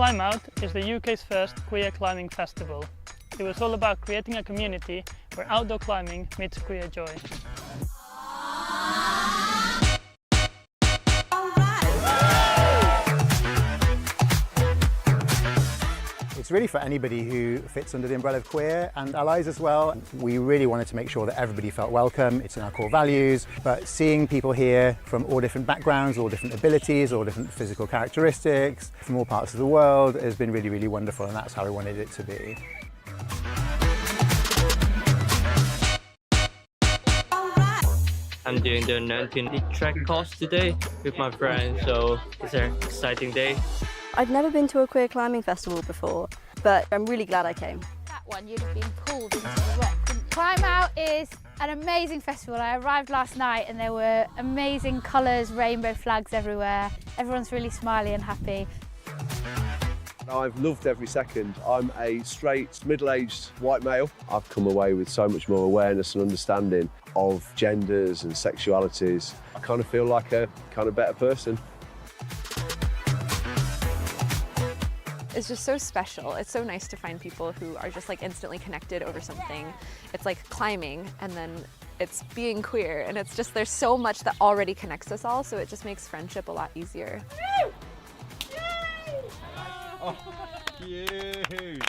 Climb Out is the UK's first queer climbing festival. It was all about creating a community where outdoor climbing meets queer joy. It's really for anybody who fits under the umbrella of queer and allies as well. We really wanted to make sure that everybody felt welcome. It's in our core values, but seeing people here from all different backgrounds, all different abilities, all different physical characteristics, from all parts of the world has been really, really wonderful, and that's how we wanted it to be. I'm doing the 19 track course today with my friends, so it's an exciting day. I've never been to a queer climbing festival before, but I'm really glad I came. That one, you'd have been pulled into the rock. Climb Out is an amazing festival. I arrived last night and there were amazing colours, rainbow flags everywhere. Everyone's really smiley and happy. I've loved every second. I'm a straight, middle-aged white male. I've come away with so much more awareness and understanding of genders and sexualities. I kind of feel like a kind of better person. It's just so special. It's so nice to find people who are just like instantly connected over something. It's like climbing and then it's being queer, and it's just, there's so much that already connects us all, so it just makes friendship a lot easier. Oh, cute.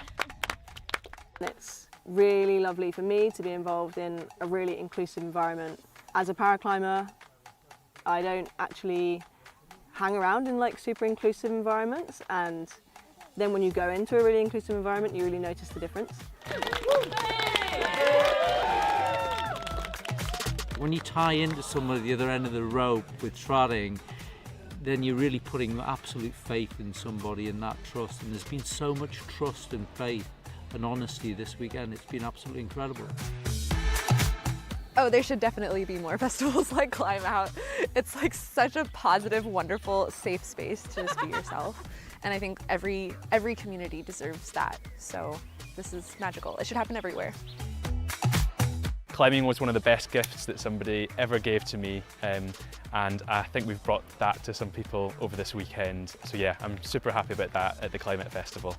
It's really lovely for me to be involved in a really inclusive environment. As a paraclimber, I don't actually hang around in like super inclusive environments, and then when you go into a really inclusive environment, you really notice the difference. When you tie into someone at the other end of the rope with trotting, then you're really putting absolute faith in somebody and that trust. And there's been so much trust and faith and honesty this weekend. It's been absolutely incredible. Oh, there should definitely be more festivals like Climb Out. It's like such a positive, wonderful, safe space to just be yourself. And I think every community deserves that. So this is magical. It should happen everywhere. Climbing was one of the best gifts that somebody ever gave to me, and I think we've brought that to some people over this weekend. So yeah, I'm super happy about that at the Climate Festival.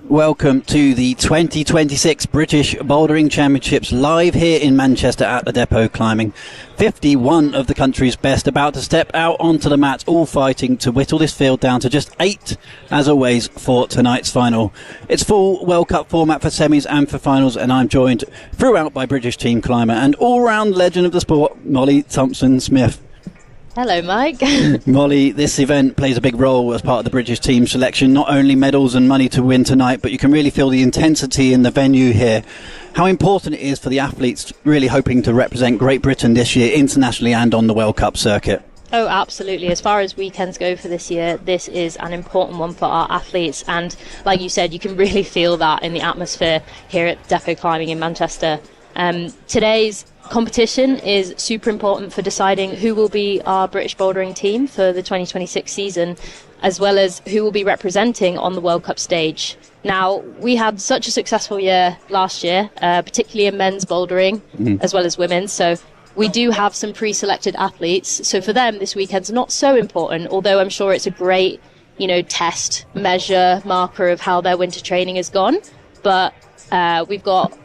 Welcome to the 2026 British Bouldering Championships, live here in Manchester at the Depot Climbing. 51 of the country's best about to step out onto the mats, all fighting to whittle this field down to just 8, as always, for tonight's final. It's full World Cup format for semis and for finals, and I'm joined throughout by British team climber and all-round legend of the sport, Molly Thompson-Smith. Hello, Mike. Molly, this event plays a big role as part of the British team selection. Not only medals and money to win tonight, but you can really feel the intensity in the venue here. How important it is for the athletes really hoping to represent Great Britain this year internationally and on the World Cup circuit. Oh, absolutely. As far as weekends go for this year, this is an important one for our athletes. And like you said, you can really feel that in the atmosphere here at Depot Climbing in Manchester. Today's competition is super important for deciding who will be our British bouldering team for the 2026 season, as well as who will be representing on the World Cup stage. Now, we had such a successful year last year, particularly in men's bouldering, as well as women's, so we do have some pre-selected athletes. So for them, this weekend's not so important, although I'm sure it's a great, test, measure, marker of how their winter training has gone. But we've got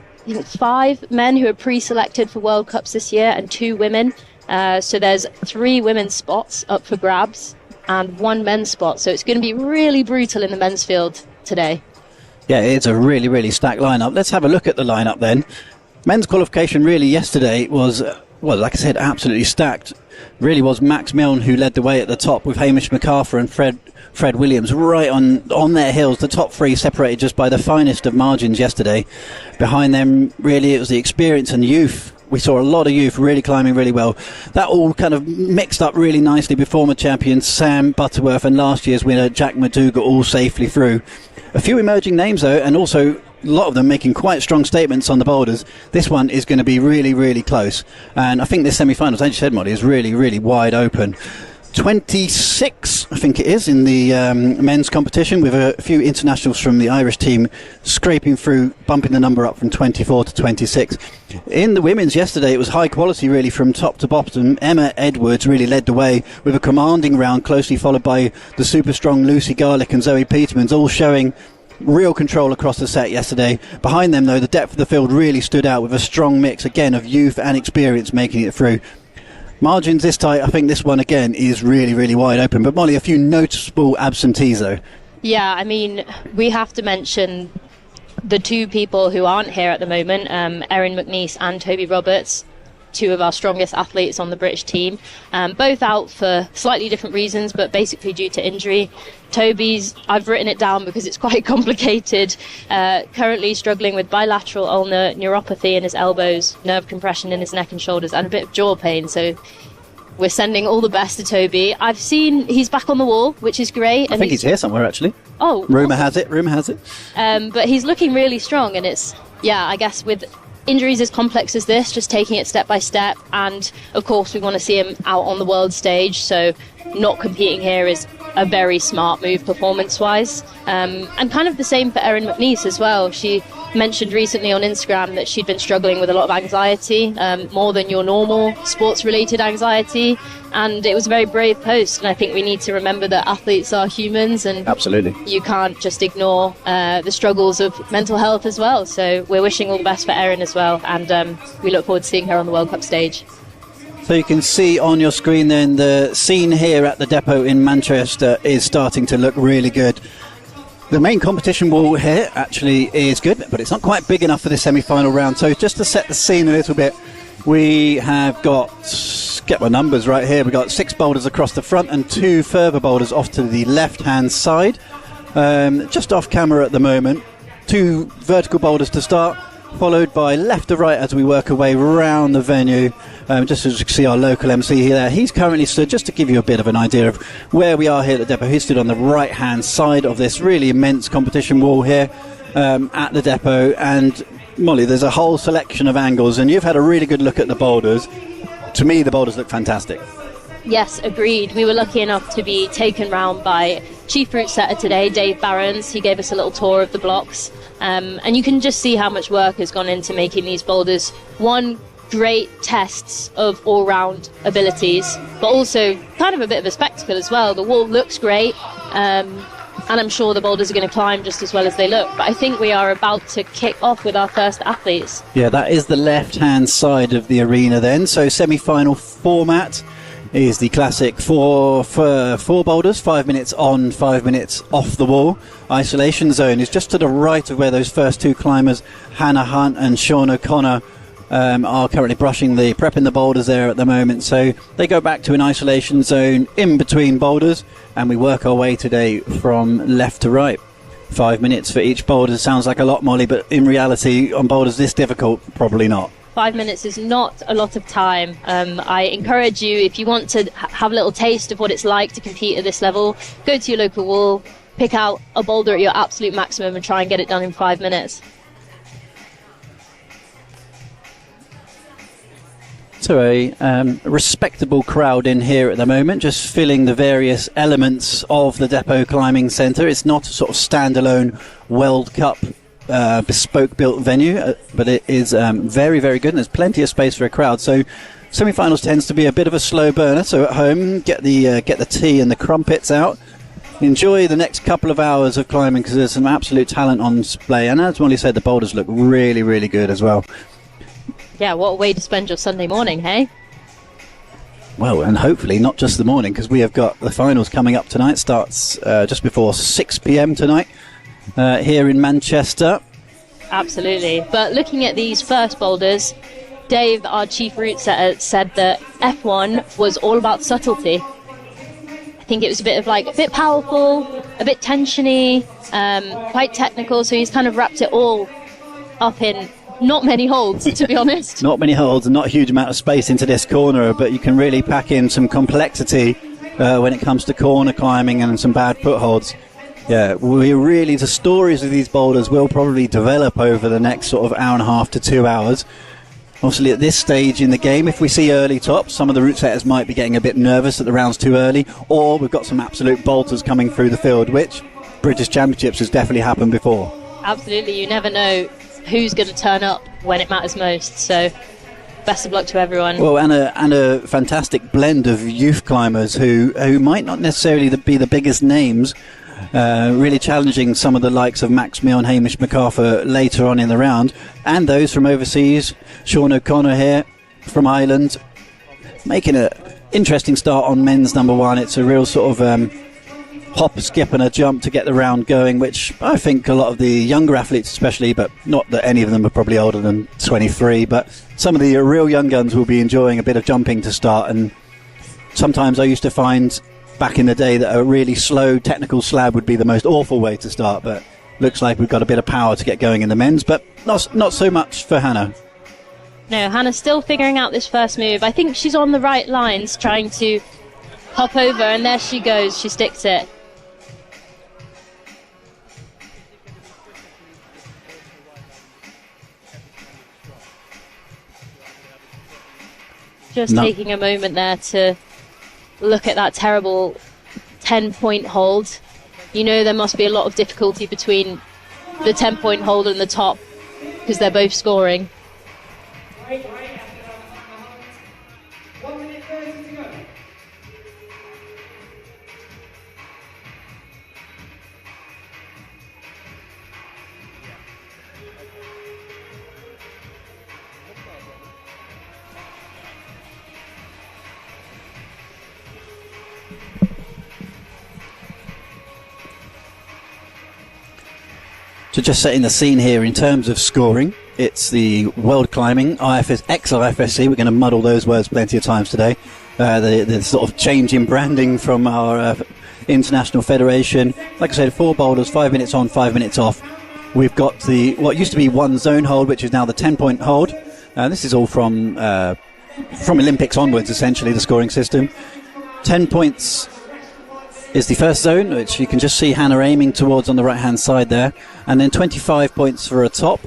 5 men who are pre-selected for World Cups this year and 2 women. So there's 3 women's spots up for grabs and 1 men's spot. So it's going to be really brutal in the men's field today. Yeah, it's a really stacked lineup. Let's have a look at the lineup then. Men's qualification really yesterday was well, like I said, absolutely stacked. Really was Max Milne who led the way at the top, with Hamish MacArthur and Fred Williams right on their heels. The top three separated just by the finest of margins yesterday. Behind them, really, it was the experience and youth. We saw a lot of youth really climbing really well. That all kind of mixed up really nicely with former champions Sam Butterworth and last year's winner Jack McDougall all safely through. A few emerging names though, and also a lot of them making quite strong statements on the boulders. This one is going to be really, really close. And I think this semi-final, as I said, Molly, is really, really wide open. 26, I think it is, in the men's competition, with a few internationals from the Irish team scraping through, bumping the number up from 24 to 26. In the women's yesterday, it was high quality really from top to bottom. Emma Edwards really led the way with a commanding round, closely followed by the super strong Lucy Garlick and Zoe Petermans, all showing real control across the set yesterday. Behind them, though, the depth of the field really stood out with a strong mix, again, of youth and experience making it through. Margins this tight, I think this one again is really, really wide open. But Molly, a few noticeable absentees though. Yeah, I mean, we have to mention the two people who aren't here at the moment, Erin McNeice and Toby Roberts, two of our strongest athletes on the British team, both out for slightly different reasons, but basically due to injury. Toby's, I've written it down because it's quite complicated, currently struggling with bilateral ulnar neuropathy in his elbows, nerve compression in his neck and shoulders, and a bit of jaw pain. So we're sending all the best to Toby. I've seen he's back on the wall, which is great. I think he's here somewhere, actually. Oh. Rumour has it. But he's looking really strong, and it's, yeah, I guess with injuries as complex as this, just taking it step by step. And of course, we want to see him out on the world stage. So not competing here is a very smart move performance-wise. And kind of the same for Erin McNeice as well. She mentioned recently on Instagram that she'd been struggling with a lot of anxiety, more than your normal sports-related anxiety. And it was a very brave post. And I think we need to remember that athletes are humans, and absolutely, you can't just ignore the struggles of mental health as well. So we're wishing all the best for Erin as well. And we look forward to seeing her on the World Cup stage. So you can see on your screen then the scene here at the depot in Manchester is starting to look really good. The main competition wall here actually is good, but it's not quite big enough for the semi-final round. So just to set the scene a little bit, we have got, get my numbers right here, we've got 6 boulders across the front and 2 further boulders off to the left-hand side. Just off camera at the moment, 2 vertical boulders to start, followed by left to right as we work our way around the venue. Just as you can see our local MC here, he's currently stood, just to give you a bit of an idea of where we are here at the depot, he's stood on the right hand side of this really immense competition wall here at the depot. And Molly, there's a whole selection of angles, and you've had a really good look at the boulders. To me, the boulders look fantastic. Yes, agreed. We were lucky enough to be taken round by Chief Route Setter today, Dave Barons. He gave us a little tour of the blocks, and you can just see how much work has gone into making these boulders, one, great tests of all-round abilities, but also kind of a bit of a spectacle as well. The wall looks great, and I'm sure the boulders are going to climb just as well as they look. But I think we are about to kick off with our first athletes. Yeah, that is the left-hand side of the arena then. So semi-final format is the classic four boulders, 5 minutes on, 5 minutes off the wall. Isolation zone is just to the right of where those first 2 climbers, Hannah Hunt and Sean O'Connor, are currently prepping the boulders there at the moment. So they go back to an isolation zone in between boulders, and we work our way today from left to right. 5 minutes for each boulder. Sounds like a lot, Molly, but in reality, on boulders this difficult, probably not. 5 minutes is not a lot of time. I encourage you, if you want to have a little taste of what it's like to compete at this level, go to your local wall, pick out a boulder at your absolute maximum and try and get it done in 5 minutes. So a respectable crowd in here at the moment, just filling the various elements of the Depot Climbing Centre. It's not a sort of standalone World Cup bespoke built venue, but it is very, very good, and there's plenty of space for a crowd. So semi-finals tends to be a bit of a slow burner, so at home get the tea and the crumpets out. Enjoy the next couple of hours of climbing, because there's some absolute talent on display, and as Molly said, the boulders look really, really good as well. Yeah, what a way to spend your Sunday morning, hey? Well, and hopefully not just the morning, because we have got the finals coming up tonight. Starts just before 6 p.m. tonight here in Manchester. Absolutely. But looking at these first boulders, Dave, our chief route setter, said that F1 was all about subtlety. I think it was a bit powerful, a bit tensiony, quite technical, so he's kind of wrapped it all up in not many holds, to be honest. Not many holds and not a huge amount of space into this corner, but you can really pack in some complexity when it comes to corner climbing and some bad footholds. Yeah, the stories of these boulders will probably develop over the next sort of hour and a half to 2 hours. Obviously, at this stage in the game, if we see early tops, some of the route setters might be getting a bit nervous that the round's too early, or we've got some absolute bolters coming through the field, which British Championships has definitely happened before. Absolutely, you never know who's going to turn up when it matters most, so best of luck to everyone. Well, and a fantastic blend of youth climbers who might not necessarily be the biggest names, really challenging some of the likes of Max Mill and Hamish MacArthur later on in the round, and those from overseas. Sean O'Connor here from Ireland, making an interesting start on men's number one. It's a real sort of hop, skip and a jump to get the round going, which I think a lot of the younger athletes especially, but not that any of them are probably older than 23, but some of the real young guns will be enjoying a bit of jumping to start. And sometimes I used to find back in the day that a really slow technical slab would be the most awful way to start, but looks like we've got a bit of power to get going in the men's, but not so much for Hannah. No, Hannah's still figuring out this first move. I think she's on the right lines, trying to hop over, and there she goes. She sticks it. Just taking a moment there to look at that terrible 10-point hold. You know there must be a lot of difficulty between the 10-point hold and the top because they're both scoring. So just setting the scene here in terms of scoring, it's the World Climbing, ex-IFSC, we're going to muddle those words plenty of times today, the sort of change in branding from our international federation. Like I said, 4 boulders, 5 minutes on, 5 minutes off. We've got what used to be 1 zone hold, which is now the 10-point hold. This is all from Olympics onwards, essentially, the scoring system. 10 points is the first zone, which you can just see Hannah aiming towards on the right-hand side there. And then 25 points for a top.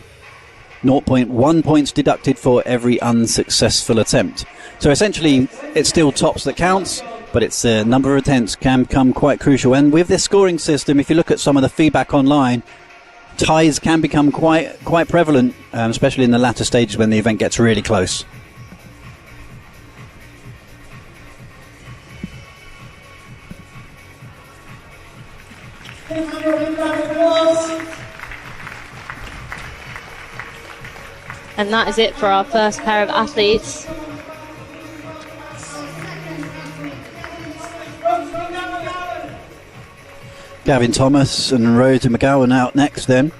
0.1 points deducted for every unsuccessful attempt. So essentially, it's still tops that counts, but it's the number of attempts can become quite crucial. And with this scoring system, if you look at some of the feedback online, ties can become quite prevalent, especially in the latter stages when the event gets really close. And that is it for our first pair of athletes. Gavin Thomas and Rosie McGowan out next then.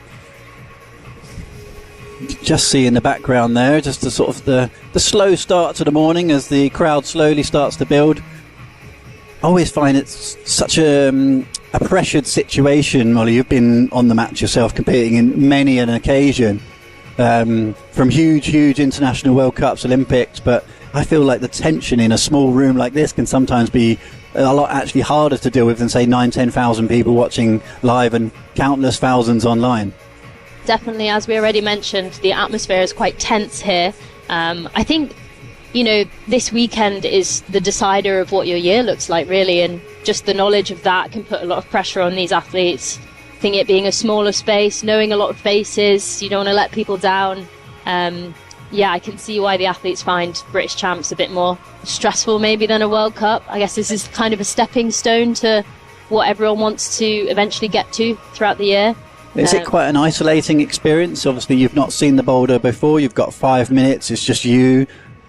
Just see in the background there, just the sort of the slow start to the morning as the crowd slowly starts to build. I always find it's such a pressured situation, Molly. You've been on the match yourself, competing in many an occasion, from huge international World Cups, Olympics, but I feel like the tension in a small room like this can sometimes be a lot actually harder to deal with than say 9,000-10,000 people watching live and countless thousands online. Definitely, as we already mentioned, the atmosphere is quite tense here. I think, this weekend is the decider of what your year looks like, really, and just the knowledge of that can put a lot of pressure on these athletes. I think it being a smaller space, knowing a lot of faces, you don't want to let people down. I can see why the athletes find British Champs a bit more stressful maybe than a World Cup. I guess this is kind of a stepping stone to what everyone wants to eventually get to throughout the year. Is it quite an isolating experience? Obviously, you've not seen the boulder before. You've got 5 minutes. It's just you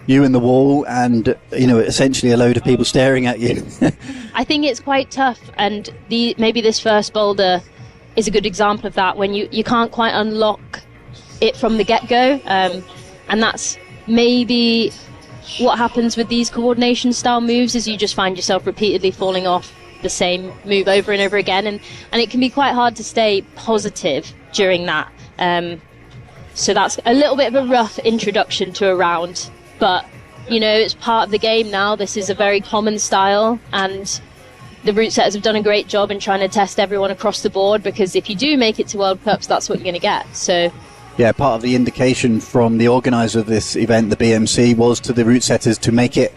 and the wall, and essentially a load of people staring at you. I think it's quite tough, and maybe this first boulder is a good example of that, when you can't quite unlock it from the get-go, and that's maybe what happens with these coordination style moves is you just find yourself repeatedly falling off the same move over and over again, and it can be quite hard to stay positive during that. So that's a little bit of a rough introduction to a round, but you know, it's part of the game now. This is a very common style, and the route setters have done a great job in trying to test everyone across the board, because if you do make it to World Cups, that's what you're going to get. So yeah, part of the indication from the organiser of this event, the BMC, was to the route setters to make it,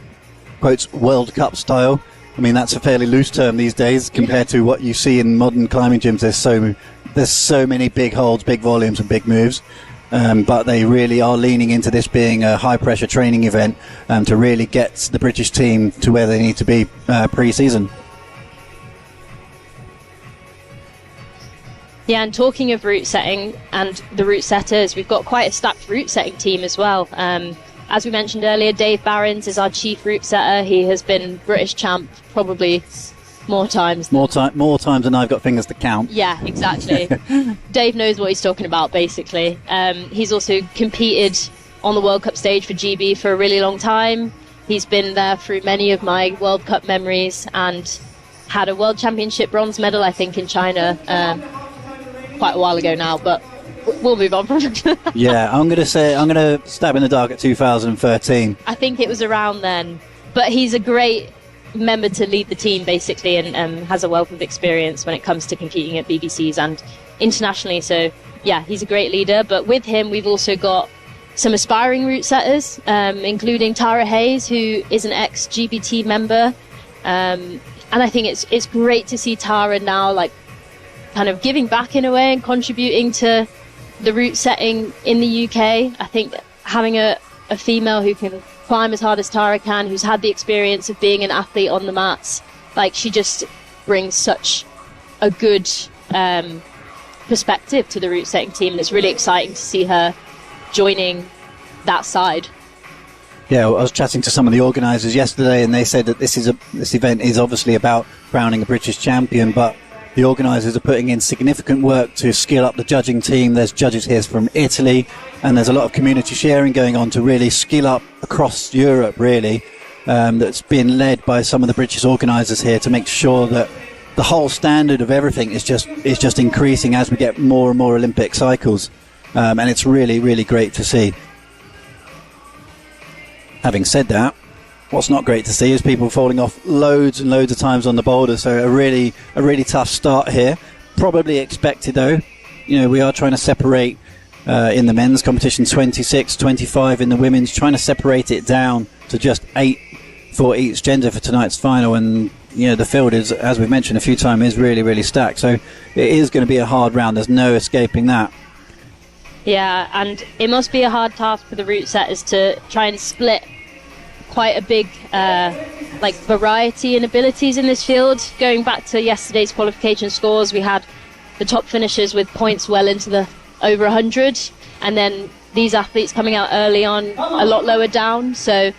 quotes, World Cup style. I mean, that's a fairly loose term these days compared to what you see in modern climbing gyms. There's so many big holds, big volumes and big moves. But they really are leaning into this being a high-pressure training event to really get the British team to where they need to be pre-season. yeah, and talking of route setting and the route setters, we've got quite a stacked route setting team as well. As we mentioned earlier, Dave Barons is our chief route setter. He has been British champ probably more times than I've got fingers to count. Yeah, exactly. Dave knows what he's talking about, basically. He's also competed on the World Cup stage for GB for a really long time. He's been there through many of my World Cup memories and had a World Championship bronze medal, I think, in China quite a while ago now, but we'll move on from it. Yeah, I'm going to stab in the dark at 2013. I think it was around then. But he's a great member to lead the team, basically, and has a wealth of experience when it comes to competing at BBCs and internationally. So, yeah, he's a great leader. But with him, we've also got some aspiring route setters, including Tara Hayes, who is an ex-GBT member. And I think it's great to see Tara now, like, kind of giving back in a way and contributing to the route setting in the UK. I think having a female who can climb as hard as Tara can, who's had the experience of being an athlete on the mats, like, she just brings such a good perspective to the route setting team, and it's really exciting to see her joining that side. Yeah, I was chatting to some of the organisers yesterday, and they said that this event is obviously about crowning a British champion, but the organisers are putting in significant work to skill up the judging team. There's judges here from Italy, and there's a lot of community sharing going on to really skill up across Europe, really. That's been led by some of the British organisers here to make sure that the whole standard of everything is just increasing as we get more and more Olympic cycles. And it's really, really great to see. Having said that, what's not great to see is people falling off loads and loads of times on the boulder. So a really tough start here. Probably expected, though. You know, we are trying to separate in the men's competition 26, 25 in the women's, trying to separate it down to just 8 for each gender for tonight's final. And you know, the field is, as we've mentioned a few times, is really, really stacked. So it is going to be a hard round. There's no escaping that. Yeah, and it must be a hard task for the route setters to try and split quite a big variety in abilities in this field. Going back to yesterday's qualification scores, we had the top finishers with points well into the over 100, and then these athletes coming out early on a lot lower down. So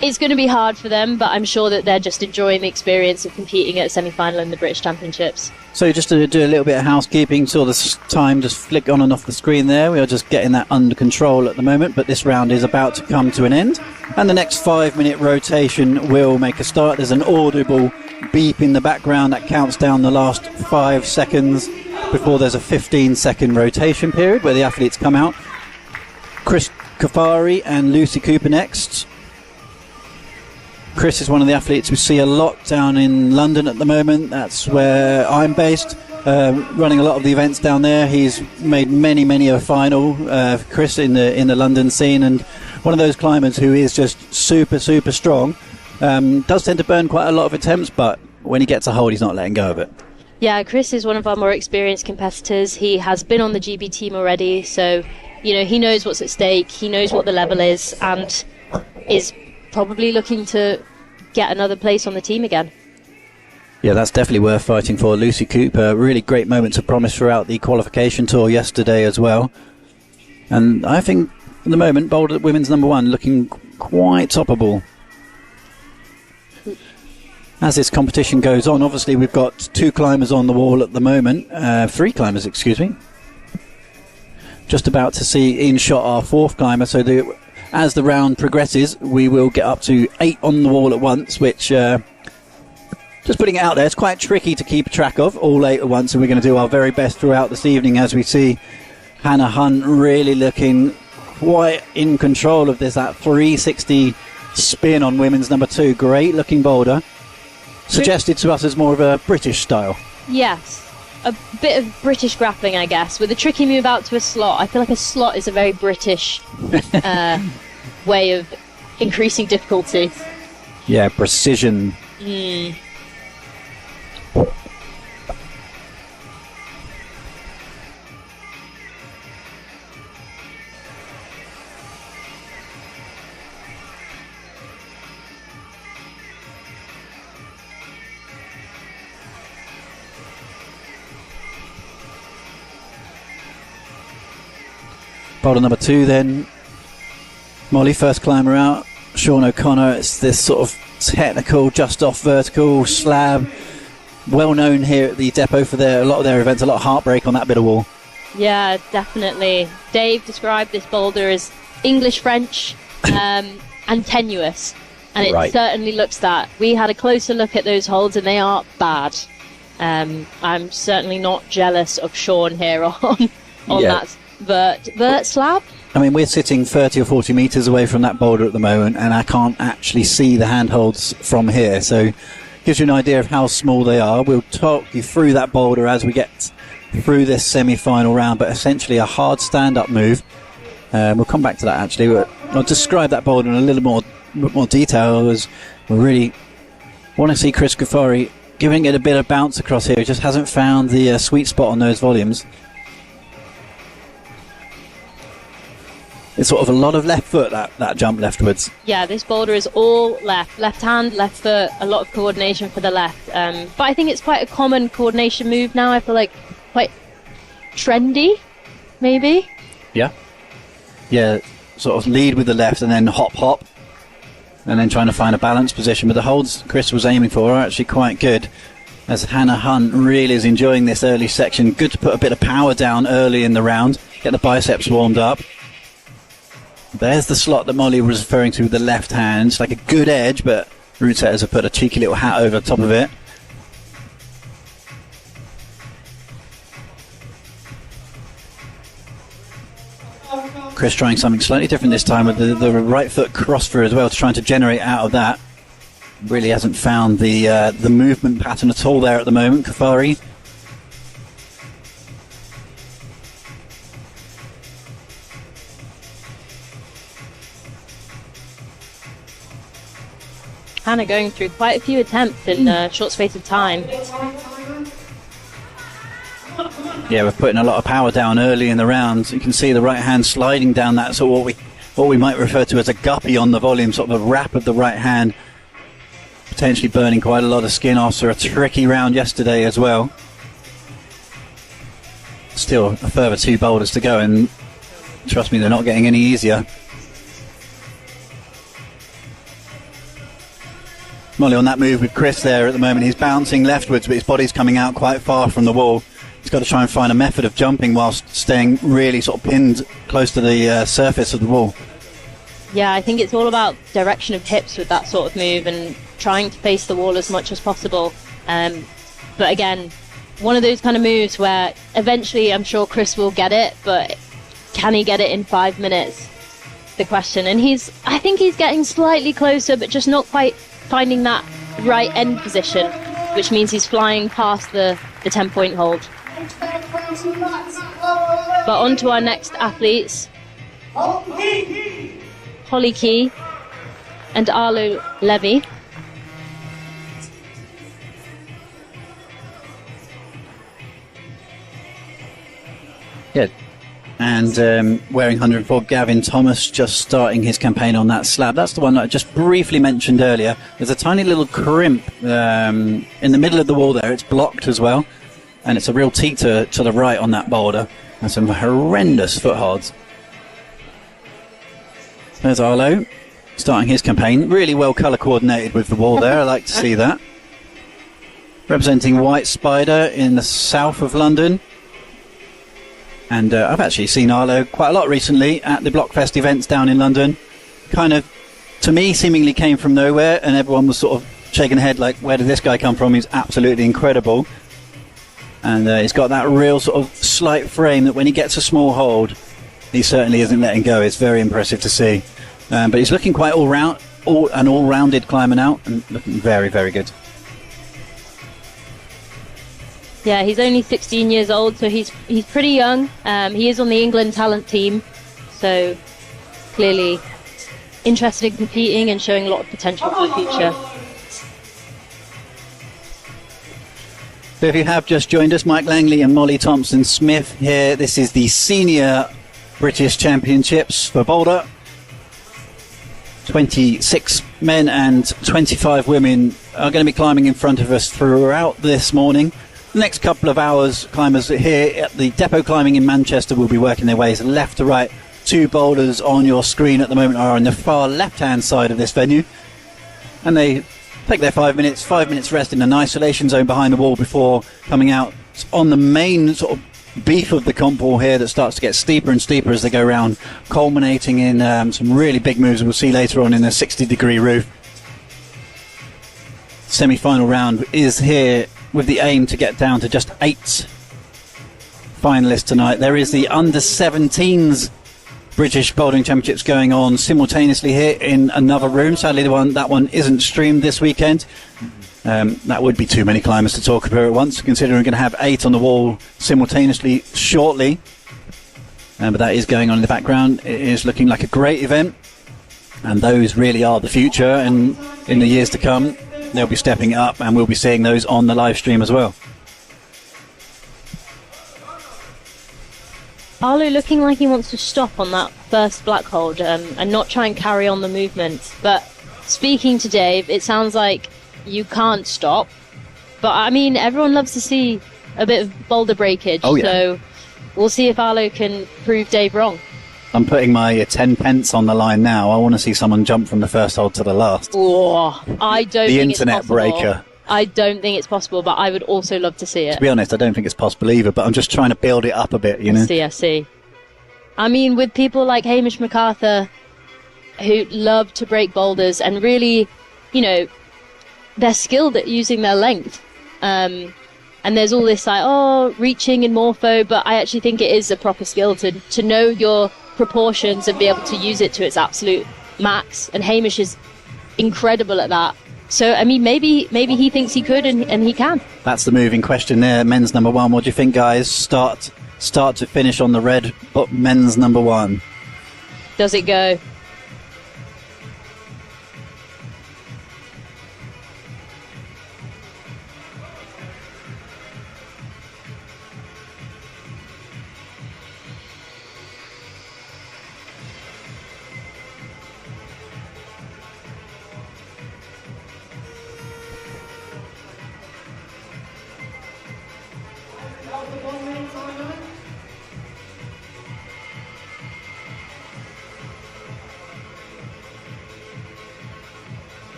it's going to be hard for them, but I'm sure that they're just enjoying the experience of competing at a semi-final in the British Championships. So just to do a little bit of housekeeping, saw the time just flick on and off the screen there. We are just getting that under control at the moment, but this round is about to come to an end. And the next 5-minute rotation will make a start. There's an audible beep in the background that counts down the last 5 seconds before there's a 15-second rotation period where the athletes come out. Chris Kafari and Lucy Cooper next. Chris is one of the athletes we see a lot down in London at the moment. That's where I'm based, running a lot of the events down there. He's made many a final, Chris, in the London scene, and one of those climbers who is just super strong. Does tend to burn quite a lot of attempts, but when he gets a hold, he's not letting go of it. Yeah, Chris is one of our more experienced competitors. He has been on the GB team already, so you know, he knows what's at stake, he knows what the level is, and is probably looking to get another place on the team again. Yeah, that's definitely worth fighting for. Lucy Cooper, really great moments of promise throughout the qualification tour yesterday as well. And I think at the moment, Boulder women's number 1 looking quite toppable. As this competition goes on, obviously we've got 2 climbers on the wall at the moment, 3 climbers, excuse me. Just about to see in shot our 4th climber, so as the round progresses, we will get up to 8 on the wall at once, which, just putting it out there, it's quite tricky to keep track of, all 8 at once, and we're going to do our very best throughout this evening as we see Hannah Hunt really looking quite in control of this, that 360 spin on women's number 2. Great looking boulder. Suggested to us as more of a British style. Yes, a bit of British grappling, I guess, with a tricky move out to a slot. I feel like a slot is a very British way of increasing difficulty. Yeah, precision. Boulder number 2 then. Molly, first climber out. Sean O'Connor, it's this sort of technical, just off vertical slab. Well known here at the depot for a lot of their events, a lot of heartbreak on that bit of wall. Yeah, definitely. Dave described this boulder as English-French and tenuous. And it certainly looks that. We had a closer look at those holds and they are bad. I'm certainly not jealous of Sean here on that vert slab. I mean, we're sitting 30 or 40 metres away from that boulder at the moment, and I can't actually see the handholds from here, so gives you an idea of how small they are. We'll talk you through that boulder as we get through this semi-final round, but essentially a hard stand-up move. We'll come back to that actually. I'll describe that boulder in a little more detail, as we really want to see Chris Ghaffari giving it a bit of bounce across here. He just hasn't found the sweet spot on those volumes. It's sort of a lot of left foot, that jump leftwards. Yeah, this boulder is all left hand, left foot, a lot of coordination for the left. But I think it's quite a common coordination move now. I feel like quite trendy, maybe. Yeah, sort of lead with the left and then hop, and then trying to find a balanced position. But the holds Chris was aiming for are actually quite good, as Hannah Hunt really is enjoying this early section. Good to put a bit of power down early in the round, get the biceps warmed up. There's the slot that Molly was referring to with the left hand. It's like a good edge, but route setters have put a cheeky little hat over the top of it. Chris trying something slightly different this time with the right foot cross through as well, to trying to generate out of that. Really hasn't found the movement pattern at all there at the moment, Ghaffari. Hannah going through quite a few attempts in a short space of time. Yeah, we're putting a lot of power down early in the round. You can see the right hand sliding down that sort of what we might refer to as a guppy on the volume, sort of a wrap of the right hand. Potentially burning quite a lot of skin after a tricky round yesterday as well. Still a further 2 boulders to go, and trust me, they're not getting any easier. Molly on that move with Chris there at the moment. He's bouncing leftwards, but his body's coming out quite far from the wall. He's got to try and find a method of jumping whilst staying really sort of pinned close to the surface of the wall. Yeah, I think it's all about direction of hips with that sort of move and trying to face the wall as much as possible. But again, one of those kind of moves where eventually I'm sure Chris will get it, but can he get it in 5 minutes? The question. And I think he's getting slightly closer, but just not quite finding that right end position, which means he's flying past the 10-point hold. But on to our next athletes. Holly Key and Arlo Levy. Yeah, and wearing 104, Gavin Thomas just starting his campaign on that slab. That's the one that I just briefly mentioned earlier. There's a tiny little crimp in the middle of the wall there. It's blocked as well, and it's a real teeter to the right on that boulder, and some horrendous footholds. There's Arlo starting his campaign. Really well colour coordinated with the wall there. I like to see that. Representing White Spider in the south of London. And I've actually seen Arlo quite a lot recently at the Blockfest events down in London. kind of, to me, seemingly came from nowhere, and everyone was sort of shaking their head like, where did this guy come from? He's absolutely incredible. And he's got that real sort of slight frame that when he gets a small hold, he certainly isn't letting go. It's very impressive to see. But he's looking quite an all-rounded climber now, and looking very, very good. Yeah, he's only 16 years old, so he's pretty young. He is on the England talent team, so clearly interested in competing and showing a lot of potential for the future. So if you have just joined us, Mike Langley and Molly Thompson-Smith here. This is the Senior British Championships for Boulder. 26 men and 25 women are going to be climbing in front of us throughout this morning. The next couple of hours, climbers here at the Depot Climbing in Manchester will be working their ways left to right. 2 boulders on your screen at the moment are on the far left-hand side of this venue. And they take their 5 minutes rest in an isolation zone behind the wall before coming out on the main sort of beef of the comp wall here that starts to get steeper and steeper as they go around, culminating in some really big moves we'll see later on in a 60-degree roof. Semi-final round is here with the aim to get down to just 8 finalists tonight. There is the under-17s British Bouldering Championships going on simultaneously here in another room. Sadly, that one isn't streamed this weekend. That would be too many climbers to talk about at once, considering we're going to have 8 on the wall simultaneously shortly. But that is going on in the background. It is looking like a great event, and those really are the future, and in the years to come they'll be stepping up, and we'll be seeing those on the live stream as well. Arlo looking like he wants to stop on that first black hold and not try and carry on the movement. But speaking to Dave, it sounds like you can't stop. But I mean, everyone loves to see a bit of boulder breakage. Oh, yeah. So we'll see if Arlo can prove Dave wrong. I'm putting my 10 pence on the line now. I want to see someone jump from the first hold to the last. Oh, I don't The think internet it's possible. breaker. I don't think it's possible, but I would also love to see it. To be honest, I don't think it's possible either, but I'm just trying to build it up a bit, you know? I see. I mean, with people like Hamish MacArthur, who love to break boulders and really, you know, they're skilled at using their length. And there's all this like, reaching and morpho, but I actually think it is a proper skill to know your proportions and be able to use it to its absolute max. And Hamish is incredible at that. So, I mean, maybe he thinks he could and he can. That's the move in question there, men's number 1. What do you think, guys? Start to finish on the red, but men's number 1. Does it go?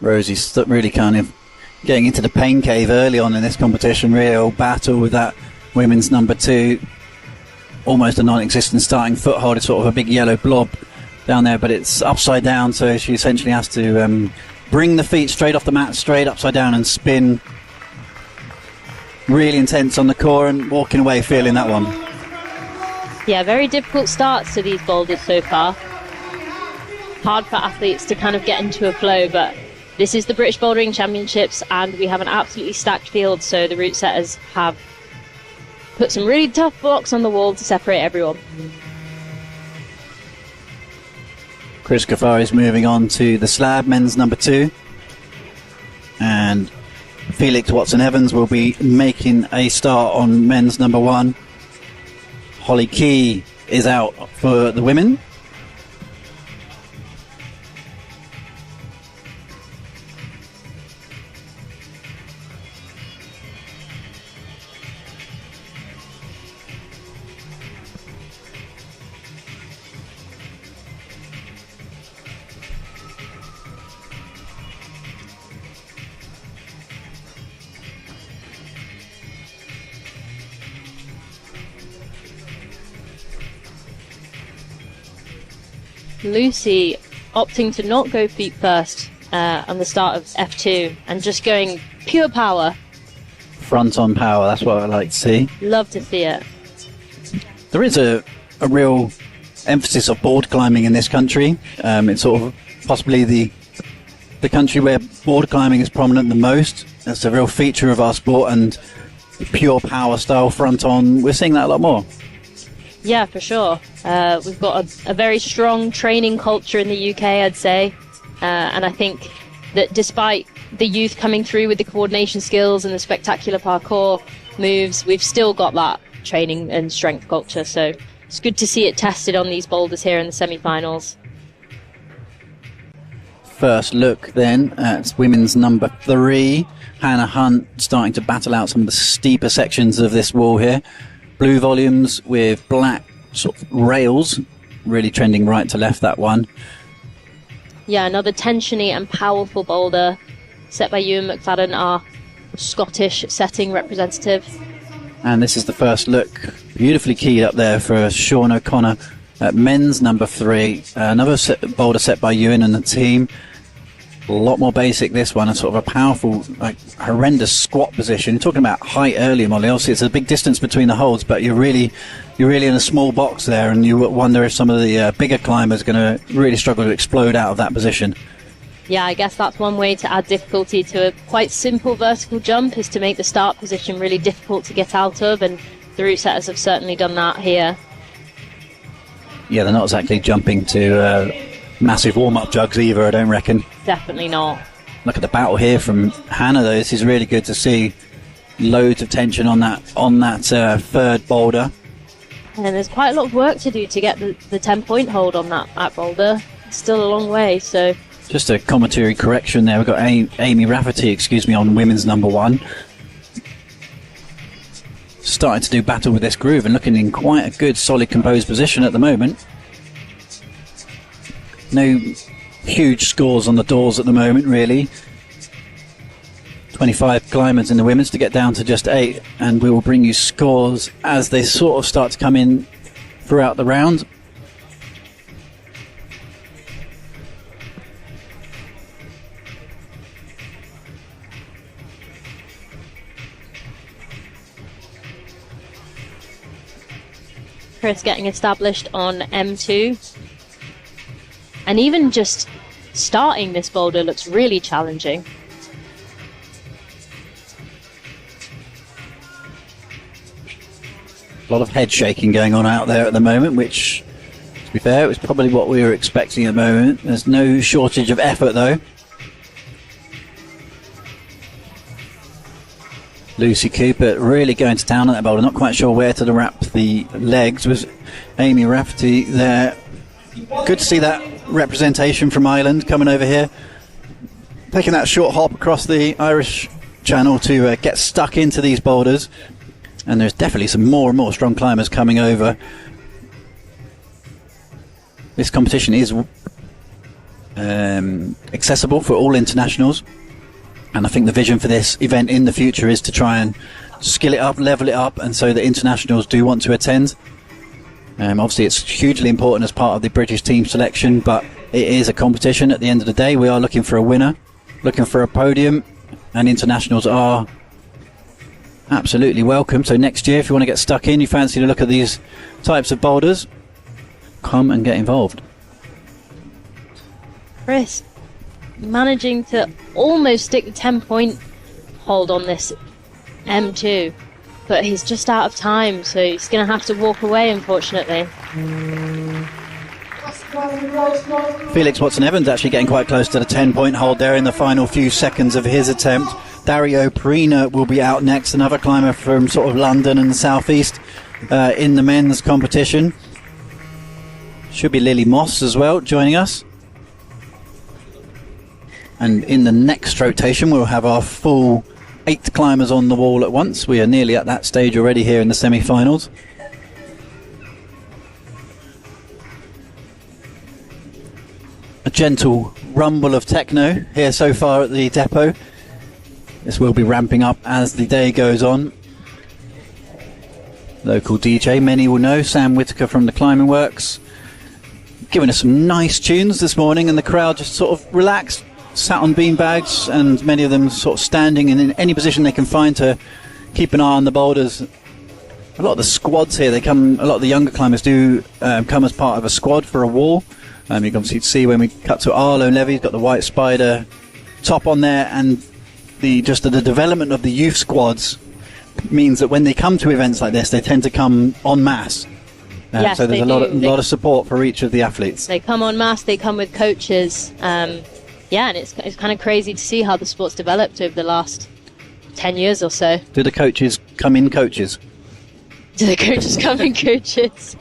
Rosie's really kind of getting into the pain cave early on in this competition. Real battle with that women's number 2. Almost a non-existent starting foothold. It's sort of a big yellow blob down there, but it's upside down, so she essentially has to bring the feet straight off the mat, straight upside down and spin. Really intense on the core and walking away feeling that one. Yeah, very difficult starts to these boulders so far. Hard for athletes to kind of get into a flow, but this is the British Bouldering Championships and we have an absolutely stacked field, so the route setters have put some really tough blocks on the wall to separate everyone. Chris Gaffar is moving on to the slab, men's number 2. And Felix Watson-Evans will be making a start on men's number 1. Holly Key is out for the women. Lucy opting to not go feet first on the start of F2 and just going pure power. Front on power, that's what I like to see. Love to see it. There is a real emphasis of board climbing in this country. It's sort of possibly the country where board climbing is prominent the most. That's a real feature of our sport, and pure power style front on, we're seeing that a lot more. Yeah, for sure. We've got a very strong training culture in the UK, I'd say. And I think that despite the youth coming through with the coordination skills and the spectacular parkour moves, we've still got that training and strength culture. So it's good to see it tested on these boulders here in the semi-finals. First look then at women's number 3, Hannah Hunt, starting to battle out some of the steeper sections of this wall here. Blue volumes with black sort of rails, really trending right to left, that one. Yeah, another tensiony and powerful boulder set by Ewan McFadden, our Scottish setting representative. And this is the first look, beautifully keyed up there for Sean O'Connor at men's number 3. Another boulder set by Ewan and the team. A lot more basic, this one, and sort of a powerful, like, horrendous squat position. You're talking about height earlier, Molly. Obviously, it's a big distance between the holds, but you're really in a small box there, and you wonder if some of the bigger climbers are going to really struggle to explode out of that position. Yeah, I guess that's one way to add difficulty to a quite simple vertical jump, is to make the start position really difficult to get out of, and the route setters have certainly done that here. Yeah, they're not exactly jumping to massive warm-up jugs either, I don't reckon. Definitely not. Look at the battle here from Hannah, though. This is really good to see. Loads of tension on that third boulder. And there's quite a lot of work to do to get the 10-point hold on that boulder. It's still a long way, so... Just a commentary correction there. We've got Amy Rafferty, on women's number 1. Starting to do battle with this groove and looking in quite a good, solid, composed position at the moment. No huge scores on the doors at the moment, really. 25 climbers in the women's to get down to just 8, and we will bring you scores as they sort of start to come in throughout the round. Chris getting established on M2. And even just starting this boulder looks really challenging. A lot of head shaking going on out there at the moment, which, to be fair, was probably what we were expecting at the moment. There's no shortage of effort, though. Lucy Cooper really going to town on that boulder, not quite sure where to wrap the legs. Was Amy Rafferty there. Good to see that representation from Ireland coming over here, taking that short hop across the Irish Channel to get stuck into these boulders. And there's definitely some more and more strong climbers coming over. This competition is accessible for all internationals, and I think the vision for this event in the future is to try and skill it up, level it up, and so that internationals do want to attend. Obviously it's hugely important as part of the British team selection, but it is a competition at the end of the day. We are looking for a winner, looking for a podium, and internationals are absolutely welcome. So next year, if you want to get stuck in, you fancy to look at these types of boulders, come and get involved. Chris managing to almost stick the 10-point hold on this M2, but he's just out of time, so he's going to have to walk away, unfortunately. Felix Watson-Evans actually getting quite close to the 10-point hold there in the final few seconds of his attempt. Dario Prina will be out next, another climber from sort of London and the southeast in the men's competition. Should be Lily Moss as well joining us. And in the next rotation we'll have our full 8 climbers on the wall at once. We are nearly at that stage already here in the semi-finals. A gentle rumble of techno here so far at the depot. This will be ramping up as the day goes on. Local DJ, many will know, Sam Whitaker from the Climbing Works, giving us some nice tunes this morning, and the crowd just sort of relaxed, sat on beanbags, and many of them sort of standing in any position they can find to keep an eye on the boulders. A lot of the squads here, a lot of the younger climbers do come as part of a squad for a wall. You can obviously see when we cut to Arlo and Levy, he's got the white spider top on there, and the development of the youth squads means that when they come to events like this, they tend to come en masse. Yes, so there's a lot of support for each of the athletes. They come en masse, they come with coaches. And it's kind of crazy to see how the sport's developed over the last 10 years or so. Do the coaches come in coaches? Do the coaches come in coaches?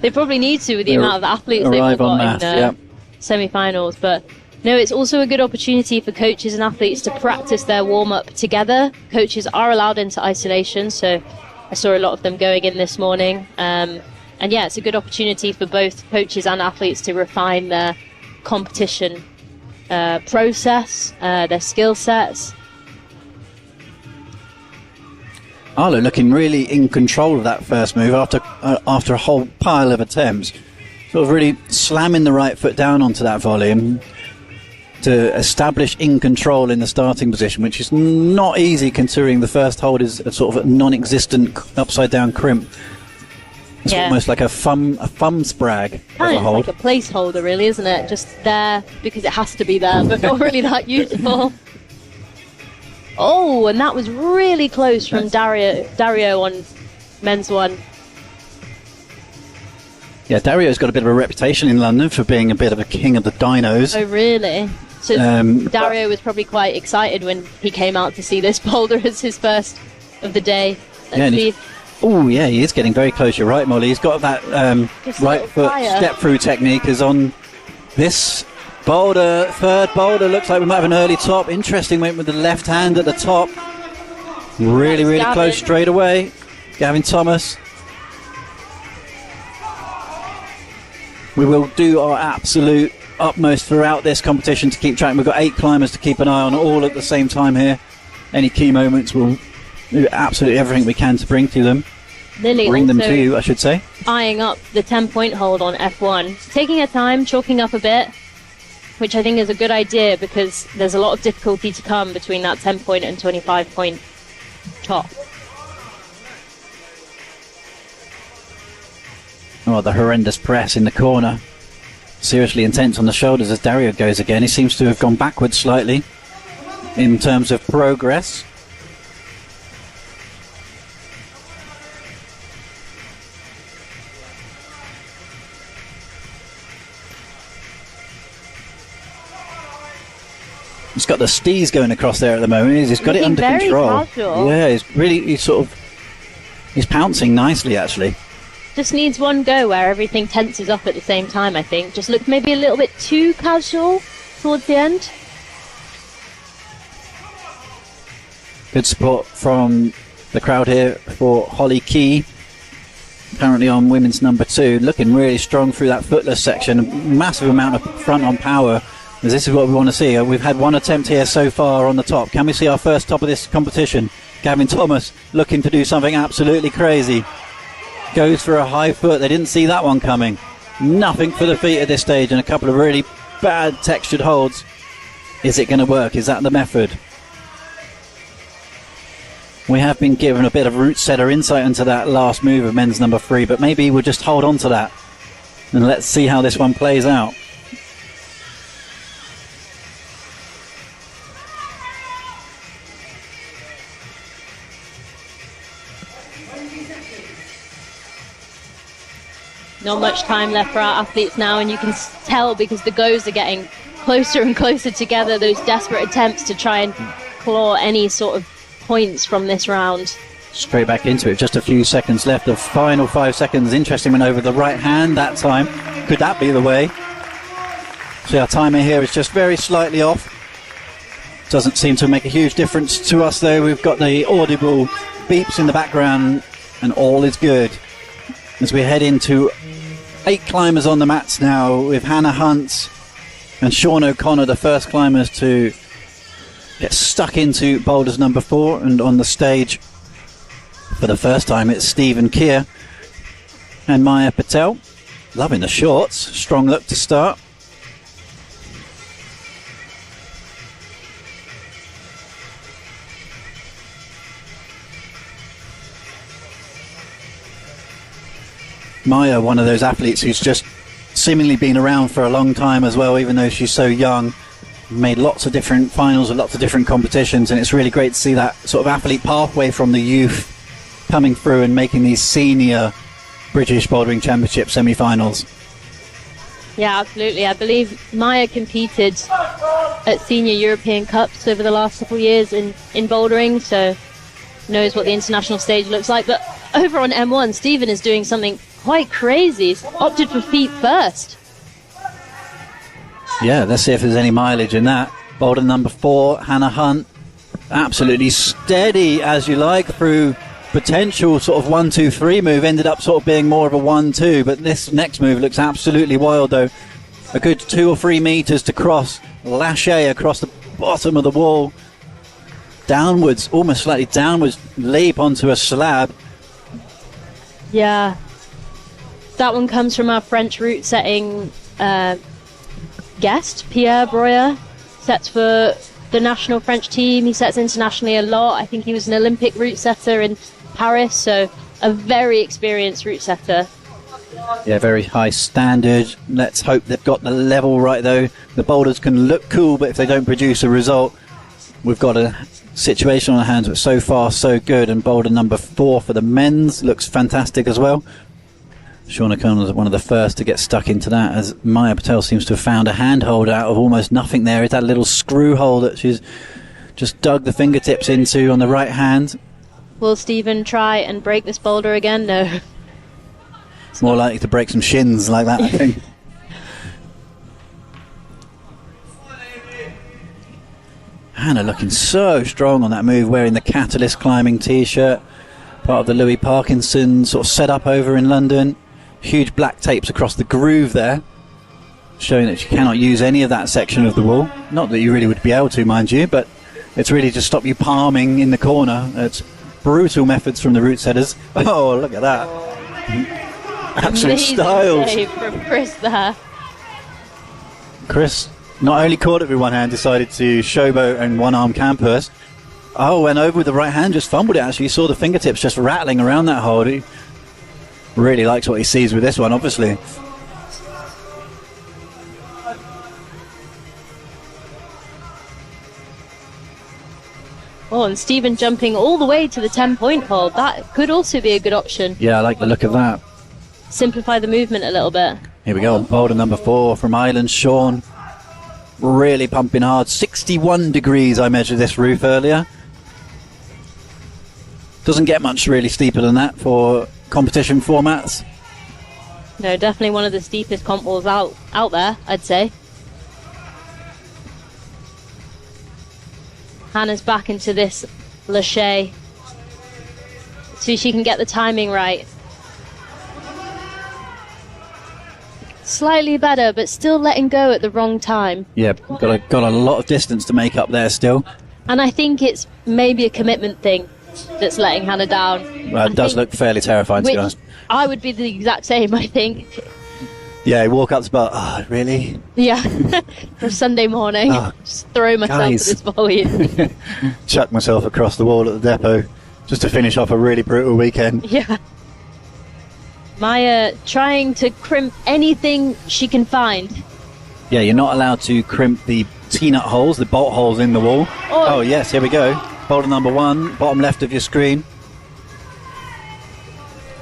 They probably need to with the amount of athletes they've all got in semi-finals. But no, it's also a good opportunity for coaches and athletes to practice their warm-up together. Coaches are allowed into isolation, so I saw a lot of them going in this morning. And yeah, it's a good opportunity for both coaches and athletes to refine their competition process, their skill sets. Arlo looking really in control of that first move after a whole pile of attempts. Sort of really slamming the right foot down onto that volume to establish in control in the starting position, which is not easy considering the first hold is a sort of a non-existent upside down crimp. It's almost like a thumb sprag of a hold. It's like a placeholder, really, isn't it? Just there because it has to be there, but not really that useful. Oh, and that was really close from Dario on men's one. Yeah, Dario's got a bit of a reputation in London for being a bit of a king of the dynos. Oh, really? So Dario was probably quite excited when he came out to see this boulder as his first of the day. Oh, yeah, he is getting very close. You're right, Molly. He's got that right foot step-through technique is on this boulder. Third boulder. Looks like we might have an early top. Interesting, went with the left hand at the top. Really, really close straight away. Gavin Thomas. We will do our absolute utmost throughout this competition to keep track. We've got 8 climbers to keep an eye on all at the same time here. Any key moments, we'll do absolutely everything we can to bring to them. Lily bring them to you, I should say. Eyeing up the 10-point hold on F1. Taking her time, chalking up a bit, which I think is a good idea because there's a lot of difficulty to come between that 10-point and 25-point top. Oh, the horrendous press in the corner. Seriously intense on the shoulders as Dario goes again. He seems to have gone backwards slightly in terms of progress. He's got the stees going across there at the moment. He's got it under control. Casual. Yeah, he's pouncing nicely actually. Just needs one go where everything tenses up at the same time, I think. Just looked maybe a little bit too casual towards the end. Good support from the crowd here for Holly Key. Currently on women's number 2. Looking really strong through that footless section. A massive amount of front on power. As this is what we want to see. We've had one attempt here so far on the top. Can we see our first top of this competition? Gavin Thomas looking to do something absolutely crazy. Goes for a high foot. They didn't see that one coming. Nothing for the feet at this stage and a couple of really bad textured holds. Is it going to work? Is that the method? We have been given a bit of route setter insight into that last move of men's number 3, but maybe we'll just hold on to that and let's see how this one plays out. Not much time left for our athletes now, and you can tell because the goes are getting closer and closer together, those desperate attempts to try and claw any sort of points from this round. Straight back into it, just a few seconds left. The final 5 seconds. Interesting one over the right hand that time. Could that be the way? See, our timer here is just very slightly off. Doesn't seem to make a huge difference to us though. We've got the audible beeps in the background and all is good. As we head into 8 climbers on the mats now, with Hannah Hunt and Sean O'Connor, the first climbers to get stuck into boulders number 4. And on the stage for the first time, it's Stephen Keir and Maya Patel. Loving the shorts. Strong look to start. Maya, one of those athletes who's just seemingly been around for a long time as well, even though she's so young. Made lots of different finals and lots of different competitions, and it's really great to see that sort of athlete pathway from the youth coming through and making these senior British Bouldering Championship semi-finals. Yeah, absolutely. I believe Maya competed at Senior European Cups over the last couple of years in bouldering, so knows what the international stage looks like. But over on M1, Stephen is doing something quite crazy. He's opted for feet first. Yeah, let's see if there's any mileage in that. Boulder number 4, Hannah Hunt. Absolutely steady as you like through potential sort of 1-2-3 move. Ended up sort of being more of a 1-2, but this next move looks absolutely wild though. A good 2 or 3 meters to cross. Lâché across the bottom of the wall. Downwards, almost slightly downwards, leap onto a slab. Yeah. That one comes from our French route setting guest, Pierre Breuer. Sets for the national French team. He sets internationally a lot. I think he was an Olympic route setter in Paris, so a very experienced route setter. Yeah, very high standard. Let's hope they've got the level right though. The boulders can look cool, but if they don't produce a result, we've got a situation on our hands. But so far so good, and boulder number 4 for the men's looks fantastic as well. Sean O'Connell was one of the first to get stuck into that, as Maya Patel seems to have found a handhold out of almost nothing there. It's that little screw hole that she's just dug the fingertips into on the right hand. Will Stephen try and break this boulder again? No. It's more likely to break some shins like that, I think. Hannah looking so strong on that move, wearing the Catalyst climbing t-shirt, part of the Louis Parkinson sort of setup over in London. Huge black tapes across the groove there, showing that you cannot use any of that section of the wall. Not that you really would be able to, mind you, but it's really to stop you palming in the corner. It's brutal methods from the route setters. Oh, look at that. Absolute Amazing styles. save from Chris there. Chris not only caught it with one hand, decided to showboat and one-arm campus. Oh, went over with the right hand, just fumbled it actually. You saw the fingertips just rattling around that hold. He really likes what he sees with this one, obviously. Oh, and Stephen jumping all the way to the 10-point hold. That could also be a good option. Yeah, I like the look of that. Simplify the movement a little bit. Here we go, boulder number 4 from Ireland, Sean. Really pumping hard. 61 degrees I measured this roof earlier. Doesn't get much really steeper than that for competition formats. No, definitely one of the steepest comp walls out there, I'd say. Hannah's back into this lâché, so she can get the timing right. Slightly better, but still letting go at the wrong time. Yeah, got a lot of distance to make up there still. And I think it's maybe a commitment thing that's letting Hannah down. Well, it does look fairly terrifying, to be honest. I would be the exact same, I think. Yeah, you walk up to the bar, oh, really? Yeah, for Sunday morning. Oh, just throw myself at this volume. Chuck myself across the wall at the depot just to finish off a really brutal weekend. Yeah. Maya trying to crimp anything she can find. Yeah, you're not allowed to crimp the T-nut holes, the bolt holes in the wall. Oh yes, here we go. Boulder number 1, bottom left of your screen.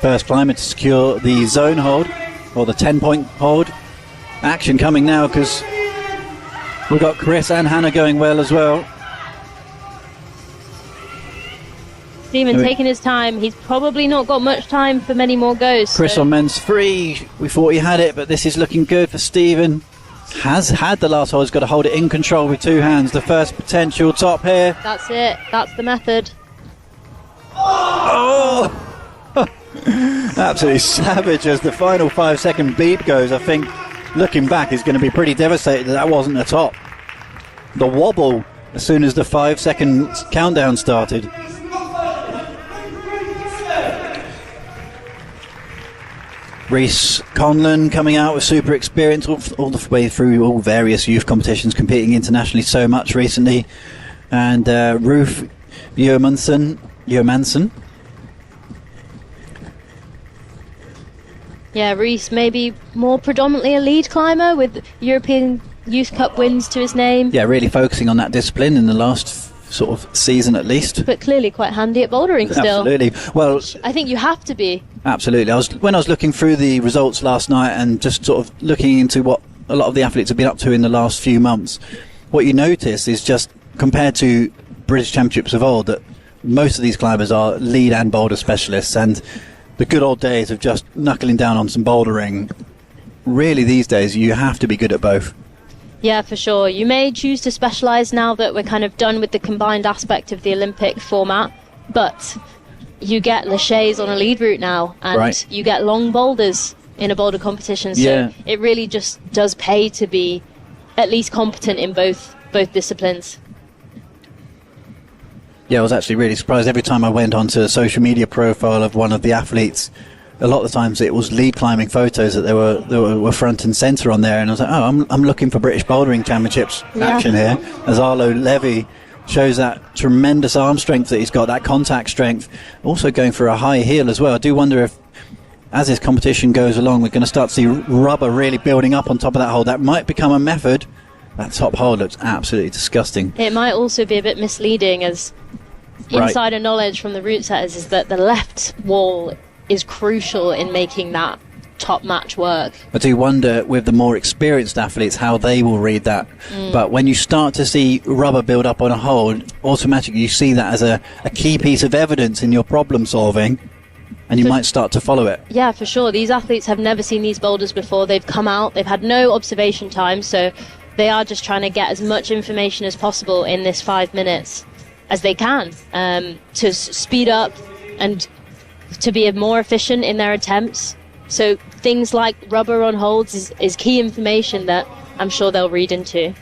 First climber to secure the zone hold, or the 10-point hold. Action coming now, because we've got Chris and Hannah going well as well. Stephen taking his time. He's probably not got much time for many more goes. Chris on men's 3. We thought he had it, but this is looking good for Stephen. Has had the last hole. He's got to hold it in control with 2 hands. The first potential top here. That's it. That's the method. Oh! Absolutely savage as the final 5-second beep goes. I think looking back is going to be pretty devastated that wasn't the top. The wobble as soon as the 5-second countdown started. Reese Conlon coming out with super experience all the way through all various youth competitions, competing internationally so much recently. And Ruth Johansson. Yeah, Reese maybe more predominantly a lead climber with European Youth Cup wins to his name. Yeah, really focusing on that discipline in the last sort of season at least. But clearly quite handy at bouldering still. Absolutely. Well, I think you have to be. Absolutely. When I was looking through the results last night and just sort of looking into what a lot of the athletes have been up to in the last few months, what you notice is just compared to British Championships of old that most of these climbers are lead and boulder specialists, and the good old days of just knuckling down on some bouldering, really these days you have to be good at both. Yeah, for sure. You may choose to specialise now that we're kind of done with the combined aspect of the Olympic format, but you get laches on a lead route now, and you get long boulders in a boulder competition, so it really just does pay to be at least competent in both disciplines. Yeah, I was actually really surprised every time I went onto a social media profile of one of the athletes. A lot of the times it was lead climbing photos that they were front and centre on there, and I was like, oh, I'm looking for British Bouldering Championships action here, as Arlo Levy shows that tremendous arm strength that he's got, that contact strength, also going for a high heel as well. I do wonder if, as this competition goes along, we're going to start to see rubber really building up on top of that hole. That might become a method. That top hole looks absolutely disgusting. It might also be a bit misleading, as insider knowledge from the route setters is that the left wall is crucial in making that top match work. I do wonder with the more experienced athletes how they will read that. But when you start to see rubber build up on a hole, automatically you see that as a key piece of evidence in your problem solving, and you might start to follow it. Yeah, for sure. These athletes have never seen these boulders before. They've come out, they've had no observation time, so they are just trying to get as much information as possible in this 5 minutes as they can, to speed up and to be more efficient in their attempts. So things like rubber on holds is key information that I'm sure they'll read into.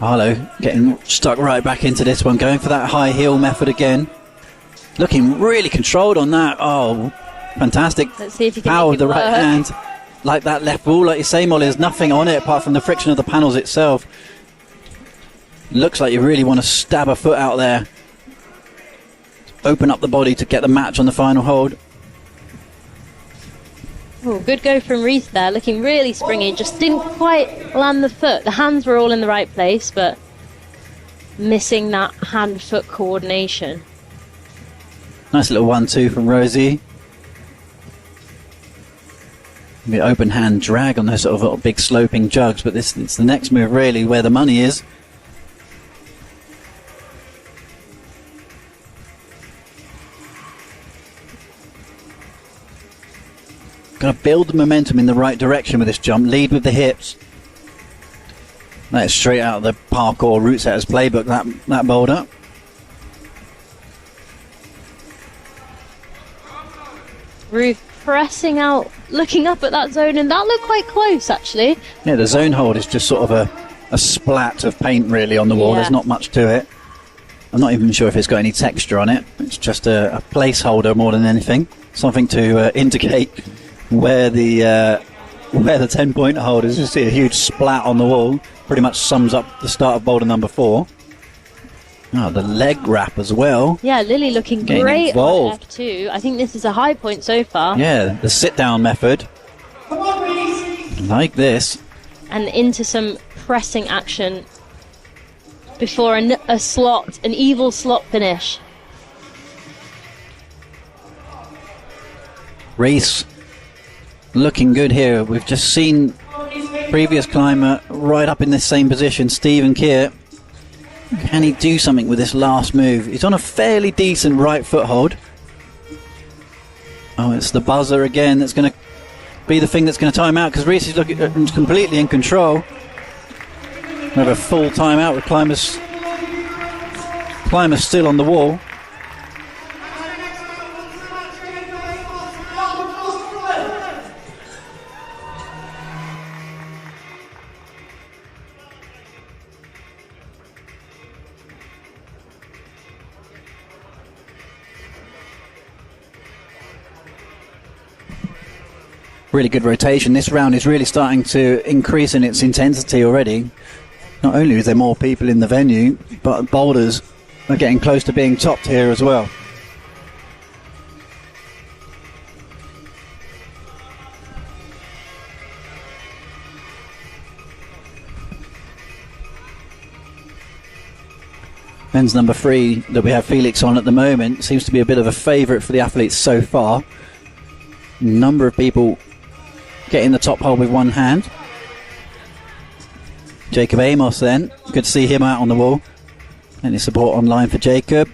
Arlo getting stuck right back into this one, going for that high heel method again. Looking really controlled on that. Oh, fantastic. Let's see if you can power make of the it right work. hand. Like that left wall, like you say, Molly, there's nothing on it apart from the friction of the panels itself. Looks like you really want to stab a foot out there. Open up the body to get the match on the final hold. Ooh, good go from Reese there, looking really springy, just didn't quite land the foot. The hands were all in the right place, but missing that hand-foot coordination. Nice little 1-2 from Rosie. The open hand drag on those sort of big sloping jugs, but it's the next move really where the money is. Got to build the momentum in the right direction with this jump. Lead with the hips. That's straight out of the parkour route setters playbook, that boulder. Ruth pressing out, looking up at that zone, and that looked quite close actually. Yeah, the zone hold is just sort of a splat of paint really on the wall. Yeah. There's not much to it. I'm not even sure if it's got any texture on it. It's just a placeholder more than anything. Something to indicate where the 10-point hold is. You see a huge splat on the wall. Pretty much sums up the start of boulder number 4. Oh, the leg wrap as well. Yeah, Lily looking Getting great involved. on F2. I think this is a high point so far. Yeah, the sit-down method. Like this. And into some pressing action before a slot, an evil slot finish. Reese looking good here. We've just seen previous climber right up in this same position, Stephen Keir. Can he do something with this last move? He's on a fairly decent right foothold. Oh, it's the buzzer again that's going to be the thing that's going to time out, because Reese is looking completely in control. We have a full timeout with climbers still on the wall. Really good rotation. This round is really starting to increase in its intensity already. Not only is there more people in the venue, but boulders are getting close to being topped here as well. Men's number 3 that we have Felix on at the moment seems to be a bit of a favourite for the athletes so far. Number of people getting the top hold with one hand. Jacob Amos then, good to see him out on the wall. Any support online for Jacob?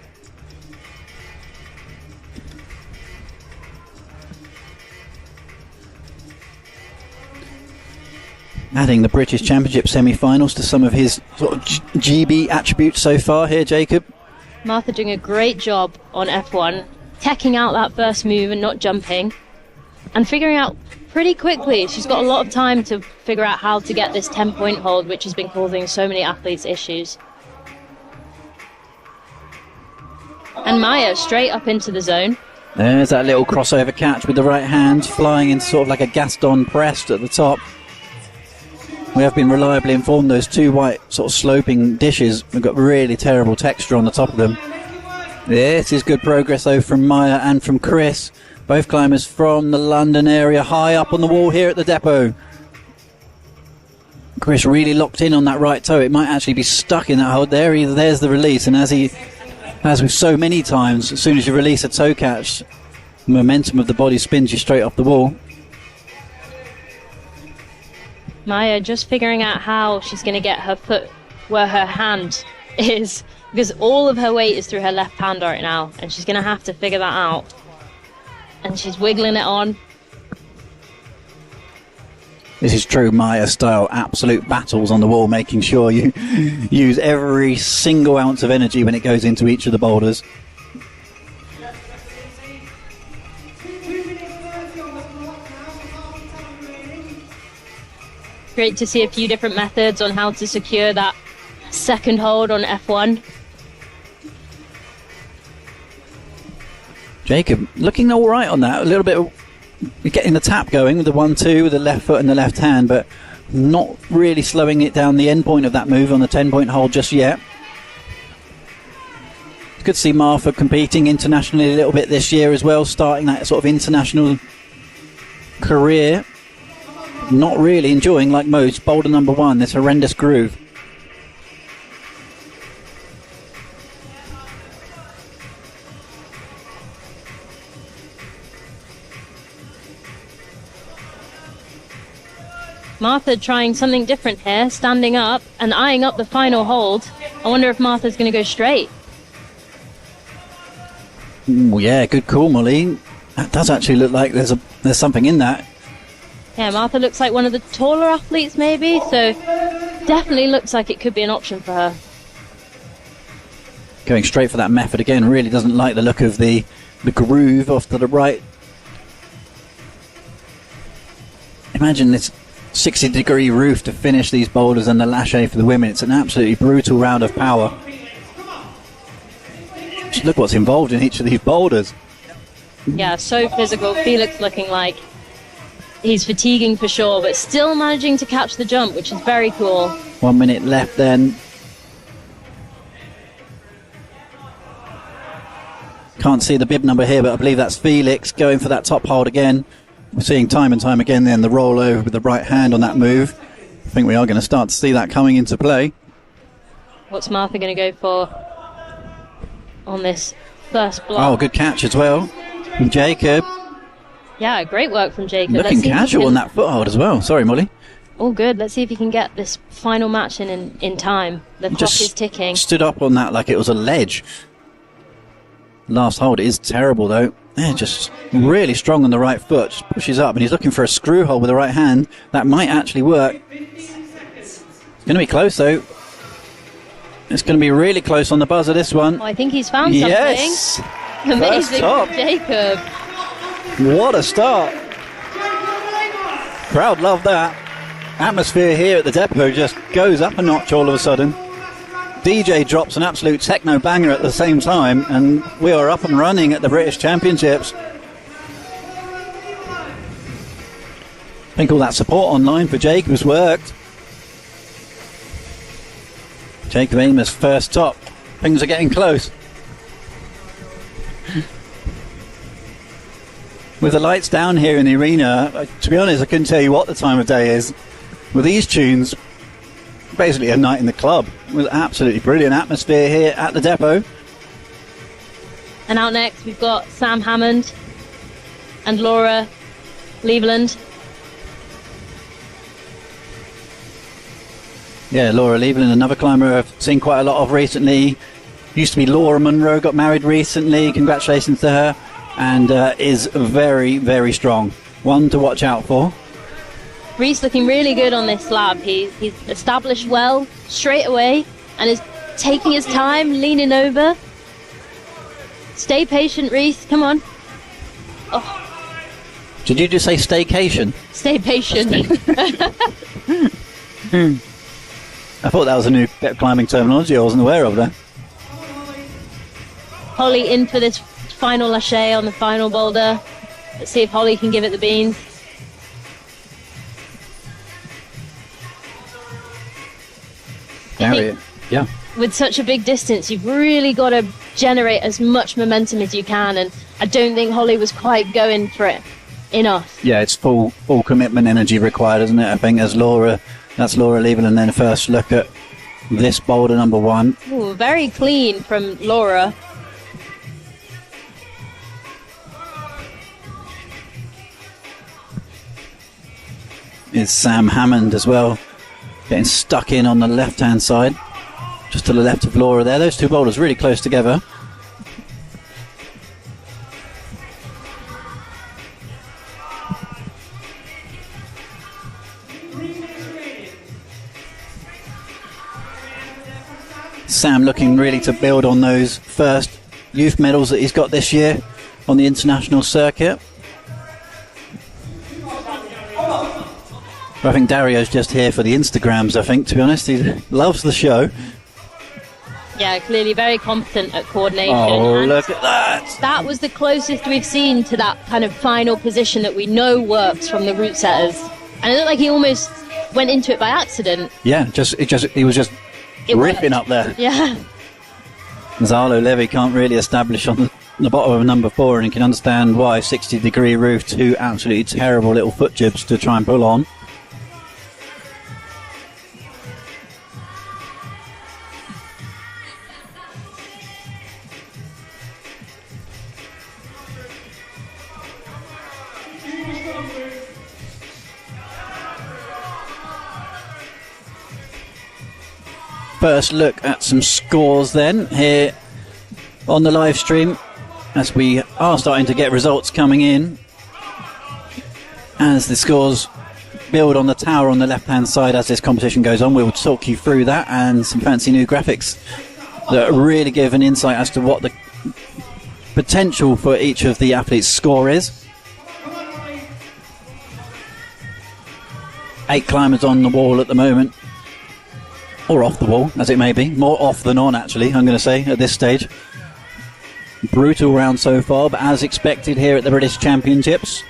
Adding the British Championship semi-finals to some of his sort of GB attributes so far here, Jacob. Martha doing a great job on F1, teching out that first move and not jumping, and figuring out pretty quickly. She's got a lot of time to figure out how to get this 10-point hold, which has been causing so many athletes issues. And Maya straight up into the zone. There's that little crossover catch with the right hand, flying into sort of like a Gaston pressed at the top. We have been reliably informed those two white sort of sloping dishes have got really terrible texture on the top of them. This is good progress though from Maya and from Chris. Both climbers from the London area, high up on the wall here at the depot. Chris really locked in on that right toe. It might actually be stuck in that hold there. Either there's the release, and as with so many times, as soon as you release a toe catch, the momentum of the body spins you straight off the wall. Maya just figuring out how she's going to get her foot where her hand is, because all of her weight is through her left hand right now, and she's going to have to figure that out. And she's wiggling it on. This is true Maya style, absolute battles on the wall, making sure you use every single ounce of energy when it goes into each of the boulders. Great to see a few different methods on how to secure that second hold on F1. Jacob looking all right on that. A little bit of getting the tap going with the 1-2 with the left foot and the left hand, but not really slowing it down the end point of that move on the 10-point hold just yet. It's good to see Martha competing internationally a little bit this year as well, starting that sort of international career. Not really enjoying, like most, boulder number 1, this horrendous groove. Martha trying something different here, standing up and eyeing up the final hold. I wonder if Martha's going to go straight. Ooh, yeah, good call, Molly. That does actually look like there's something in that. Yeah, Martha looks like one of the taller athletes maybe, so definitely looks like it could be an option for her. Going straight for that method again, really doesn't like the look of the groove off to the right. Imagine this 60-degree roof to finish these boulders and the lache for the women. It's an absolutely brutal round of power. Just look what's involved in each of these boulders. Yeah, so physical. Felix looking like he's fatiguing for sure, but still managing to catch the jump, which is very cool. 1 minute left then. Can't see the bib number here, but I believe that's Felix going for that top hold again. We're seeing time and time again then the roll over with the right hand on that move. I think we are going to start to see that coming into play. What's Martha going to go for on this first block? Oh, good catch as well from Jacob. Yeah, great work from Jacob. Looking casual on that foothold as well. Sorry, Molly. All good. Let's see if he can get this final match in time. The clock is ticking. Stood up on that like it was a ledge. Last hold is terrible though. They're just really strong on the right foot. Just pushes up, and he's looking for a screw hole with the right hand. That might actually work. It's going to be close, though. It's going to be really close on the buzzer, this one. Oh, I think he's found something. Yes! Amazing from Jacob. What a start. Crowd love that. Atmosphere here at the depot just goes up a notch all of a sudden. DJ drops an absolute techno banger at the same time, and we are up and running at the British Championships. I think all that support online for Jacob has worked. Jacob Amos first top. Things are getting close. With the lights down here in the arena, to be honest, I couldn't tell you what the time of day is. With these tunes, basically a night in the club. With absolutely brilliant atmosphere here at the depot. And out next, we've got Sam Hammond and Laura Lieveland. Yeah, Laura Lieveland, another climber I've seen quite a lot of recently. Used to be Laura Munro, got married recently. Congratulations to her. And is very, very strong. One to watch out for. Reese looking really good on this slab. He's established well straight away and is taking his time, leaning over. Stay patient, Reese. Come on. Oh. Did you just say staycation? Stay patient. I thought that was a new bit of climbing terminology I wasn't aware of there. Holly in for this final lâché on the final boulder. Let's see if Holly can give it the beans. Yeah. With such a big distance, you've really got to generate as much momentum as you can, and I don't think Holly was quite going for it enough. Yeah, it's full commitment energy required, isn't it? I think that's Laura Lieveland, and then first look at this boulder number one. Ooh, very clean from Laura. Is Sam Hammond as well, getting stuck in on the left-hand side, just to the left of Laura there. Those two boulders really close together. Sam looking really to build on those first youth medals that he's got this year on the international circuit. I think Dario's just here for the Instagrams, I think, to be honest. He loves the show. Yeah, clearly very competent at coordination. Oh, and look at that! That was the closest we've seen to that kind of final position that we know works from the route setters. And it looked like he almost went into it by accident. Yeah, he was just ripping up there. Yeah. Zalo Levy can't really establish on the bottom of number 4, and you can understand why. 60-degree roof, two absolutely terrible little foot jibs to try and pull on. First look at some scores then here on the live stream, as we are starting to get results coming in as the scores build on the tower on the left hand side as this competition goes on. We'll talk you through that and some fancy new graphics that really give an insight as to what the potential for each of the athletes' score is. 8 climbers on the wall at the moment. Or off the wall, as it may be. More off than on, actually, I'm going to say, at this stage. Brutal round so far, but as expected here at the British Championships.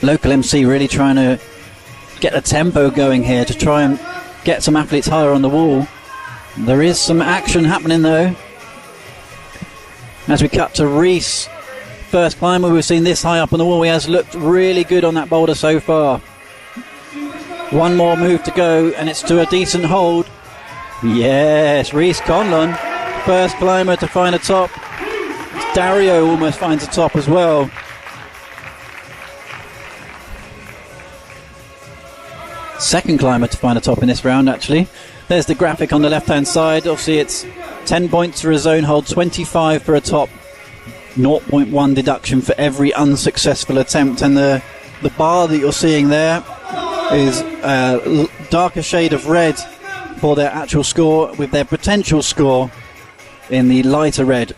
Local MC really trying to get the tempo going here to try and get some athletes higher on the wall. There is some action happening though. As we cut to Reese, first climber, we've seen this high up on the wall. He has looked really good on that boulder so far. One more move to go and it's to a decent hold. Yes, Reese Conlon, first climber to find a top Dario almost finds a top as well. Second climber to find a top in this round, actually. There's the graphic on the left-hand side. Obviously, it's 10 points for a zone hold, 25 for a top, 0.1 deduction for every unsuccessful attempt. And the bar that you're seeing there is a darker shade of red for their actual score, with their potential score in the lighter red.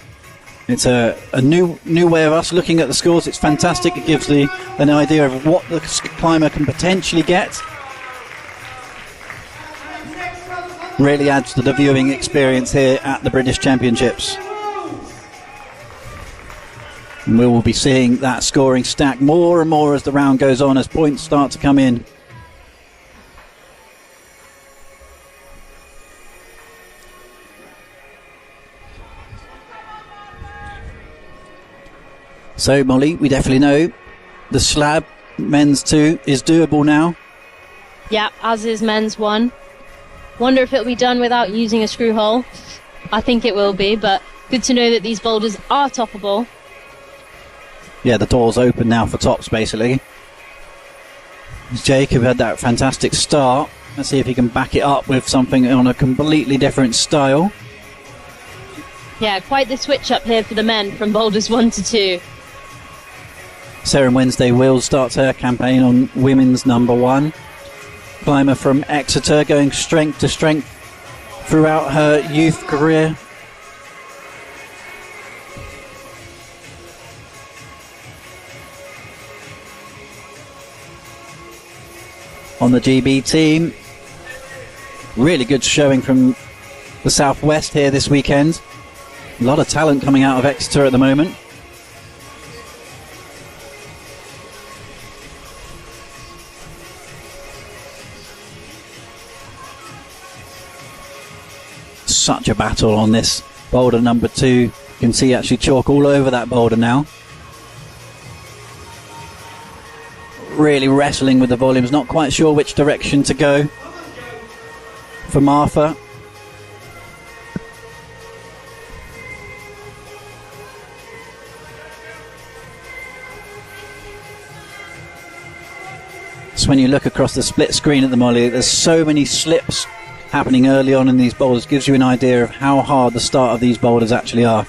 It's a new way of us looking at the scores. It's fantastic. It gives an idea of what the climber can potentially get. Really adds to the viewing experience here at the British Championships. And we will be seeing that scoring stack more and more as the round goes on, as points start to come in. So, Molly, we definitely know the slab, men's 2, is doable now. Yeah, as is men's 1. Wonder if it'll be done without using a screw hole. I think it will be, but good to know that these boulders are toppable. Yeah, the door's open now for tops, basically. Jacob had that fantastic start. Let's see if he can back it up with something on a completely different style. Yeah, quite the switch up here for the men from boulders 1 to 2. Sarah Wednesday Wills starts her campaign on women's number 1. Climber from Exeter, going strength to strength throughout her youth career. On the GB team, really good showing from the southwest here this weekend. A lot of talent coming out of Exeter at the moment. Such a battle on this boulder number 2. You can see actually chalk all over that boulder now. Really wrestling with the volumes, not quite sure which direction to go for Martha. So when you look across the split screen at the Molly, there's so many slips happening early on in these boulders. Gives you an idea of how hard the start of these boulders actually are.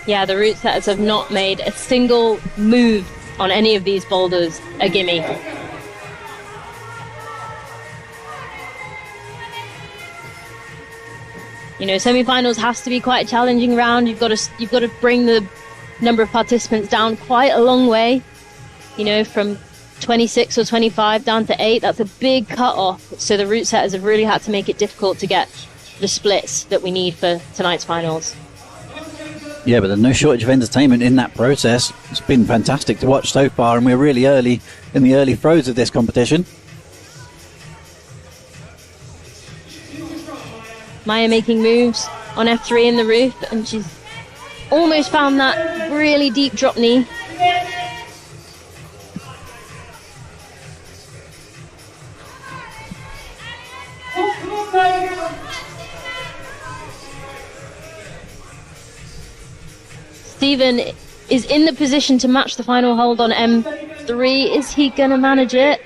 Yeah, the route setters have not made a single move on any of these boulders a gimme. You know, semi-finals has to be quite a challenging round. You've got to bring the number of participants down quite a long way. You know, from 26 or 25 down to 8. That's a big cut-off. So the route setters have really had to make it difficult to get the splits that we need for tonight's finals. Yeah, but there's no shortage of entertainment in that process. It's been fantastic to watch so far, and we're really early in the early throes of this competition. Maya making moves on F3 in the roof, and she's almost found that really deep drop knee. Stephen is in the position to match the final hold on M3. Is he going to manage it?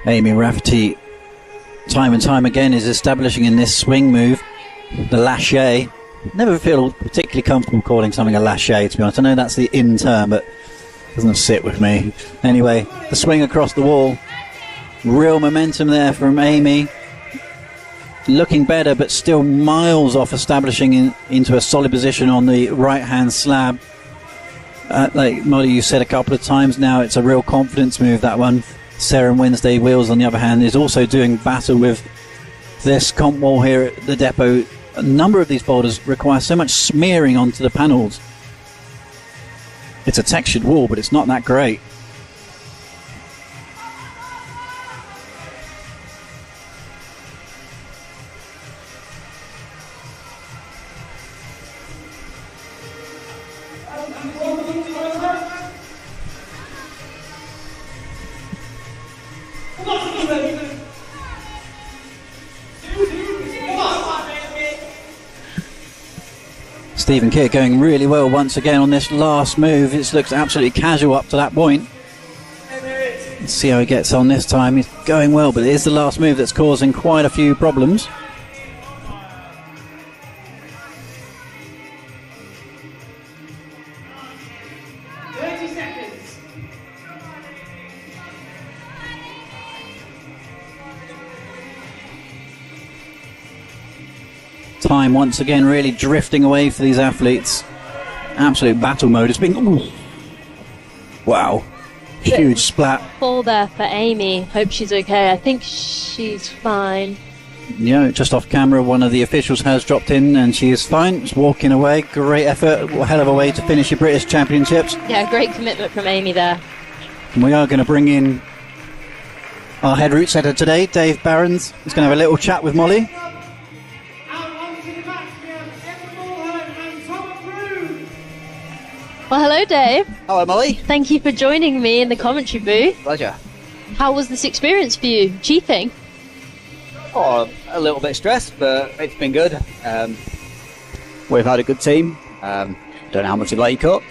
Amy Rafferty, time and time again, is establishing in this swing move the lâché. Never feel particularly comfortable calling something a lâché, to be honest. I know that's the in term, but it doesn't sit with me. Anyway, the swing across the wall. Real momentum there from Amy. Looking better, but still miles off establishing into a solid position on the right-hand slab. Like Molly, you said a couple of times now, it's a real confidence move, that one. Sarah Wednesday Wheels, on the other hand, is also doing battle with this comp wall here at the depot. A number of these boulders require so much smearing onto the panels. It's a textured wall, but it's not that great. Stephen Kidd going really well once again on this last move. It looks absolutely casual up to that point. Let's see how he gets on this time. He's going well, but it is the last move that's causing quite a few problems. Time once again really drifting away for these athletes. Absolute battle mode. It's been... Ooh. Wow. Huge splat. Fall there for Amy. Hope she's okay. I think she's fine. Yeah, just off camera, one of the officials has dropped in and she is fine. Just walking away. Great effort. Hell of a way to finish your British Championships. Yeah, great commitment from Amy there. And we are going to bring in our head route setter today, Dave Barons. He's going to have a little chat with Molly. Well, hello, Dave. Hello, Molly. Thank you for joining me in the commentary booth. Pleasure. How was this experience for you, chiefing? Oh, a little bit stressed, but it's been good. We've had a good team. Don't know how much of that you caught.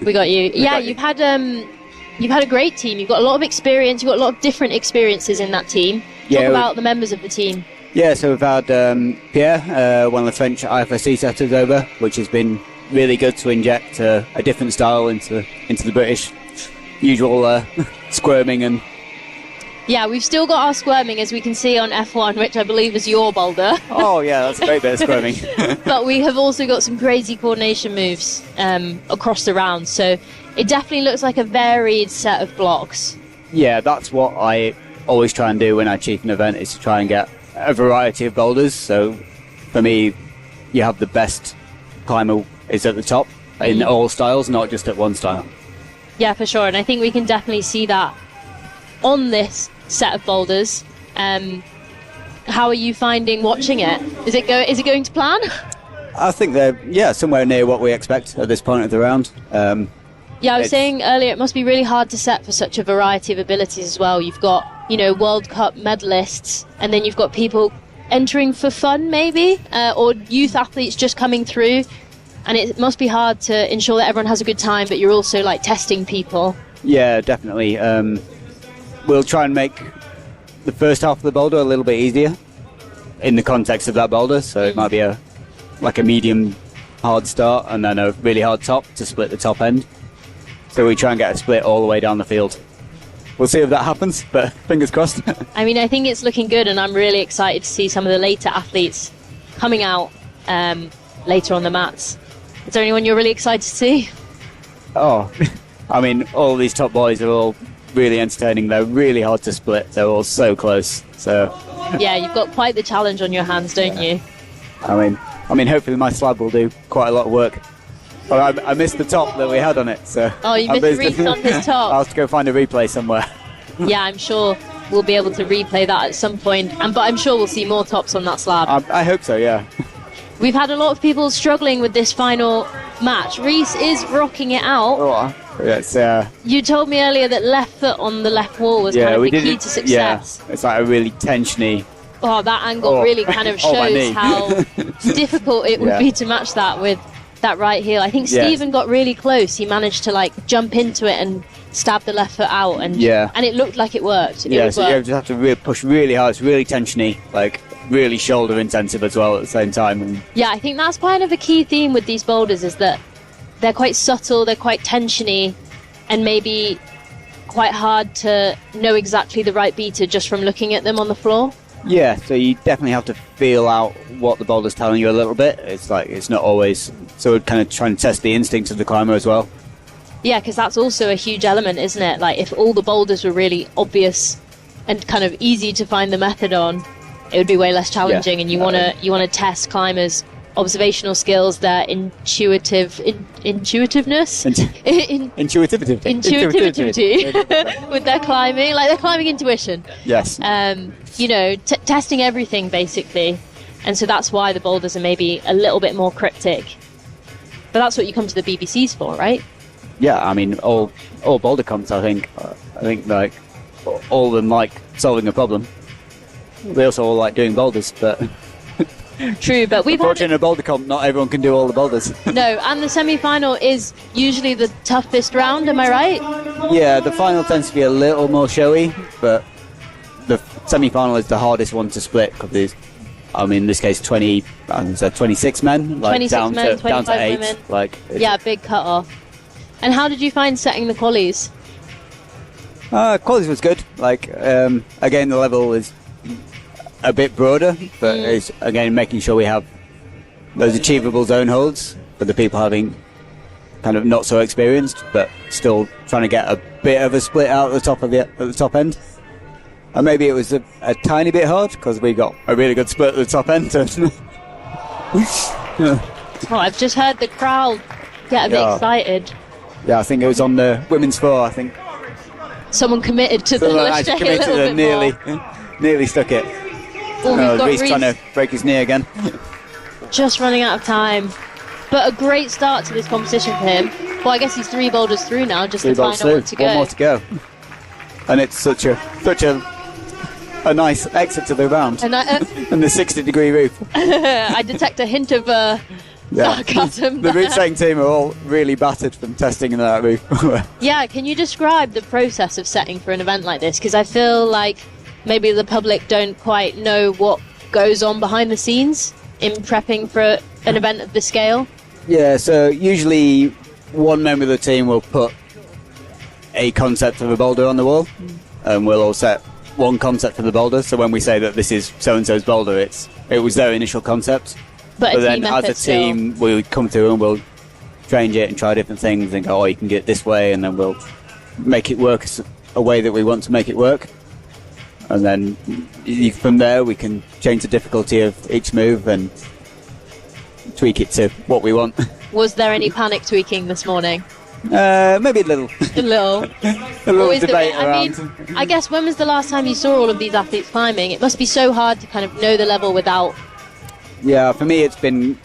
We got you. Yeah, you've had a great team. You've got a lot of experience. You've got a lot of different experiences in that team. Talk about the members of the team. Yeah, so we've had Pierre, one of the French IFSC setters over, which has been really good to inject a different style into the British usual squirming and... Yeah, we've still got our squirming, as we can see on F1, which I believe is your boulder. Oh yeah, that's a great bit of squirming. But we have also got some crazy coordination moves across the round, so it definitely looks like a varied set of blocks. Yeah, that's what I always try and do when I chief an event, is to try and get a variety of boulders. So for me, you have the best climber is at the top in all styles, not just at one style. Yeah, for sure, and I think we can definitely see that on this set of boulders. How are you finding watching it? Is it going to plan? I think they're somewhere near what we expect at this point of the round. Yeah, I was saying earlier, it must be really hard to set for such a variety of abilities as well. You've got, World Cup medalists, and then you've got people entering for fun maybe, or youth athletes just coming through. And it must be hard to ensure that everyone has a good time, but you're also testing people. Yeah, definitely. We'll try and make the first half of the boulder a little bit easier in the context of that boulder. So it might be a medium hard start and then a really hard top to split the top end. So we try and get a split all the way down the field. We'll see if that happens, but fingers crossed. I mean, I think it's looking good, and I'm really excited to see some of the later athletes coming out later on the mats. Is there anyone you're really excited to see? Oh, I mean, all these top boys are all really entertaining. They're really hard to split. They're all so close. So yeah, you've got quite the challenge on your hands, don't you? I mean, hopefully my slab will do quite a lot of work. Well, I missed the top that we had on it, so... Oh, you missed the reef on this top? I'll have to go find a replay somewhere. Yeah, I'm sure we'll be able to replay that at some point, but I'm sure we'll see more tops on that slab. I hope so, yeah. We've had a lot of people struggling with this final match. Reese is rocking it out. Oh, yes, you told me earlier that left foot on the left wall was kind of the key to success. Yeah, it's like a really tensiony... Oh, that angle really kind of shows how difficult it would be to match that with that right heel. I think Stephen got really close. He managed to jump into it and stab the left foot out, and it looked like it worked. So you just have to really push really hard. It's really tensiony, really shoulder intensive as well at the same time. And yeah, I think that's kind of a key theme with these boulders, is that they're quite subtle, they're quite tensiony, and maybe quite hard to know exactly the right beater just from looking at them on the floor. Yeah, so you definitely have to feel out what the boulder's telling you a little bit. It's not always... So we're kind of trying to test the instincts of the climber as well. Yeah, because that's also a huge element, isn't it? If all the boulders were really obvious and kind of easy to find the method on, it would be way less challenging. And you want to test climbers' observational skills, their intuitiveness, intuitivity with their climbing, their climbing intuition. Yes. Testing everything basically, and so that's why the boulders are maybe a little bit more cryptic. But that's what you come to the BBCs for, right? Yeah, I mean, all boulder comps, I think all of them like solving a problem. They also all like doing boulders, but True, but we've had Unfortunately, in a boulder comp, not everyone can do all the boulders. no, and the semi-final is usually the toughest round. Am I right? Yeah, the final tends to be a little more showy, but the semi-final is the hardest one to split because there's, I mean, in this case, 26 men, like 26 down men, to 8. women. Like, Yeah, big cut off. And how did you find setting the qualies? quality was good. Like, again, the level is a bit broader, but it's again making sure we have those achievable zone holds for the people having kind of not so experienced, but still trying to get a bit of a split out at the top end. And maybe it was a tiny bit hard because we got a really good split at the top end. Oh, I've just heard the crowd get a bit excited. Yeah, I think it was on the women's floor. I think someone committed to the actually committed a little bit nearly stuck it. Reece trying to break his knee again. Just running out of time. But a great start to this competition for him. Well, I guess he's 3 boulders through now, just the final one to go. One more to go. And it's such a nice exit to the round. And, and the 60-degree roof. I detect a hint of sarcasm The there. route setting team are all really battered from testing in that roof. Yeah, can you describe the process of setting for an event like this? Because I feel like maybe the public don't quite know what goes on behind the scenes in prepping for an event of this scale. Yeah, so usually one member of the team will put a concept of a boulder on the wall, and we'll all set one concept for the boulder. So when we say that this is so-and-so's boulder, it was their initial concept. But then as a team, we come through and we'll change it and try different things and go, oh, you can get it this way, and then we'll make it work a way that we want to make it work. And then from there, we can change the difficulty of each move and tweak it to what we want. Was there any panic tweaking this morning? Maybe a little. A little. A little debate around. I mean, I guess when was the last time you saw all of these athletes climbing? It must be so hard to kind of know the level without... Yeah, for me it's been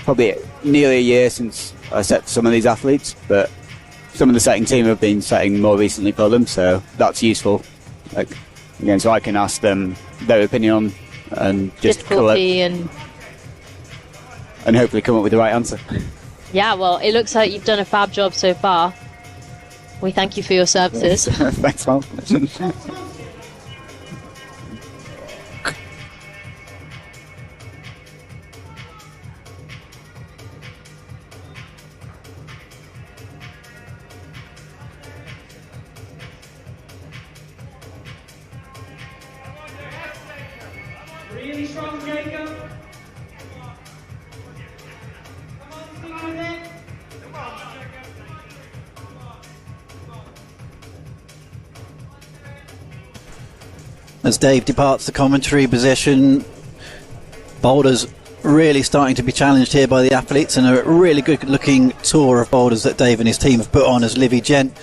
probably nearly a year since I set some of these athletes, but some of the setting team have been setting more recently for them, so that's useful. Like, again, so I can ask them their opinion on and just difficulty and hopefully come up with the right answer. Yeah, well, it looks like you've done a fab job so far. We thank you for your services. Thanks, Mal. Really strong, Jacob. As Dave departs the commentary position, boulders really starting to be challenged here by the athletes, and a really good looking tour of boulders that Dave and his team have put on as Livy Gent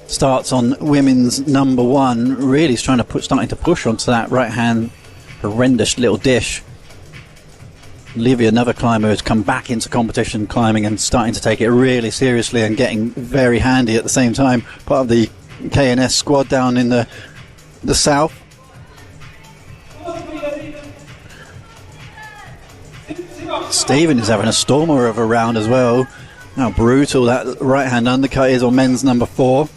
starts on women's number 1, really starting to push onto that right hand horrendous little dish. Livy, another climber, has come back into competition climbing and starting to take it really seriously and getting very handy at the same time, part of the KNS squad down in the south. Stephen is having a stormer of a round as well. How brutal that right hand undercut is on men's number 4.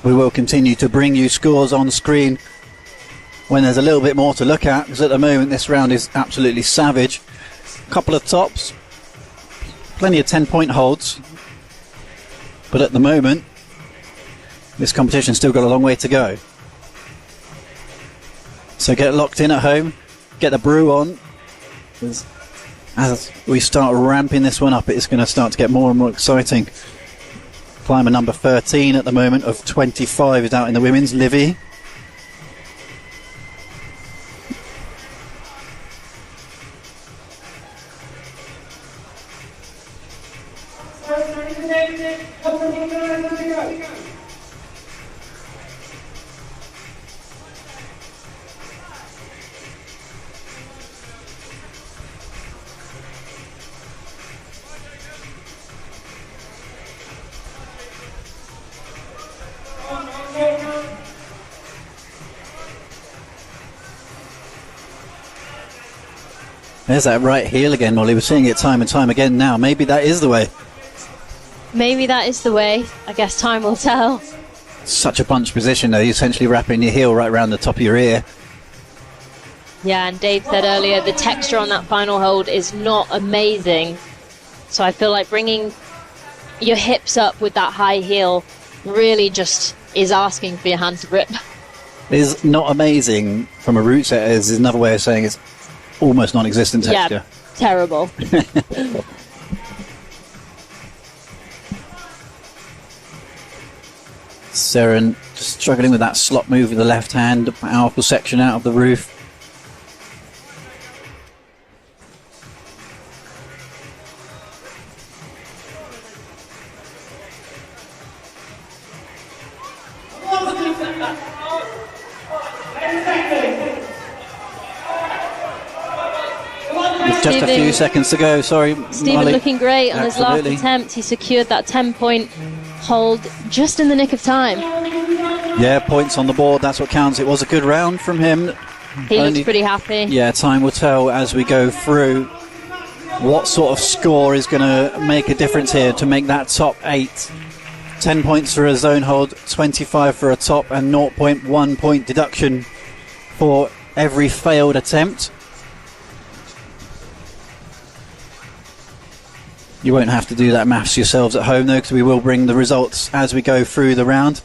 We will continue to bring you scores on screen when there's a little bit more to look at, because at the moment this round is absolutely savage. Couple of tops, plenty of 10-point holds, but at the moment this competition's still got a long way to go. So get locked in at home, get the brew on. As we start ramping this one up, it's going to start to get more and more exciting. Climber number 13 at the moment of 25 is out in the women's, Livy. There's that right heel again, Molly. We're seeing it time and time again now. Maybe that is the way. Maybe that is the way. I guess time will tell. Such a bunch position, though. You're essentially wrapping your heel right around the top of your ear. Yeah, and Dave said earlier the texture on that final hold is not amazing. So I feel like bringing your hips up with that high heel really just is asking for your hand to grip. Is not amazing from a root set is another way of saying it's almost non-existent texture. Yeah, terrible. Seren just struggling with that slot move with the left hand, a powerful section out of the roof. With just a few seconds to go, sorry. Stephen Molly. looking great on his last Absolutely. attempt. He secured that 10-point hold just in the nick of time. Yeah, points on the board, that's what counts. It was a good round from him. He looks pretty happy. Yeah, time will tell as we go through what sort of score is going to make a difference here to make that top 8. 10 points for a zone hold, 25 for a top, and 0.1 point deduction for every failed attempt. You won't have to do that maths yourselves at home, though, because we will bring the results as we go through the round.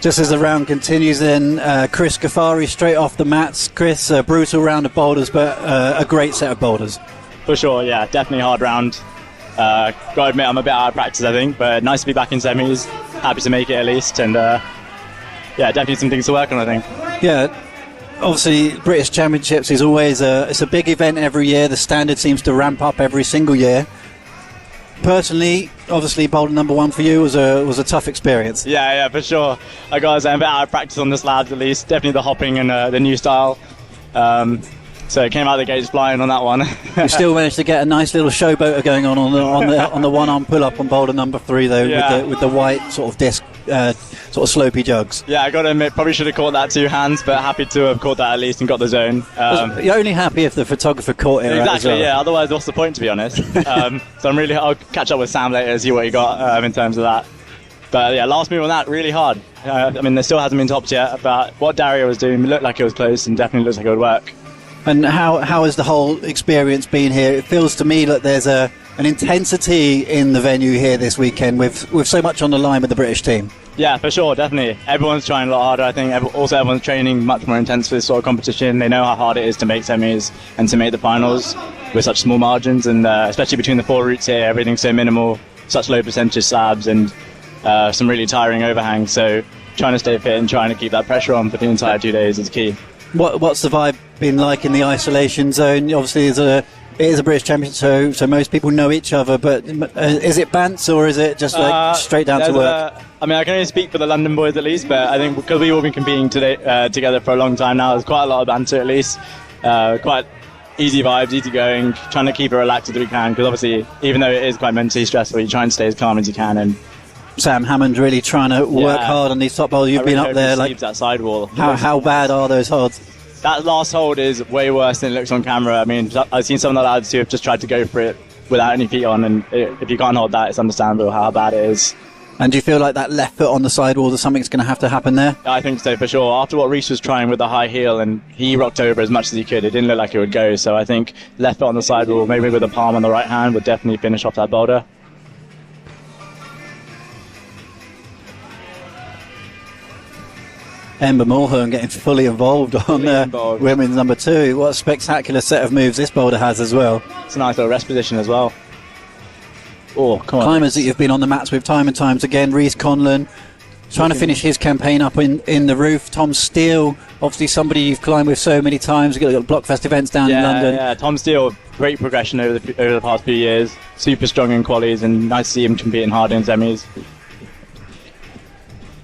Just as the round continues then, Chris Ghaffari straight off the mats. Chris, a brutal round of boulders, but a great set of boulders. For sure, yeah, definitely a hard round. Gotta admit, I'm a bit out of practice, I think, but nice to be back in semis. Happy to make it at least, and yeah, definitely some things to work on, I think. Yeah, obviously British Championships is always it's a big event every year. The standard seems to ramp up every single year. Personally, obviously Boulder #1 for you was a tough experience. Yeah, for sure. I got a bit out of practice on the slabs at least. Definitely the hopping and the new style. So it came out of the gates flying on that one. You still managed to get a nice little showboater going on the one-arm pull-up on Boulder #3 though, Yeah. with the white sort of disc, sort of slopey jugs. Yeah, I got to admit, probably should have caught that 2 hands, but happy to have caught that at least and got the zone. You're only happy if the photographer caught it. Exactly, right, as well. yeah. Otherwise, what's the point, to be honest? So I'll catch up with Sam later and see what he got in terms of that. But yeah, last move on that, really hard. I mean, there still hasn't been topped yet, but what Dario was doing looked like it was close and definitely looks like it would work. And how has the whole experience been here? It feels to me that there's an intensity in the venue here this weekend with so much on the line with the British team. Yeah, for sure, definitely. Everyone's trying a lot harder. I think also everyone's training much more intense for this sort of competition. They know how hard it is to make semis and to make the finals with such small margins, and especially between the 4 routes here, everything's so minimal, such low percentage slabs and some really tiring overhangs. So trying to stay fit and trying to keep that pressure on for the entire 2 days is key. What's the vibe been like in the isolation zone? Obviously, it is a British Championship, so most people know each other. But is it bants or is it just like straight down to work? I mean, I can only speak for the London boys at least, but I think because we've all been competing together for a long time now, there's quite a lot of banter at least. Quite easy vibes, easy going, trying to keep it relaxed as we can, because obviously, even though it is quite mentally stressful, you try and stay as calm as you can. And Sam Hammond really trying to work hard on these top bowls. You've been up there, like that sidewall. How bad are those holds? That last hold is way worse than it looks on camera. I mean, I've seen some of the lads who have just tried to go for it without any feet on, and if you can't hold that, it's understandable how bad it is. And do you feel like that left foot on the sidewall, that something's going to have to happen there? I think so, for sure. After what Reece was trying with the high heel, and he rocked over as much as he could, it didn't look like it would go. So I think left foot on the sidewall, maybe with a palm on the right hand, would definitely finish off that boulder. Ember Mulhern getting fully involved on women's #2. What a spectacular set of moves this boulder has as well. It's a nice little rest position as well. Oh, come on. Climbers that you've been on the mats with time and times again. Reece Conlon trying to finish his campaign up in the roof. Tom Steele, obviously somebody you've climbed with so many times. You've got Blockfest events down in London. Yeah, Tom Steele, great progression over the past few years. Super strong in qualies, and nice to see him competing hard in semis.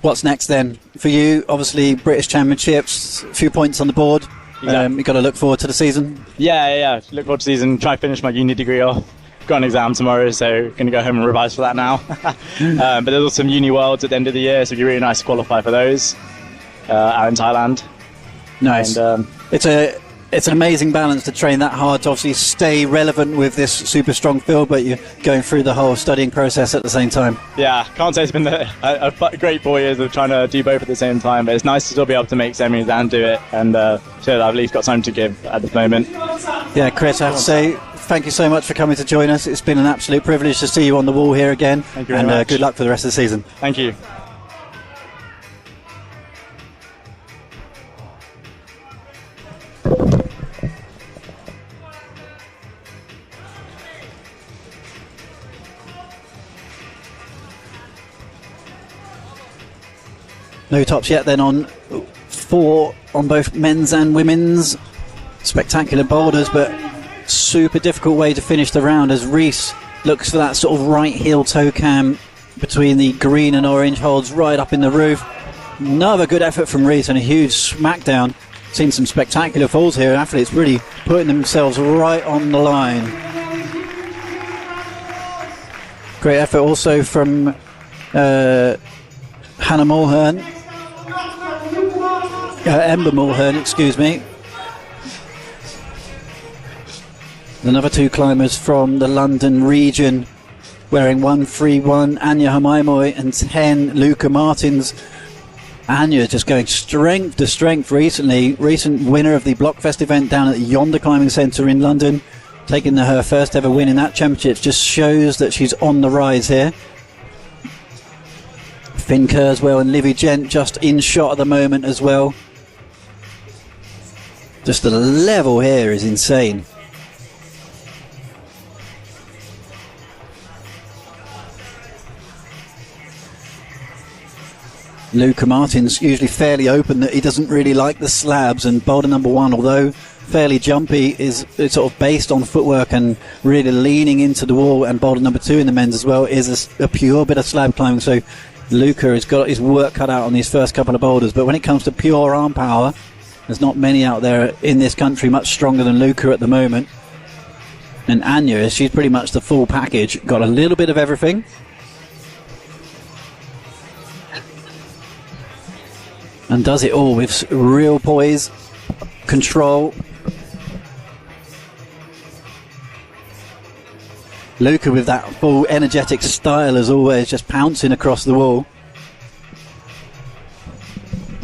What's next then for you? Obviously, British Championships, a few points on the board. Exactly. You've got to look forward to the season. Yeah. Look forward to the season. Try to finish my uni degree off. Got an exam tomorrow, so going to go home and revise for that now. But there's also some uni worlds at the end of the year, so it'd be really nice to qualify for those out in Thailand. Nice. And, it's an amazing balance to train that hard to obviously stay relevant with this super strong field, but you're going through the whole studying process at the same time. Yeah, can't say it's been a great 4 years of trying to do both at the same time, but it's nice to still be able to make semis and do it, and so that I've at least got something to give at the moment. Yeah, Chris, I have to say, thank you so much for coming to join us. It's been an absolute privilege to see you on the wall here again. Thank you very much. Good luck for the rest of the season. Thank you. No tops yet then on 4 on both men's and women's. Spectacular boulders, but super difficult way to finish the round as Reese looks for that sort of right heel toe cam between the green and orange holds right up in the roof. Another good effort from Reese and a huge smackdown. Seen some spectacular falls here. Athletes really putting themselves right on the line. Great effort also from Hannah Mulhern. Ember Mulhern, excuse me. Another 2 climbers from the London region wearing 131, Anya Hamaimoy, and 10, Luca Martins. Anya just going strength to strength recently. Recent winner of the Blockfest event down at the Yonder Climbing Centre in London. Taking her first ever win in that championship just shows that she's on the rise here. Finn Kurzweil and Livy Gent just in shot at the moment as well. Just the level here is insane. Luca Martin's usually fairly open, that he doesn't really like the slabs, and boulder number 1, although fairly jumpy, is sort of based on footwork and really leaning into the wall, and boulder number 2 in the men's as well is a pure bit of slab climbing. So Luca has got his work cut out on these first couple of boulders, but when it comes to pure arm power, there's not many out there in this country much stronger than Luca at the moment. And Anya, she's pretty much the full package, got a little bit of everything. And does it all with real poise, control. Luca with that full energetic style as always, just pouncing across the wall.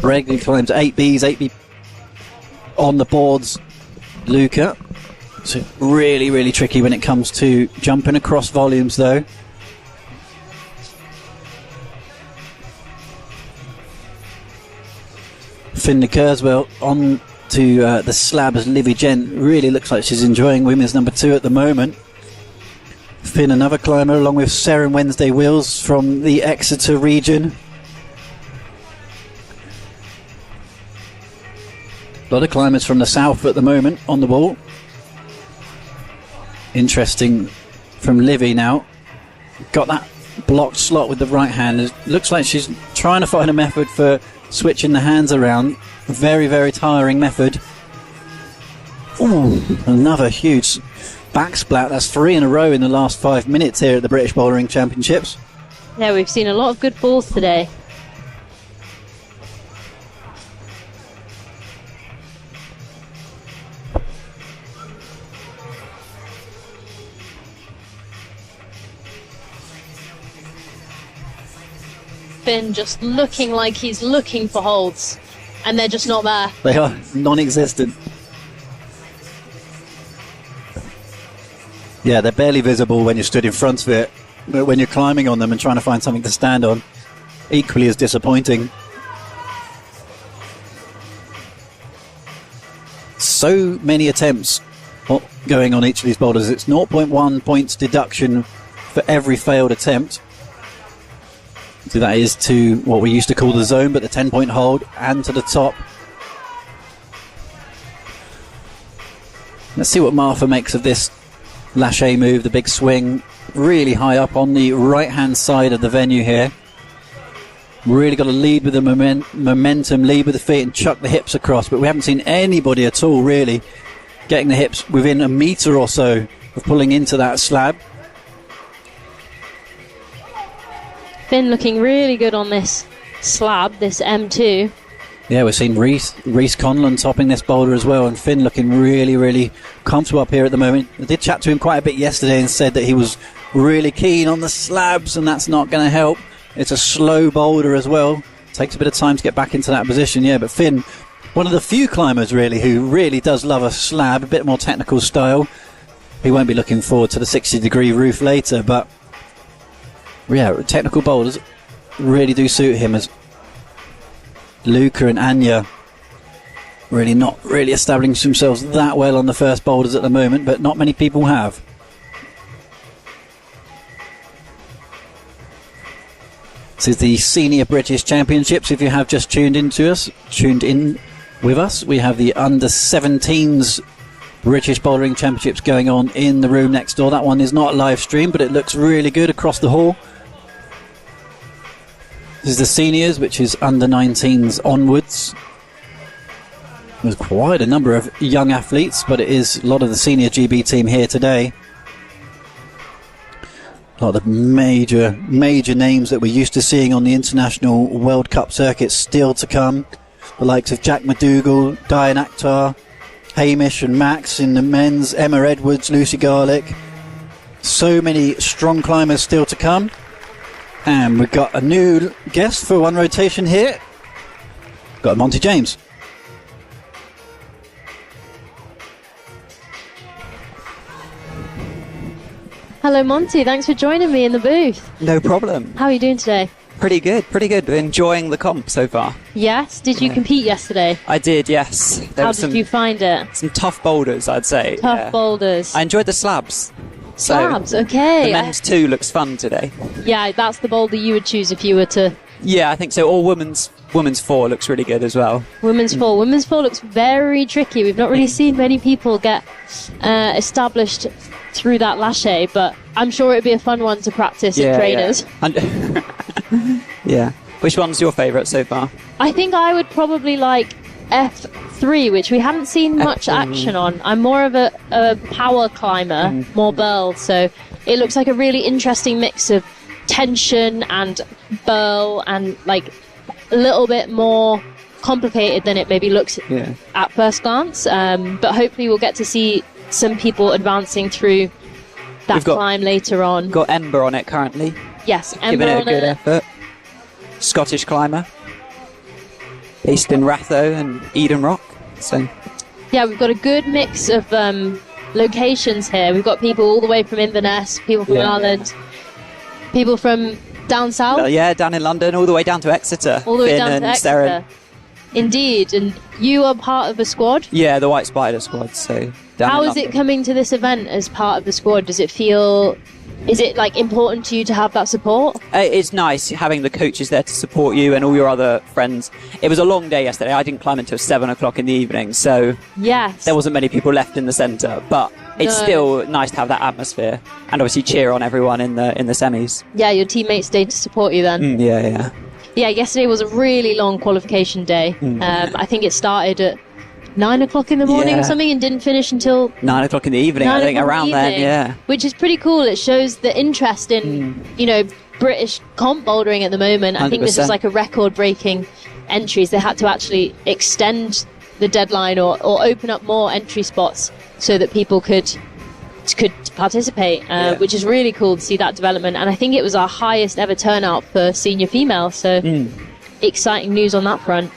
Regularly climbs 8B on the boards. Luca. So really, really tricky when it comes to jumping across volumes though. Finn Kurzweil on to the slab as Livy Gent. Really looks like she's enjoying women's number 2 at the moment. Finn, another climber, along with Seren Wednesday Wills from the Exeter region. A lot of climbers from the south at the moment on the wall. Interesting from Livy now. Got that blocked slot with the right hand. It looks like she's trying to find a method for switching the hands around. Very, very tiring method. Ooh, another huge backsplat. That's 3 in a row in the last 5 minutes here at the British Bouldering Championships. Yeah, we've seen a lot of good falls today. Finn just looking like he's looking for holds, and they're just not there. They are non-existent. Yeah, they're barely visible when you're stood in front of it, but when you're climbing on them and trying to find something to stand on, equally as disappointing. So many attempts going on each of these boulders. It's 0.1 points deduction for every failed attempt. So that is to what we used to call the zone, but the 10-point hold, and to the top. Let's see what Martha makes of this lâché move, the big swing, really high up on the right-hand side of the venue here. Really got to lead with the momentum, lead with the feet and chuck the hips across. But we haven't seen anybody at all really getting the hips within a metre or so of pulling into that slab. Finn looking really good on this slab, this M2. Yeah, we're seeing Reece Conlon topping this boulder as well, and Finn looking really, really comfortable up here at the moment. I did chat to him quite a bit yesterday and said that he was really keen on the slabs, and that's not going to help. It's a slow boulder as well. Takes a bit of time to get back into that position, yeah, but Finn, one of the few climbers really who really does love a slab, a bit more technical style. He won't be looking forward to the 60-degree roof later, but yeah, technical boulders really do suit him, as Luca and Anya really not really establishing themselves that well on the first boulders at the moment, but not many people have. This is the Senior British Championships. If you have just tuned in with us, we have the under-17s British Bouldering Championships going on in the room next door. That one is not live streamed, but it looks really good across the hall. This is the seniors, which is under-19s onwards. There's quite a number of young athletes, but it is a lot of the senior GB team here today. A lot of the major names that we're used to seeing on the International World Cup circuit still to come. The likes of Jack McDougall, Diane Akhtar, Hamish and Max in the men's, Emma Edwards, Lucy Garlick. So many strong climbers still to come. And we've got a new guest for one rotation here. Got Monty James. Hello Monty, thanks for joining me in the booth. No problem. How are you doing today? Pretty good. Enjoying the comp so far. Yes? Did you compete yesterday? I did, yes. How did you find it? Some tough boulders, I'd say. Tough boulders. I enjoyed the slabs. Slabs, okay. The men's 2 looks fun today. Yeah, that's the boulder you would choose if you were to... Yeah, I think so. Or women's 4 looks really good as well. Women's 4. Women's 4 looks very tricky. We've not really seen many people get established through that lache, but I'm sure it'd be a fun one to practice at trainers. Yeah. Yeah. Which one's your favourite so far? I think I would probably like F3, which we haven't seen much action on. I'm more of a power climber, more burl, so it looks like a really interesting mix of tension and burl, and like a little bit more complicated than it maybe looks at first glance. But hopefully we'll get to see some people advancing through that climb later on. Got Ember on it currently. Yes, Ember giving it a on good effort. Scottish climber. Based in Ratho and Eden Rock. So yeah, we've got a good mix of locations here. We've got people all the way from Inverness, people from Ireland, people from down south. Down in London, all the way down to Exeter. All the way Finn down to Exeter. Sarah. Indeed, and you are part of a squad? Yeah, the White Spider squad. So how is it coming to this event as part of the squad? Does it feel... Is it like important to you to have that support? It's nice having the coaches there to support you and all your other friends. It was a long day yesterday. I didn't climb until 7 o'clock in the evening, so there wasn't many people left in the centre. But it's still nice to have that atmosphere and obviously cheer on everyone in the semis. Yeah, your teammates stayed to support you then. Yeah. Yeah, yesterday was a really long qualification day. I think it started at 9 o'clock in the morning or something and didn't finish until 9 o'clock in the evening, I think, around then, which is pretty cool. It shows the interest in British comp bouldering at the moment. 100%. I think this is like a record breaking entries. They had to actually extend the deadline or open up more entry spots so that people could participate, which is really cool to see that development. And I think it was our highest ever turnout for senior female, so exciting news on that front.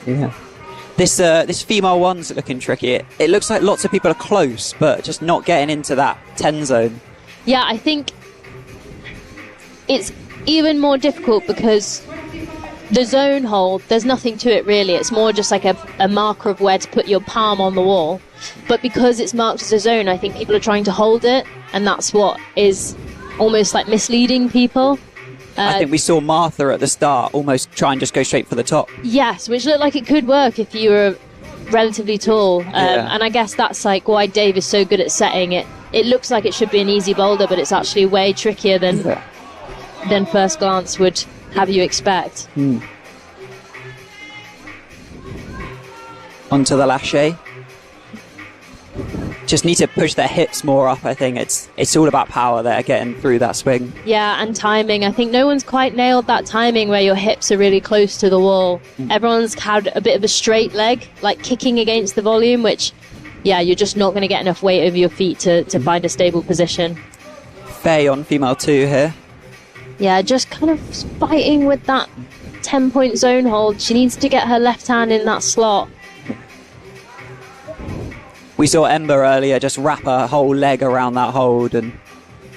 This female one's looking tricky. It looks like lots of people are close, but just not getting into that 10 zone. Yeah, I think it's even more difficult because the zone hold, there's nothing to it really. It's more just like a marker of where to put your palm on the wall. But because it's marked as a zone, I think people are trying to hold it, and that's what is almost like misleading people. I think we saw Martha at the start almost try and just go straight for the top. Yes, which looked like it could work if you were relatively tall. And I guess that's like why Dave is so good at setting it. It looks like it should be an easy boulder, but it's actually way trickier than first glance would have you expect. onto the lâcher. Just need to push their hips more up, I think. It's all about power there, getting through that swing. Yeah, and timing. I think no one's quite nailed that timing where your hips are really close to the wall. Everyone's had a bit of a straight leg, like kicking against the volume, which, yeah, you're just not going to get enough weight over your feet to find a stable position. Faye on female 2 here. Yeah, just kind of fighting with that 10-point zone hold. She needs to get her left hand in that slot. We saw Ember earlier just wrap her whole leg around that hold and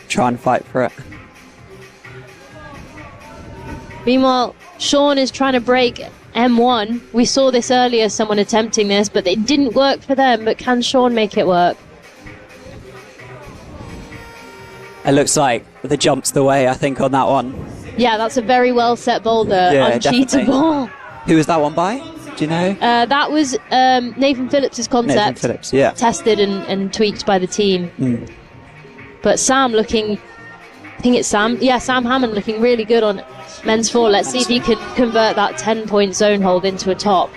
try and fight for it. Meanwhile, Sean is trying to break M1. We saw this earlier, someone attempting this, but it didn't work for them. But can Sean make it work? It looks like the jump's the way, I think, on that one. Yeah, that's a very well set boulder. Yeah, uncheatable. Who was that one by? Do you know? That was Nathan Phillips' concept. Nathan Phillips, yeah. Tested and tweaked by the team. But Sam looking, I think it's Sam. Yeah, Sam Hammond looking really good on men's 4. Let's see if he can convert that 10-point zone hold into a top.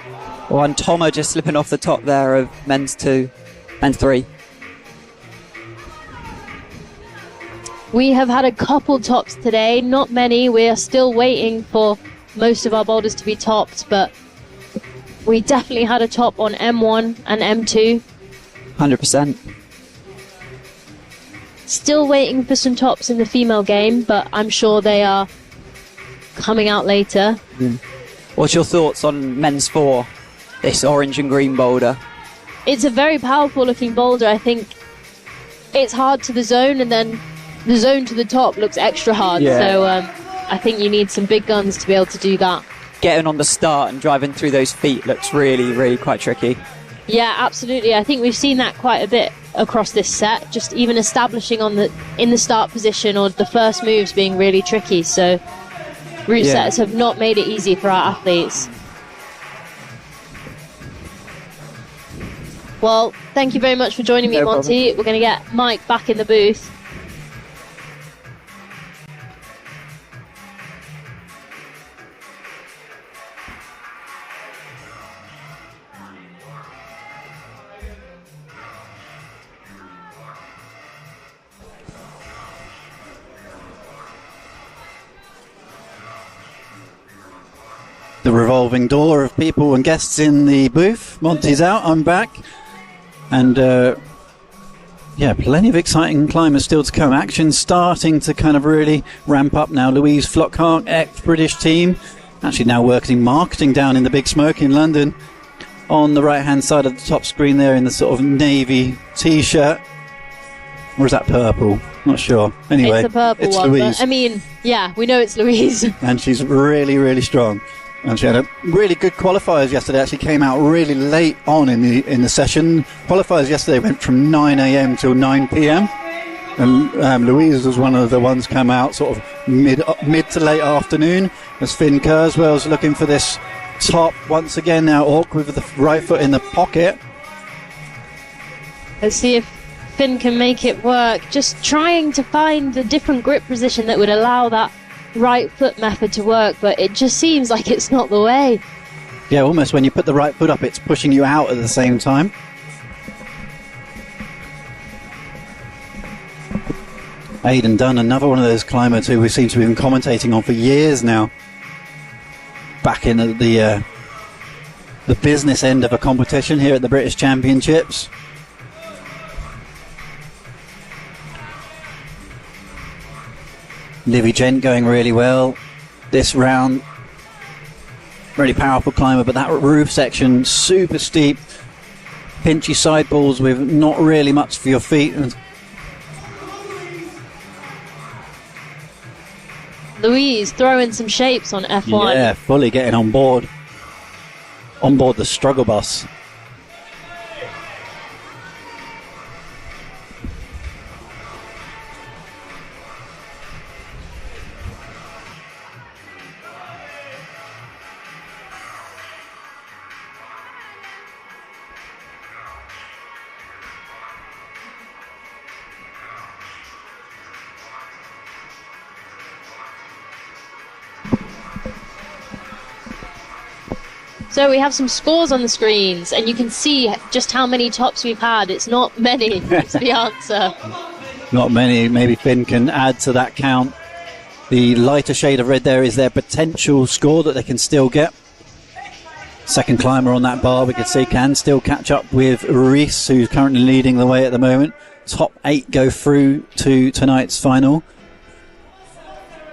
Well, and Tomo just slipping off the top there of men's 2, men's 3. We have had a couple tops today, not many. We are still waiting for most of our boulders to be topped, but we definitely had a top on M1 and M2. 100%. Still waiting for some tops in the female game, but I'm sure they are coming out later. What's your thoughts on men's 4, this orange and green boulder? It's a very powerful looking boulder. I think it's hard to the zone, and then the zone to the top looks extra hard. Yeah. So I think you need some big guns to be able to do that. Getting on the start and driving through those feet looks really, really quite tricky. Yeah, absolutely. I think we've seen that quite a bit across this set. Just even establishing in the start position or the first moves being really tricky. So route setters have not made it easy for our athletes. Well, thank you very much for joining me, Monty. We're going to get Mike back in the booth. The revolving door of people and guests in the booth. Monty's out, I'm back. And yeah, plenty of exciting climbers still to come. Action starting to kind of really ramp up now. Louise Flockhart, ex-British team, actually now working marketing down in the Big Smoke in London. On the right-hand side of the top screen there in the sort of navy t-shirt. Or is that purple? Not sure. Anyway, it's a purple one. Louise. But, I mean, yeah, we know it's Louise. And she's really, really strong. And she had a really good qualifiers yesterday. Actually came out really late on in the session. Qualifiers yesterday went from 9 a.m. till 9 p.m. And Louise was one of the ones come out sort of mid to late afternoon. As Finn Kurzweil's looking for this top once again now, awkward with the right foot in the pocket. Let's see if Finn can make it work. Just trying to find a different grip position that would allow that right foot method to work, but it just seems like it's not the way. Yeah, almost when you put the right foot up, it's pushing you out at the same time. Aidan Dunn, another one of those climbers who we seem to have been commentating on for years now. Back in the business end of a competition here at the British Championships. Livy Gent going really well this round. Really powerful climber, but that roof section super steep, pinchy sidewalls with not really much for your feet. Louise throwing some shapes on F1. Yeah, fully getting on board the struggle bus. So we have some scores on the screens, and you can see just how many tops we've had. It's not many, is the answer. Not many. Maybe Finn can add to that count. The lighter shade of red there is their potential score that they can still get. Second climber on that bar, we can see, can still catch up with Reese, who's currently leading the way at the moment. Top 8 go through to tonight's final.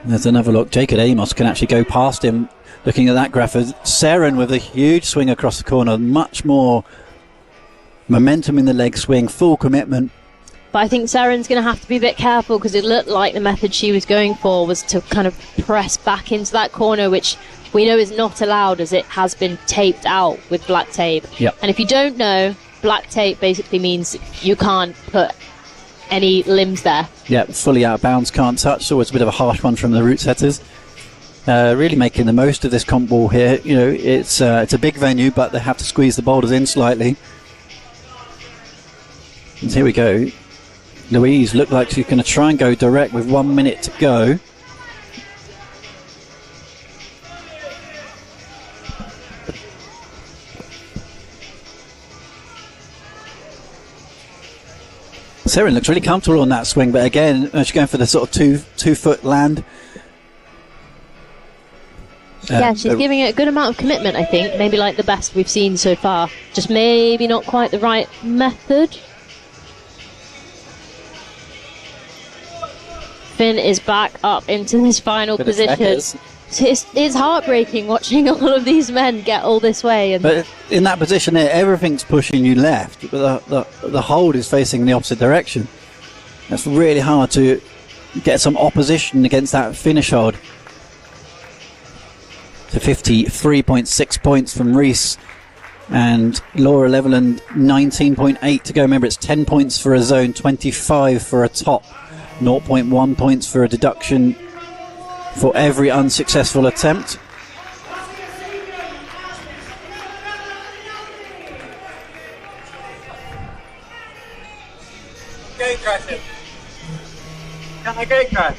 There's another look. Jacob Amos can actually go past him. Looking at that graph, Seren with a huge swing across the corner. Much more momentum in the leg swing, full commitment. But I think Seren's going to have to be a bit careful, because it looked like the method she was going for was to kind of press back into that corner, which we know is not allowed, as it has been taped out with black tape. Yep. And if you don't know, black tape basically means you can't put any limbs there. Yeah, fully out of bounds, can't touch. So it's a bit of a harsh one from the route setters. Really making the most of this comp ball here. You know, it's a big venue, but they have to squeeze the boulders in slightly. And here we go. Louise looked like she's going to try and go direct with 1 minute to go. Seren looks really comfortable on that swing, but again, she's going for the sort of two foot land. Yeah, she's giving it a good amount of commitment, I think. Maybe like the best we've seen so far. Just maybe not quite the right method. Finn is back up into his final position. It's heartbreaking watching all of these men get all this way. But in that position there, everything's pushing you left, but the hold is facing the opposite direction. It's really hard to get some opposition against that finish hold. So 53.6 points from Reese and Laura Leveland, 19.8 to go. Remember, it's 10 points for a zone, 25 for a top, 0.1 points for a deduction for every unsuccessful attempt. Gate crashing. Can I gate crash?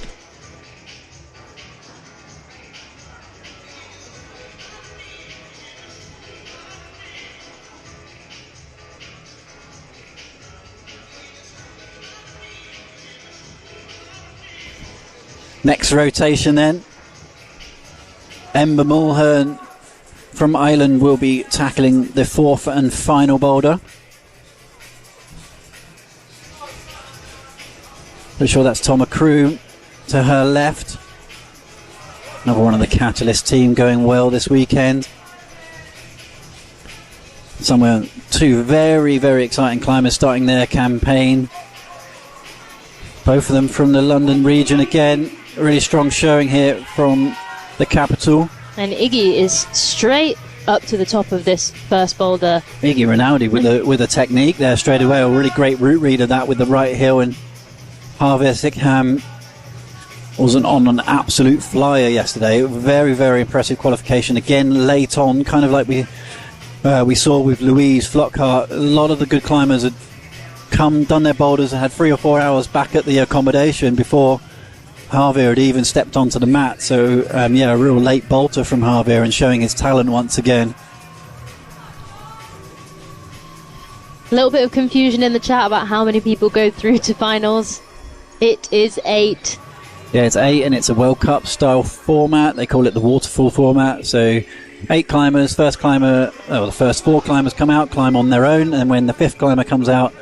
Next rotation then. Ember Mulhern from Ireland will be tackling the fourth and final boulder. Pretty sure that's Toma Crew to her left. Another one of the Catalyst team going well this weekend. Somewhere two very, very exciting climbers starting their campaign. Both of them from the London region again. A really strong showing here from the capital. And Iggy is straight up to the top of this first boulder. Iggy Rinaldi with a technique there straight away. A really great route read of that with the right heel. And Harvey Sickham wasn't on an absolute flyer yesterday. Very, very impressive qualification. Again, late on, kind of like we saw with Louise Flockhart. A lot of the good climbers had done their boulders and had 3 or 4 hours back at the accommodation before Javier had even stepped onto the mat. So yeah, a real late bolter from Javier and showing his talent once again. A little bit of confusion in the chat about how many people go through to finals. It is 8. Yeah, it's 8, and it's a World Cup style format. They call it the waterfall format. So 8 climbers, the first 4 climbers come out, climb on their own, and when the 5th climber comes out,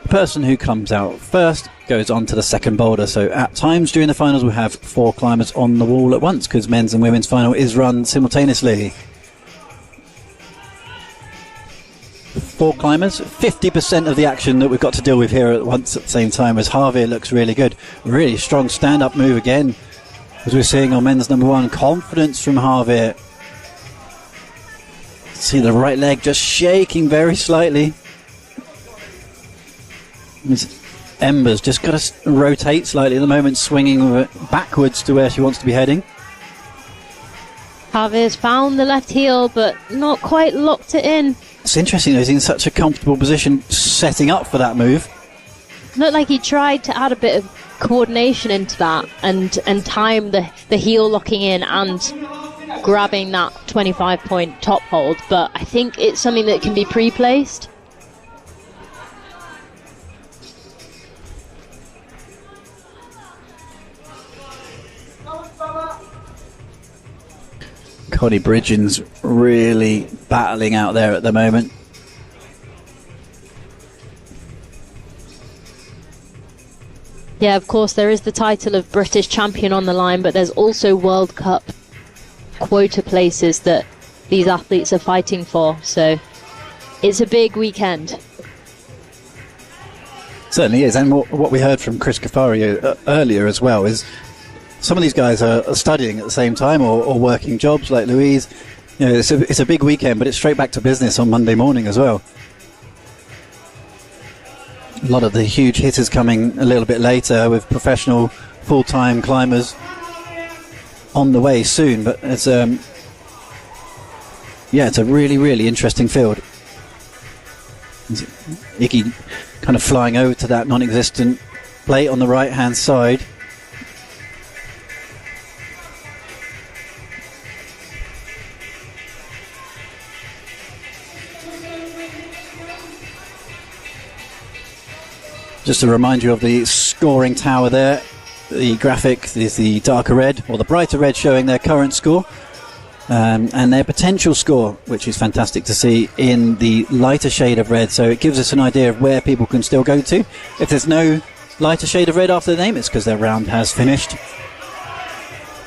the person who comes out first goes on to the second boulder. So at times during the finals we'll have 4 climbers on the wall at once, because men's and women's final is run simultaneously. 4 climbers, 50% of the action that we've got to deal with here at once at the same time, as Javier looks really good. Really strong stand-up move again, as we're seeing on men's number 1. Confidence from Javier. See the right leg just shaking very slightly. Ember's just got to rotate slightly at the moment, swinging backwards to where she wants to be heading. Javier's found the left heel, but not quite locked it in. It's interesting though, he's in such a comfortable position setting up for that move. Looked like he tried to add a bit of coordination into that and time the heel locking in and grabbing that 25-point top hold, but I think it's something that can be pre-placed. Connie Bridgen's really battling out there at the moment. Yeah, of course, there is the title of British champion on the line, but there's also World Cup quota places that these athletes are fighting for, so it's a big weekend. Certainly is, and what we heard from Chris Cafario earlier as well is some of these guys are studying at the same time or working jobs like Louise. You know, it's a big weekend, but it's straight back to business on Monday morning as well. A lot of the huge hitters coming a little bit later with professional full-time climbers on the way soon, but it's it's a really interesting field. Iggy kind of flying over to that non-existent plate on the right hand side. Just to remind you of the scoring tower there, the graphic is the darker red, or the brighter red, showing their current score, and their potential score, which is fantastic to see, in the lighter shade of red. So it gives us an idea of where people can still go to. If there's no lighter shade of red after the name, it's because their round has finished.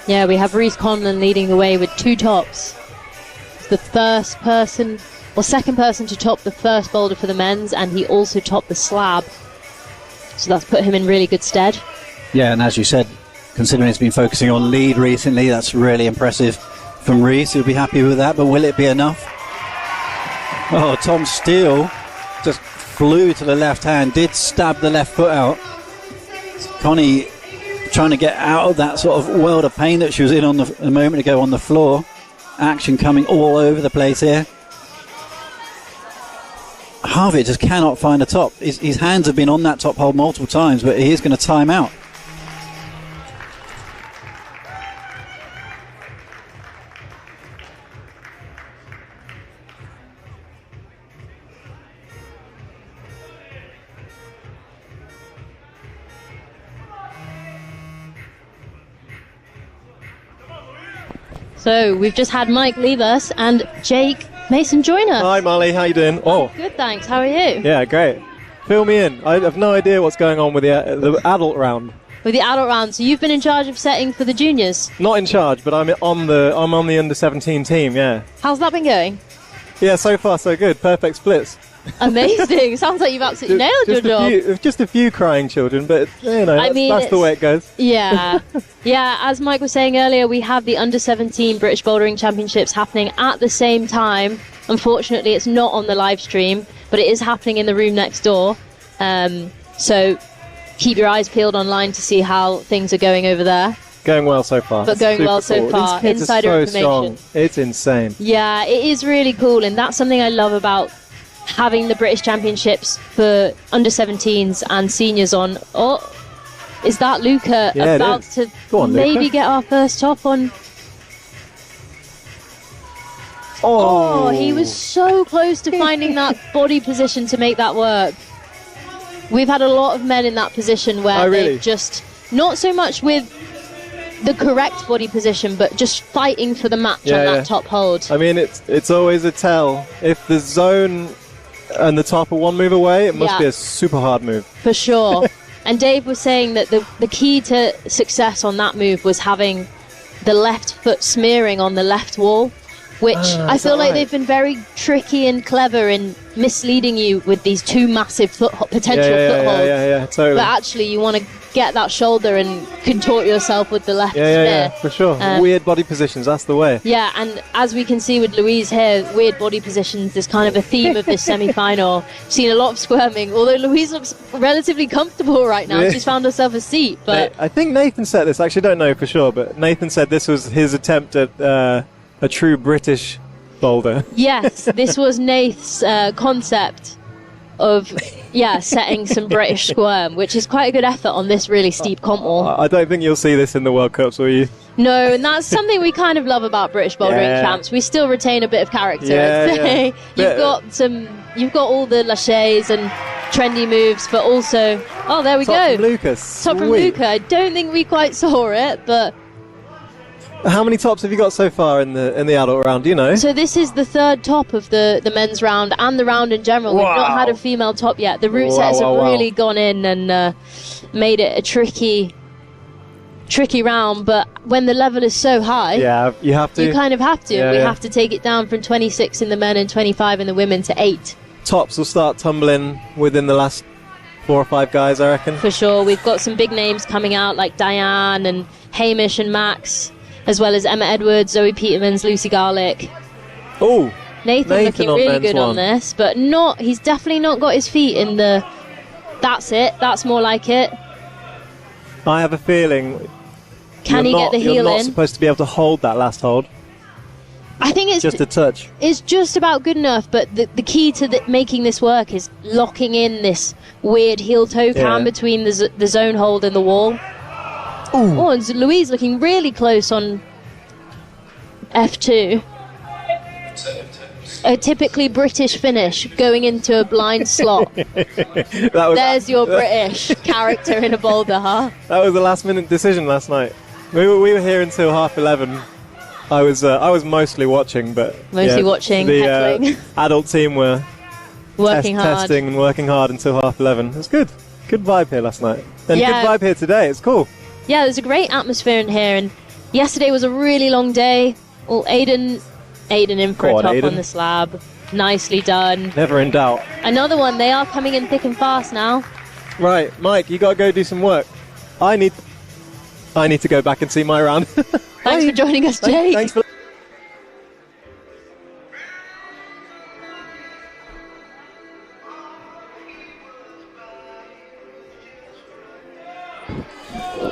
Yeah, we have Reece Conlon leading the way with 2 tops. It's the first person, or second person to top the first boulder for the men's, and he also topped the slab. So that's put him in really good stead. Yeah, and as you said, considering he's been focusing on lead recently, that's really impressive from Reece. He'll be happy with that, but will it be enough? Oh, Tom Steele just flew to the left hand, did stab the left foot out. Connie trying to get out of that sort of world of pain that she was in a moment ago on the floor. Action coming all over the place here. Harvey just cannot find a top. His hands have been on that top hold multiple times, but he is going to time out. So we've just had Mike leave us and Jake Mason join us. Hi Molly, how you doing? Oh, good, thanks. How are you? Yeah, great. Fill me in. I have no idea what's going on with the adult round. With the adult round, so you've been in charge of setting for the juniors. Not in charge, but I'm on the under 17 team. Yeah. How's that been going? Yeah, so far so good. Perfect splits. Amazing. Sounds like you've absolutely nailed your job. Just a few crying children, but you know, that's the way it goes. Yeah. Yeah, as Mike was saying earlier, we have the under 17 British Bouldering Championships happening at the same time. Unfortunately, it's not on the live stream, but it is happening in the room next door. So keep your eyes peeled online to see how things are going over there. Going well so far. But going well so far. These kids Insider are so information. Strong. It's insane. Yeah, it is really cool, and that's something I love about having the British Championships for under 17s and seniors on. Oh, is that Luca about to maybe Luca. get our first top on? Oh, he was so close to finding that body position to make that work. We've had a lot of men in that position where they've just, not so much with the correct body position, but just fighting for the match on that top hold. I mean, it's always a tell. If the zone and the top are one move away, it must be a super hard move. For sure. And Dave was saying that the key to success on that move was having the left foot smearing on the left wall, which I feel like they've been very tricky and clever in misleading you with these 2 massive potential footholds. Yeah, totally. But actually, you want to get that shoulder and contort yourself with the left spear. Yeah, for sure. Weird body positions, that's the way. Yeah, and as we can see with Louise here, weird body positions is kind of a theme of this semi-final. Seen a lot of squirming, although Louise looks relatively comfortable right now. Yeah. She's found herself a seat. But I think Nathan said this, actually don't know for sure, but Nathan said this was his attempt at a true British boulder. yes, this was Nath's concept. of, setting some British squirm, which is quite a good effort on this really steep comp wall. I don't think you'll see this in the World Cups, will you? No, and that's something we kind of love about British bouldering champs. We still retain a bit of character. I'd say. You've got all the lâchers and trendy moves, but also, oh, there we Top go. From Lucas. Top from Luca. I don't think we quite saw it, but. How many tops have you got so far in the adult round? Do you know? So this is the third top of the men's round and the round in general. We've not had a female top yet. The root setters have really gone in and made it a tricky round. But when the level is so high, you have to. You kind of have to. Yeah, we have to take it down from 26 in the men and 25 in the women to 8. Tops will start tumbling within the last 4 or 5 guys, I reckon. For sure. We've got some big names coming out like Diane and Hamish and Max, as well as Emma Edwards, Zoe Petermans, Lucy Garlick. Oh, Nathan looking really good on this, but he's definitely not got his feet in the that's it, that's more like it. I have a feeling Can he get the heel you're not in? supposed to be able to hold that last hold. I think it's just a touch. It's just about good enough, but the key to making this work is locking in this weird heel-toe cam between the zone hold and the wall. Ooh. Oh, and Louise looking really close on F2. A typically British finish going into a blind slot. There's your British character in a boulder, huh? That was a last-minute decision last night. We were here until 11:30. I was mostly watching, but watching, the heckling. Adult team were working hard, testing and working hard until 11:30. It was good vibe here last night, and good vibe here today. It's cool. Yeah, there's a great atmosphere in here, and yesterday was a really long day. Well, Aiden in for a top on the slab. Nicely done. Never in doubt. Another one. They are coming in thick and fast now. Right, Mike, you got to go do some work. I need to go back and see my round. Thanks for joining us, Jake. Thanks for.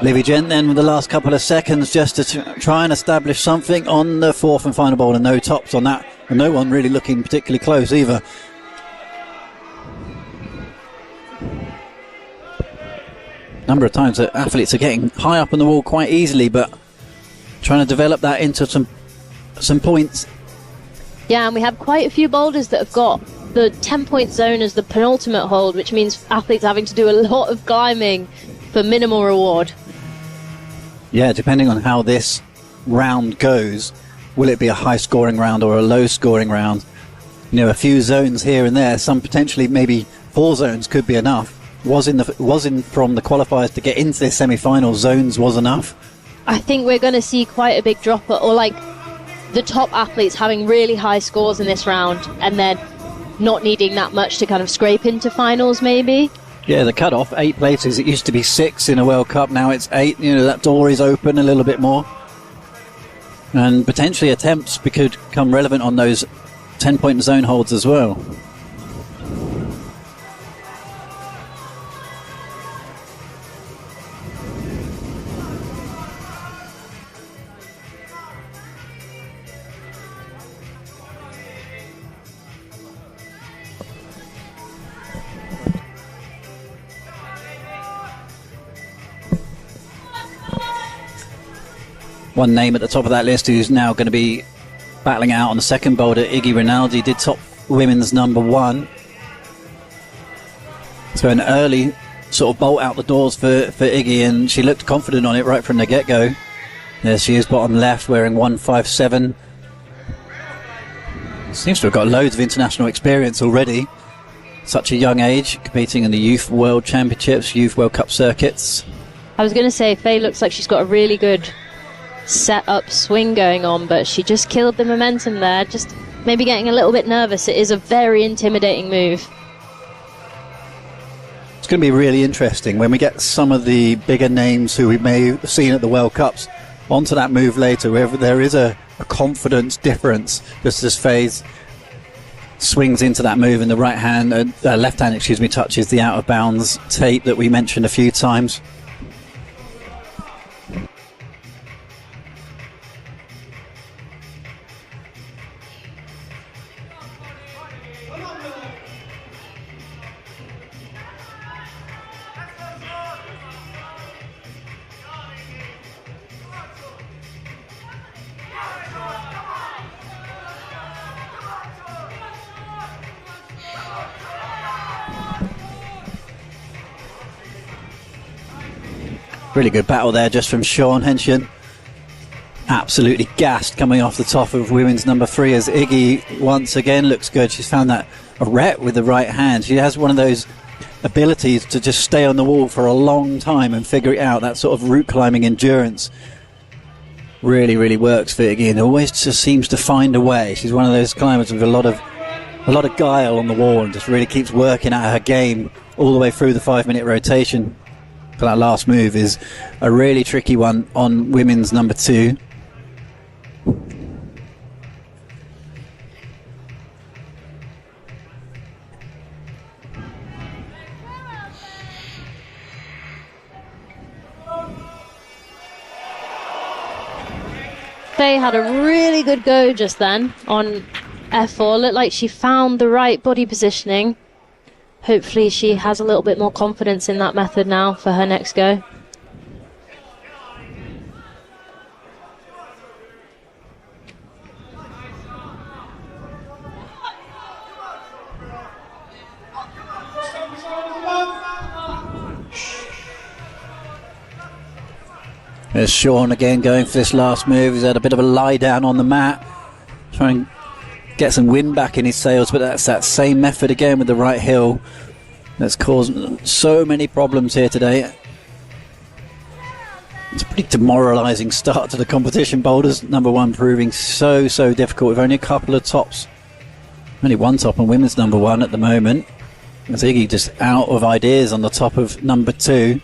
Livy Gent then with the last couple of seconds just to try and establish something on the fourth and final boulder. No tops on that, and no one really looking particularly close either. Number of times that athletes are getting high up on the wall quite easily, but trying to develop that into some points. Yeah, and we have quite a few boulders that have got the 10-point zone as the penultimate hold, which means athletes having to do a lot of climbing for minimal reward. Yeah, depending on how this round goes, will it be a high-scoring round or a low-scoring round? You know, a few zones here and there, some potentially maybe 4 zones could be enough. Was in from the qualifiers to get into this semi-final, zones was enough. I think we're going to see quite a big drop, or like the top athletes having really high scores in this round and then not needing that much to kind of scrape into finals maybe. Yeah, the cut-off, 8 places. It used to be 6 in a World Cup, now it's 8. You know, that door is open a little bit more. And potentially attempts could become relevant on those 10-point zone holds as well. One name at the top of that list who's now going to be battling out on the second boulder, Iggy Rinaldi, did top women's number 1. So an early sort of bolt out the doors for Iggy, and she looked confident on it right from the get-go. There she is, bottom left, wearing 157. Seems to have got loads of international experience already. Such a young age, competing in the Youth World Championships, Youth World Cup circuits. I was going to say, Faye looks like she's got a really good set-up swing going on, but she just killed the momentum there, just maybe getting a little bit nervous. It is a very intimidating move. It's going to be really interesting when we get some of the bigger names who we may have seen at the World Cups onto that move later, where there is a confidence difference, just as Faye's swings into that move in the right hand, left hand, touches the out of bounds tape that we mentioned a few times. Really good battle there just from Sean Henshin. Absolutely gassed coming off the top of women's number 3 as Iggy once again looks good. She's found that arete with the right hand. She has one of those abilities to just stay on the wall for a long time and figure it out. That sort of route climbing endurance really, really works for Iggy, and always just seems to find a way. She's one of those climbers with a lot of guile on the wall and just really keeps working at her game all the way through the 5-minute rotation. But that last move is a really tricky one on women's number 2. Faye had a really good go just then on F4. Looked like she found the right body positioning. Hopefully she has a little bit more confidence in that method now for her next go. There's Sean again going for this last move. He's had a bit of a lie down on the mat, trying to get some wind back in his sails, but that's that same method again with the right heel that's caused so many problems here today. It's a pretty demoralising start to the competition. Boulders number 1 proving so difficult with only a couple of tops. Only one top on women's number 1 at the moment. As Iggy just out of ideas on the top of number 2.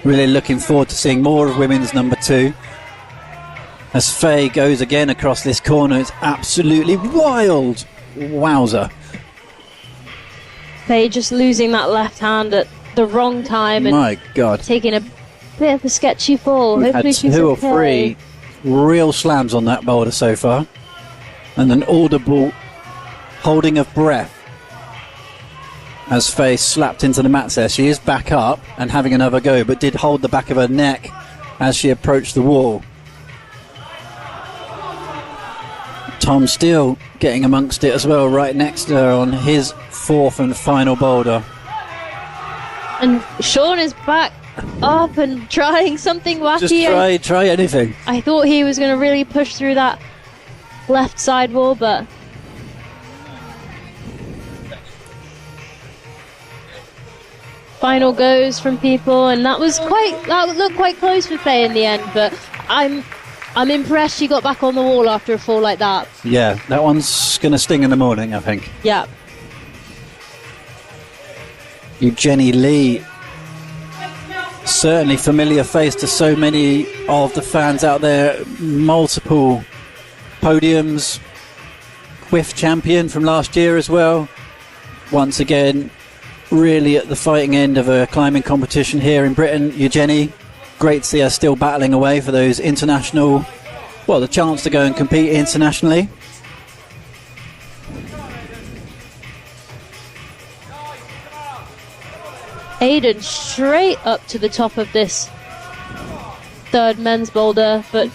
Really looking forward to seeing more of women's number 2. As Faye goes again across this corner, it's absolutely wild. Wowzer. Faye just losing that left hand at the wrong time and my God, taking a bit of a sketchy fall. We've Hopefully had she's 2 or okay. 3 real slams on that boulder so far, and an audible holding of breath as Faye slapped into the mats there. She is back up and having another go, but did hold the back of her neck as she approached the wall. Tom Steele getting amongst it as well, right next to her on his 4th and final boulder. And Sean is back up and trying something wacky. Just try anything. I thought he was going to really push through that left side wall, but final goes from people, and that looked quite close for Faye in the end, but I'm impressed she got back on the wall after a fall like that. Yeah, that one's going to sting in the morning, I think. Yeah. Eugenie Lee, certainly familiar face to so many of the fans out there. Multiple podiums, whiff champion from last year as well. Once again, really at the fighting end of a climbing competition here in Britain. Eugenie, great to see her still battling away for those international, well, the chance to go and compete internationally. Aidan straight up to the top of this 3rd men's boulder, but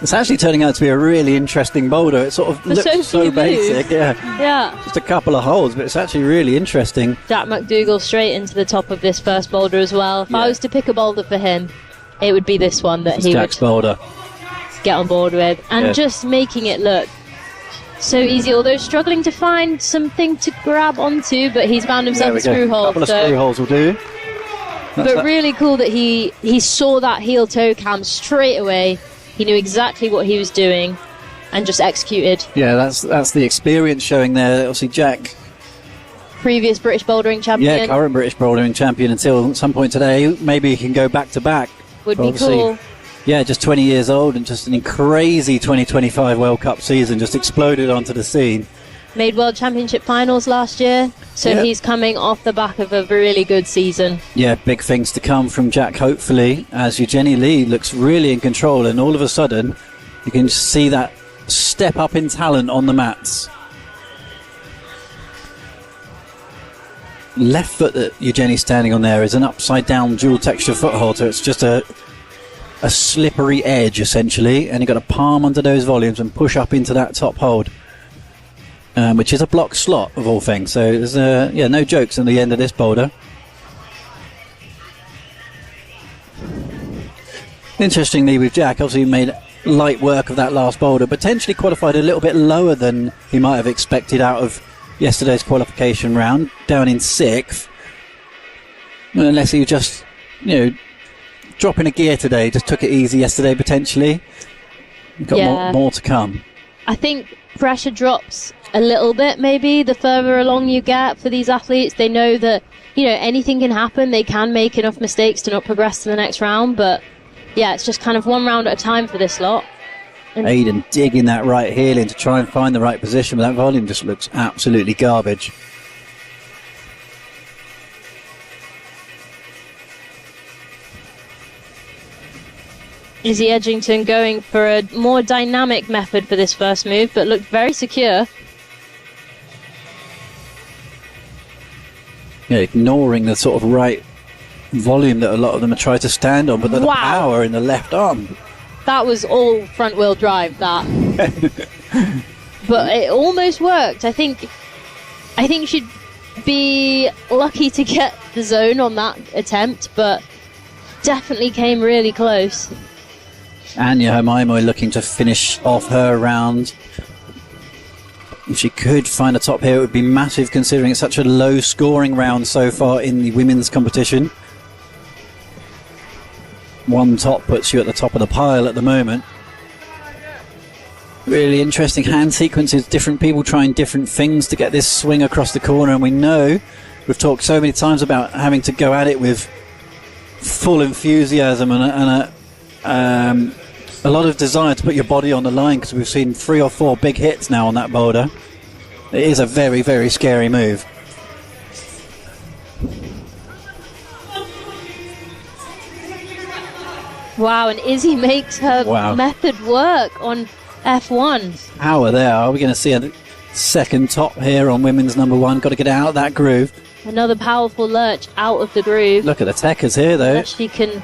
it's actually turning out to be a really interesting boulder. It sort of looks so basic, yeah. Just a couple of holes, but it's actually really interesting. Jack McDougall straight into the top of this first boulder as well. If I was to pick a boulder for him, it would be this one that he Jack's would boulder. Get on board with, and just making it look so easy, although struggling to find something to grab onto, but he's found himself a screw hole. A couple of screw holes will do. But really cool that he saw that heel toe cam straight away. He knew exactly what he was doing and just executed. Yeah, that's the experience showing there. Obviously, Jack, previous British bouldering champion. Yeah, current British bouldering champion until some point today. Maybe he can go back to back. Would be cool. Yeah, just 20 years old and just an crazy 2025 World Cup season, just exploded onto the scene. Made World Championship finals last year, so he's coming off the back of a really good season. Yeah, big things to come from Jack, hopefully, as Eugenie Lee looks really in control, and all of a sudden you can see that step up in talent on the mats. Left foot that Eugenie's standing on there is an upside down dual texture foot halter. It's just a slippery edge essentially, and you've got to palm under those volumes and push up into that top hold, which is a block slot of all things. So there's no jokes in the end of this boulder. Interestingly, with Jack, obviously he made light work of that last boulder, potentially qualified a little bit lower than he might have expected out of yesterday's qualification round, down in 6th. Unless he was just, dropping a gear today, just took it easy yesterday potentially. Got more to come. I think pressure drops a little bit maybe the further along you get for these athletes. They know that, anything can happen. They can make enough mistakes to not progress to the next round, but yeah, it's just kind of one round at a time for this lot. And Aiden digging that right heel in to try and find the right position, but that volume just looks absolutely garbage. Izzy Edgington going for a more dynamic method for this first move, but looked very secure. Yeah, ignoring the sort of right volume that a lot of them are trying to stand on, but the power in the left arm. That was all front wheel drive, that. But it almost worked. I think she'd be lucky to get the zone on that attempt, but definitely came really close. Anya Hermimoy looking to finish off her round. If she could find a top here, it would be massive considering it's such a low scoring round so far in the women's competition. One top puts you at the top of the pile at the moment. Really interesting hand sequences, different people trying different things to get this swing across the corner, and we know, we've talked so many times about having to go at it with full enthusiasm and a lot of desire to put your body on the line, because we've seen 3 or 4 big hits now on that boulder. It is a very, very scary move. Wow, and Izzy makes her method work on F1. Power there. Are we going to see a second top here on women's number 1? Got to get out of that groove. Another powerful lurch out of the groove. Look at the techers here, though. She can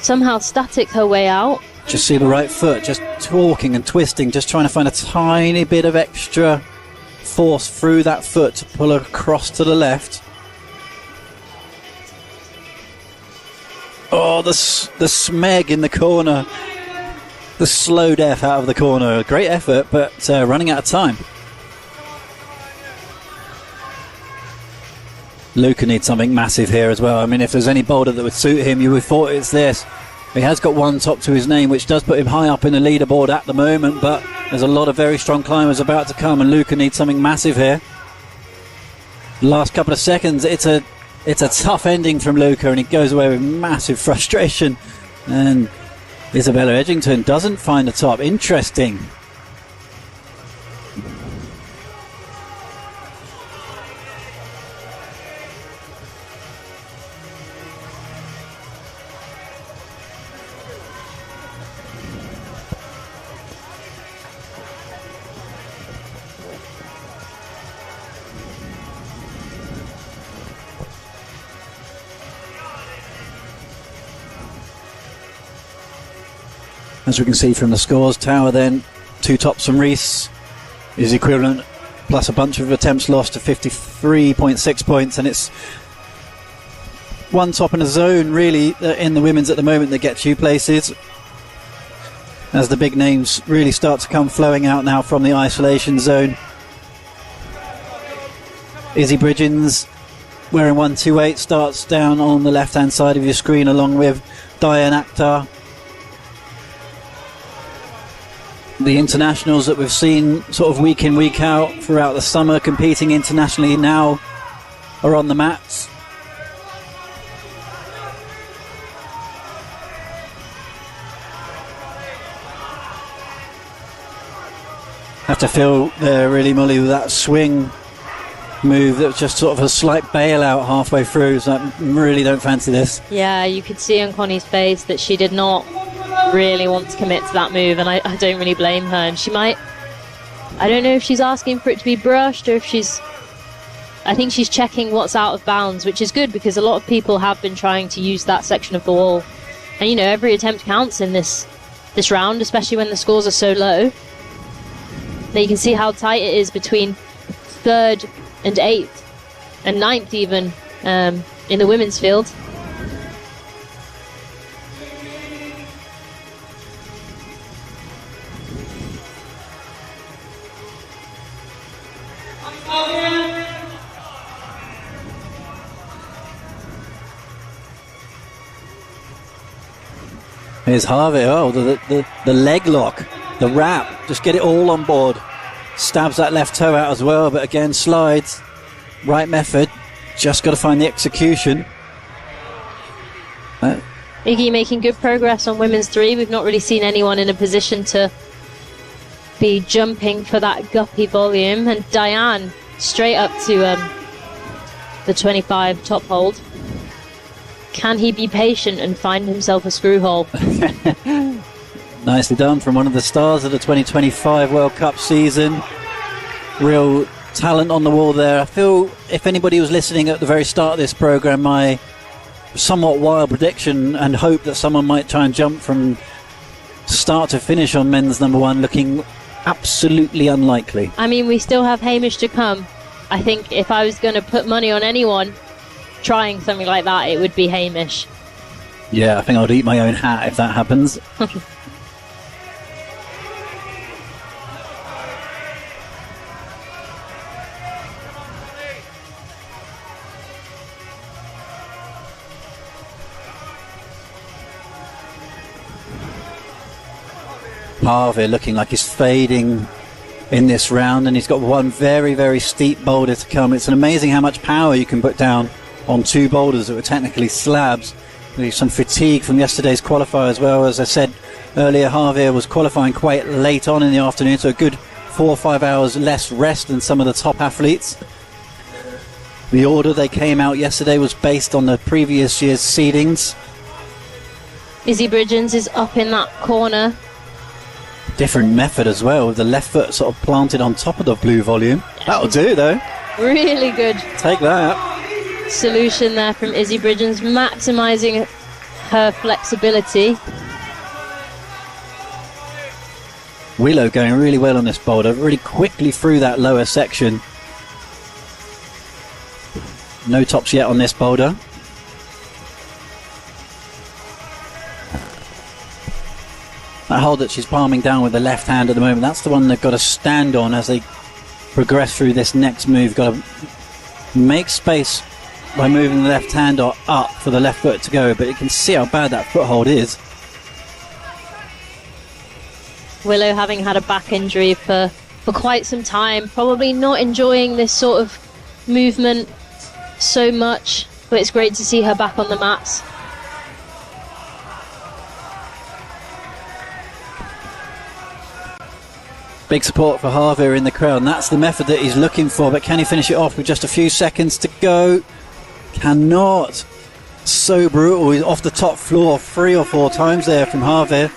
somehow static her way out. Just see the right foot, just talking and twisting, just trying to find a tiny bit of extra force through that foot to pull her across to the left. Oh, the smeg in the corner. The slow death out of the corner. Great effort, but running out of time. Luca needs something massive here as well. I mean, if there's any boulder that would suit him, you would have thought it's this. He has got one top to his name, which does put him high up in the leaderboard at the moment, but there's a lot of very strong climbers about to come, and Luca needs something massive here. Last couple of seconds, it's a tough ending from Luca, and he goes away with massive frustration. And Isabella Edgington doesn't find the top. Interesting. As we can see from the scores, Tower then 2 tops from Reese is equivalent, plus a bunch of attempts lost to 53.6 points, and it's 1 top in a zone really in the women's at the moment that gets you places. As the big names really start to come flowing out now from the isolation zone. Izzy Bridgens wearing 128 starts down on the left hand side of your screen, along with Diane Akhtar. The internationals that we've seen sort of week in, week out throughout the summer, competing internationally now, are on the mats. Have to feel there really, Molly, with that swing move that was just sort of a slight bailout halfway through, so I really don't fancy this. Yeah, you could see on Connie's face that she did not really want to commit to that move, and I don't really blame her. And she might, I don't know if she's asking for it to be brushed or if I think she's checking what's out of bounds, which is good because a lot of people have been trying to use that section of the wall, and every attempt counts in this round, especially when the scores are so low. Now you can see how tight it is between 3rd and 8th and 9th even in the women's field. Here's Harvey. Oh, the leg lock, the wrap. Just get it all on board. Stabs that left toe out as well, but again slides. Right method. Just got to find the execution. Iggy making good progress on women's 3. We've not really seen anyone in a position to be jumping for that guppy volume. And Diane straight up to the 25 top hold. Can he be patient and find himself a screw hole? Nicely done from one of the stars of the 2025 World Cup season. Real talent on the wall there. I feel if anybody was listening at the very start of this programme, my somewhat wild prediction and hope that someone might try and jump from start to finish on men's number 1 looking absolutely unlikely. I mean, we still have Hamish to come. I think if I was going to put money on anyone trying something like that, it would be Hamish. Yeah, I think I'd eat my own hat if that happens. Harvey looking like he's fading in this round, and he's got one very, very steep boulder to come. It's amazing how much power you can put down on 2 boulders that were technically slabs. There's some fatigue from yesterday's qualifier as well. As I said earlier, Harvey was qualifying quite late on in the afternoon, so a good 4 or 5 hours less rest than some of the top athletes. The order they came out yesterday was based on the previous year's seedings. Izzy Bridgens is up in that corner. Different method as well, with the left foot sort of planted on top of the blue volume. That'll do though. Really good. Take that. Solution there from Izzy Bridgens, maximising her flexibility. Willow going really well on this boulder, really quickly through that lower section. No tops yet on this boulder. That hold that she's palming down with the left hand at the moment, that's the one they've got to stand on as they progress through this next move. Got to make space by moving the left hand or up for the left foot to go, but you can see how bad that foothold is. Willow having had a back injury for quite some time, probably not enjoying this sort of movement so much, but it's great to see her back on the mats. Big support for Harvey in the crowd, and that's the method that he's looking for, but can he finish it off with just a few seconds to go? Cannot. So brutal. He's off the top floor 3 or 4 times there from Harvey.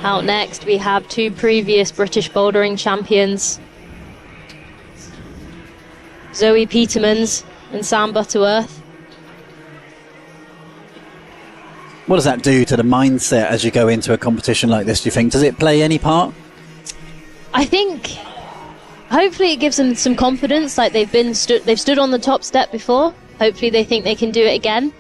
Out next we have 2 previous British bouldering champions, Zoe Petermans and Sam Butterworth. What does that do to the mindset as you go into a competition like this, do you think? Does it play any part? I think hopefully it gives them some confidence, like they've stood on the top step before. Hopefully they think they can do it again.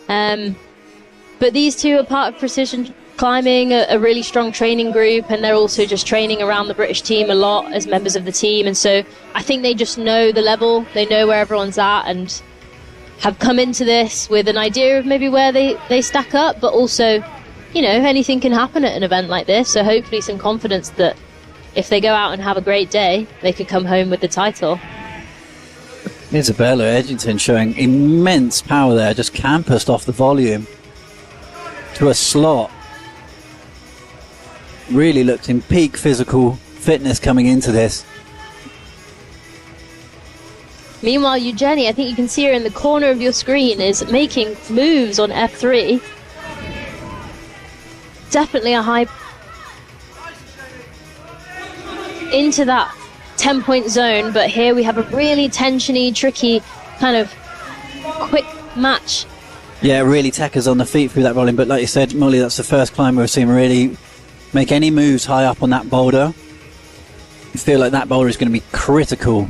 But these 2 are part of Precision Climbing, a really strong training group, and they're also just training around the British team a lot as members of the team, and so I think they just know the level, they know where everyone's at, and have come into this with an idea of maybe where they stack up, but also, you know, anything can happen at an event like this, so hopefully some confidence that if they go out and have a great day, they could come home with the title. Isabella Edgington showing immense power there, just campused off the volume to a slot. Really looked in peak physical fitness coming into this. Meanwhile, Eugenie, I think you can see her in the corner of your screen, is making moves on F3. Definitely a high into that 10-point zone, but here we have a really tensiony, tricky, kind of quick match. Yeah, really Tekker's on the feet through that volume, but like you said, Molly, that's the first climber we've seen really make any moves high up on that boulder. You feel like that boulder is going to be critical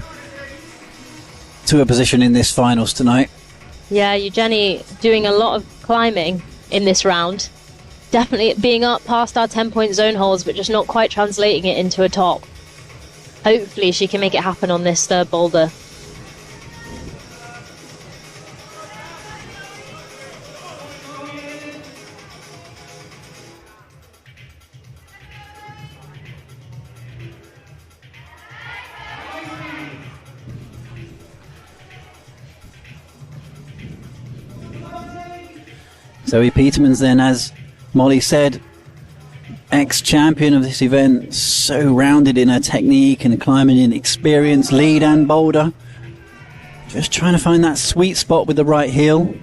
to a position in this finals tonight. Yeah, Eugenie doing a lot of climbing in this round. Definitely being up past our 10-point zone holes, but just not quite translating it into a top. Hopefully she can make it happen on this third boulder. Zoe Peterman's then, as Molly said, ex-champion of this event, so rounded in her technique and climbing in experience, lead and boulder. Just trying to find that sweet spot with the right heel.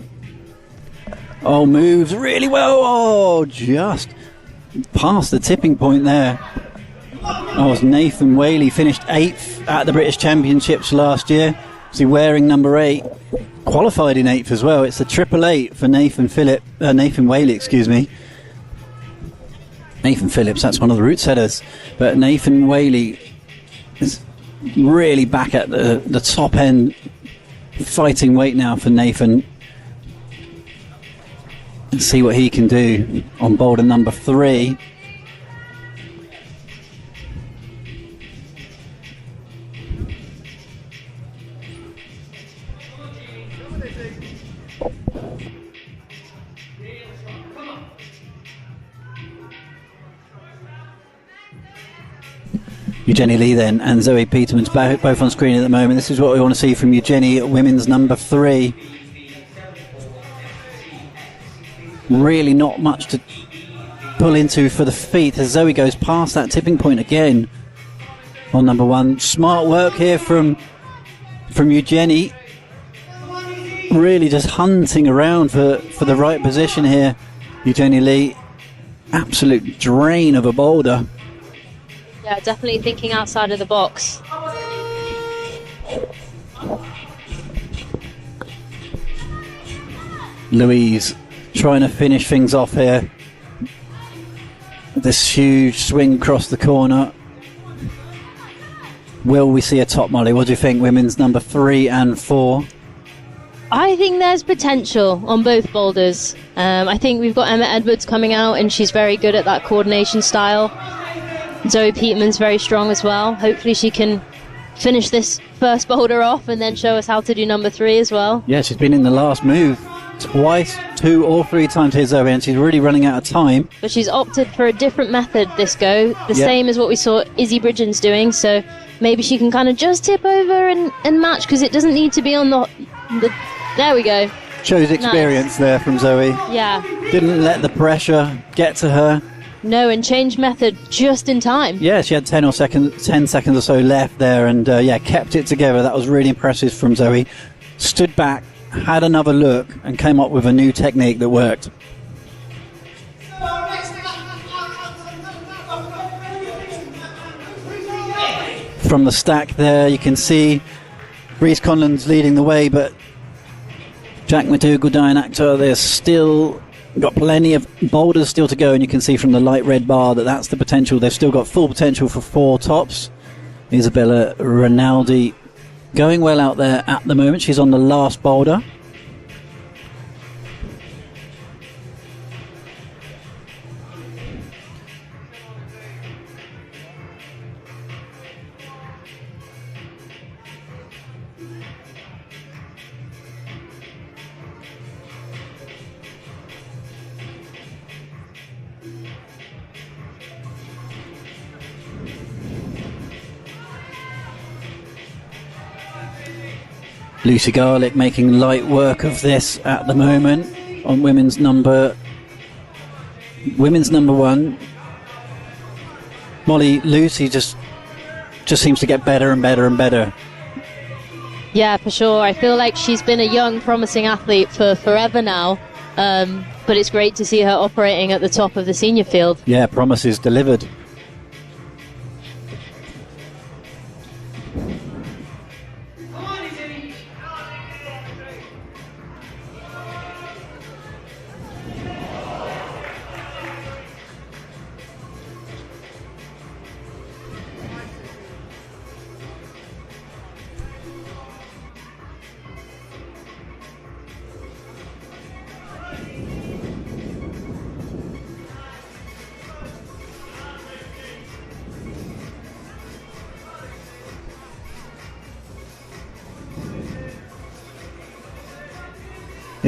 Oh, moves really well. Oh, just past the tipping point there. Oh, as Nathan Whaley finished 8th at the British Championships last year. Was he wearing number 8? Qualified in 8th as well. It's a 888 for Nathan Whaley, excuse me. Nathan Phillips, that's one of the route setters. But Nathan Whaley is really back at the top end, fighting weight now for Nathan. Let's see what he can do on boulder number 3. Eugenie Lee then and Zoe Peterman's both on screen at the moment. This is what we want to see from Eugenie at women's number 3. Really not much to pull into for the feet as Zoe goes past that tipping point again on number 1. Smart work here from Eugenie. Really just hunting around for the right position here. Eugenie Lee, absolute drain of a boulder. Yeah, definitely thinking outside of the box. Louise trying to finish things off here. This huge swing across the corner. Will we see a top, Molly? What do you think, women's number 3 and 4? I think there's potential on both boulders. I think we've got Emma Edwards coming out and she's very good at that coordination style. Zoe Peterman's very strong as well. Hopefully she can finish this first boulder off and then show us how to do number 3 as well. Yeah, she's been in the last move twice, 2 or 3 times here, Zoe, and she's really running out of time. But she's opted for a different method this go, the same as what we saw Izzy Bridgens doing, so maybe she can kind of just tip over and match, because it doesn't need to be on the there we go. Shows experience there from Zoe. Yeah. Didn't let the pressure get to her. No, and changed method just in time. Yeah, she had 10 seconds or so left there, and kept it together. That was really impressive from Zoe. Stood back, had another look, and came up with a new technique that worked. From the stack there, you can see Reece Conlon's leading the way, but Jack McDougall, Diane Actor, there's still got plenty of boulders still to go, and you can see from the light red bar that's the potential. They've still got full potential for 4 tops. Isabella Rinaldi going well out there at the moment. She's on the last boulder. Lucy Garlick making light work of this at the moment on women's number 1. Molly, Lucy just seems to get better and better and better. Yeah, for sure. I feel like she's been a young, promising athlete for forever now, but it's great to see her operating at the top of the senior field. Yeah, promises delivered.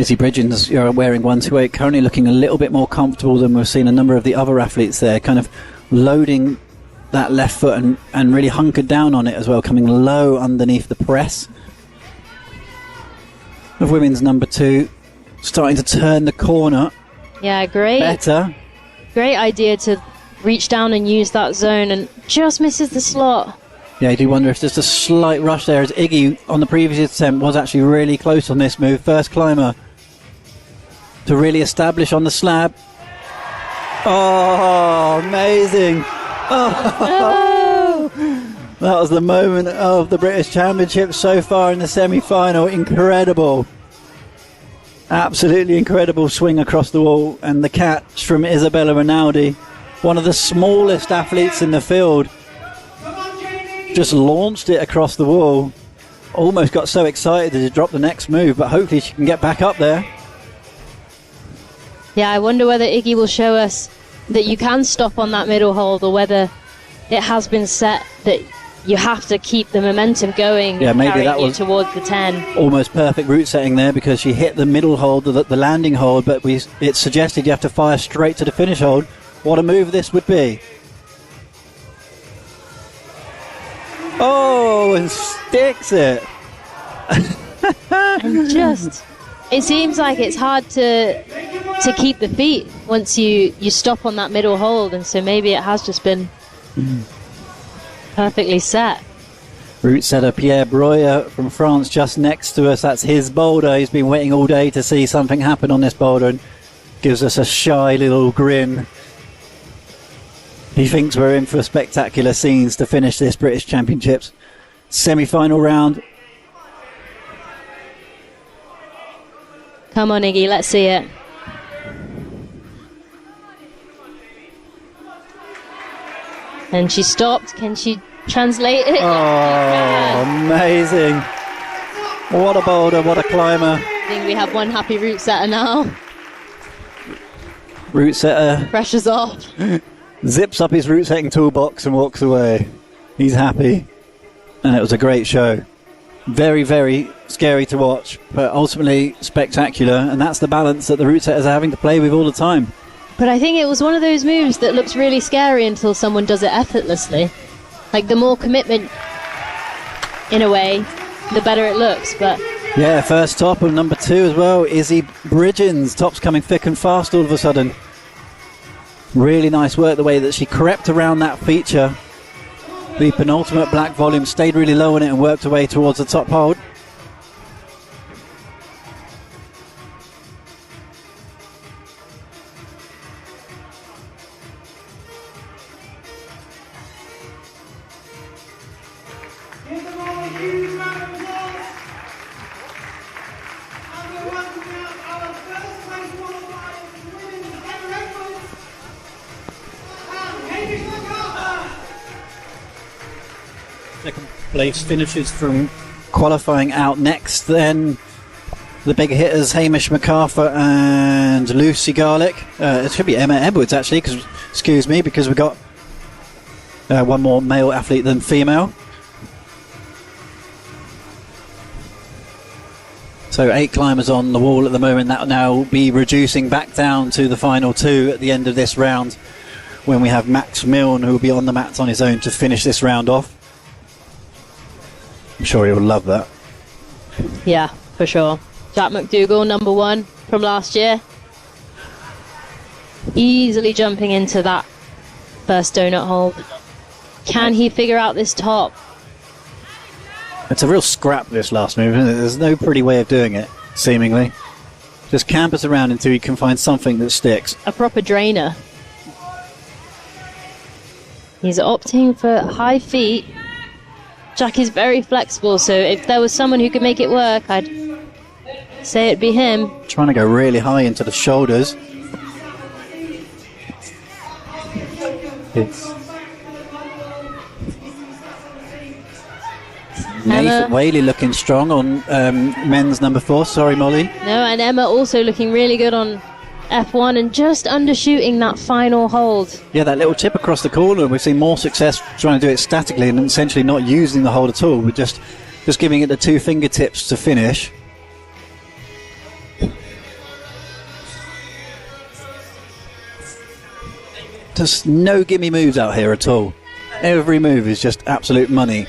Izzy Bridgens, you're wearing 128, currently looking a little bit more comfortable than we've seen a number of the other athletes there, kind of loading that left foot and really hunkered down on it as well, coming low underneath the press of women's number 2, starting to turn the corner. Yeah, great. Better. Great idea to reach down and use that zone, and just misses the slot. Yeah, you do wonder if there's a slight rush there, as Iggy on the previous attempt was actually really close on this move. First climber to really establish on the slab. Oh, amazing. Oh. That was the moment of the British Championship so far in the semi-final. Incredible. Absolutely incredible swing across the wall, and the catch from Isabella Rinaldi, one of the smallest athletes in the field, just launched it across the wall. Almost got so excited that he dropped the next move, but hopefully she can get back up there. Yeah, I wonder whether Iggy will show us that you can stop on that middle hold, or whether it has been set that you have to keep the momentum going. Yeah, maybe that was towards the 10. Almost perfect route setting there, because she hit the middle hold, the landing hold, but it suggested you have to fire straight to the finish hold. What a move this would be. Oh, and sticks it. And just, it seems like it's hard to keep the feet once you stop on that middle hold, and so maybe it has just been perfectly set. Route setter Pierre Breuer from France just next to us. That's his boulder. He's been waiting all day to see something happen on this boulder, and gives us a shy little grin. He thinks we're in for spectacular scenes to finish this British Championships semi-final round. Come on, Iggy, let's see it. And she stopped. Can she translate it? Oh, amazing. What a boulder, what a climber. I think we have one happy route setter now. Route setter Pressure's off. zips up his route setting toolbox and walks away. He's happy. And it was a great show. Very, very scary to watch, but ultimately spectacular. And that's the balance that the route setters are having to play with all the time. But I think it was one of those moves that looks really scary until someone does it effortlessly. Like, the more commitment, in a way, the better it looks. But yeah, first top of number 2 as well, Izzy Bridgens. Top's coming thick and fast all of a sudden. Really nice work, the way that she crept around that feature. The penultimate black volume, stayed really low on it and worked her way towards the top hold. Second place finishes from qualifying out next. Then the big hitters, Hamish MacArthur and Lucy Garlick. It should be Emma Edwards, actually, because we got one more male athlete than female. So 8 climbers on the wall at the moment. That will now be reducing back down to the final 2 at the end of this round, when we have Max Milne, who will be on the mats on his own to finish this round off. I'm sure he will love that. yeah, for sure. Jack McDougall, number 1 from last year. Easily jumping into that first donut hold. Can he figure out this top? It's a real scrap, this last move, isn't it? There's no pretty way of doing it, seemingly. Just campus around until you can find something that sticks. A proper drainer. He's opting for high feet. Jack is very flexible, so if there was someone who could make it work, I'd say it'd be him. Trying to go really high into the shoulders. It's Nathan Whaley looking strong on men's number 4. Sorry, Molly. No, and Emma also looking really good on F1 and just undershooting that final hold. Yeah, that little tip across the corner. We've seen more success trying to do it statically and essentially not using the hold at all. We're just giving it the 2 fingertips to finish. Just no gimme moves out here at all. Every move is just absolute money.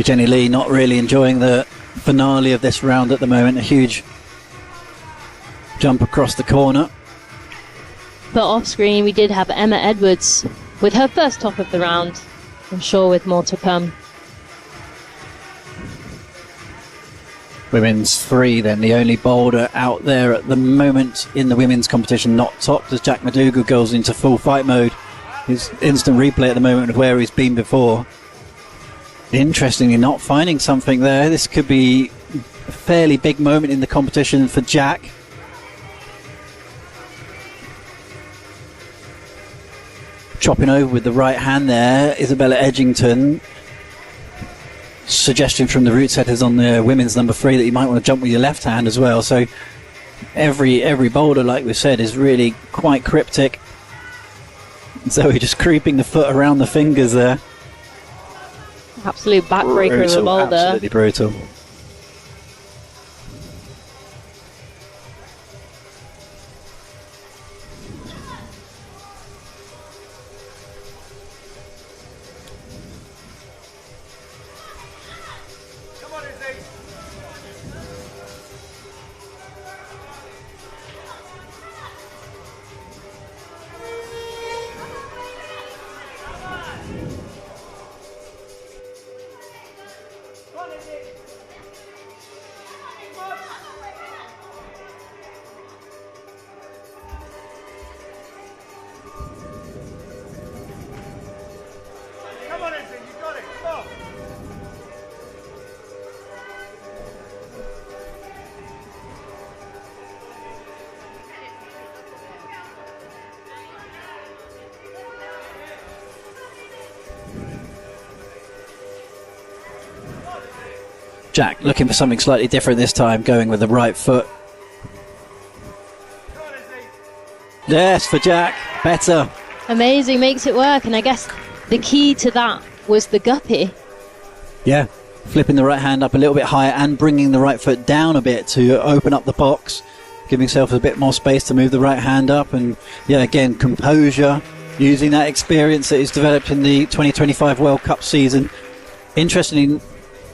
Jenny Lee not really enjoying the finale of this round at the moment. A huge jump across the corner. But off screen we did have Emma Edwards with her first top of the round. I'm sure with more to come. Women's free then, the only boulder out there at the moment in the women's competition not topped as Jack McDougall goes into full fight mode. His instant replay at the moment of where he's been before. Interestingly, not finding something there. This could be a fairly big moment in the competition for Jack. Chopping over with the right hand there, Isabella Edgington. Suggestion from the route setters on the women's number 3 that you might want to jump with your left hand as well. So every boulder, like we said, is really quite cryptic. Zoe just creeping the foot around the fingers there. Absolute backbreaker of a boulder. Absolutely brutal. Jack looking for something slightly different this time, going with the right foot. Yes, for Jack, better. Amazing, makes it work, and I guess the key to that was the guppy. Yeah, flipping the right hand up a little bit higher and bringing the right foot down a bit to open up the box, giving himself a bit more space to move the right hand up, and yeah, again, composure, using that experience that he's developed in the 2025 World Cup season. Interestingly,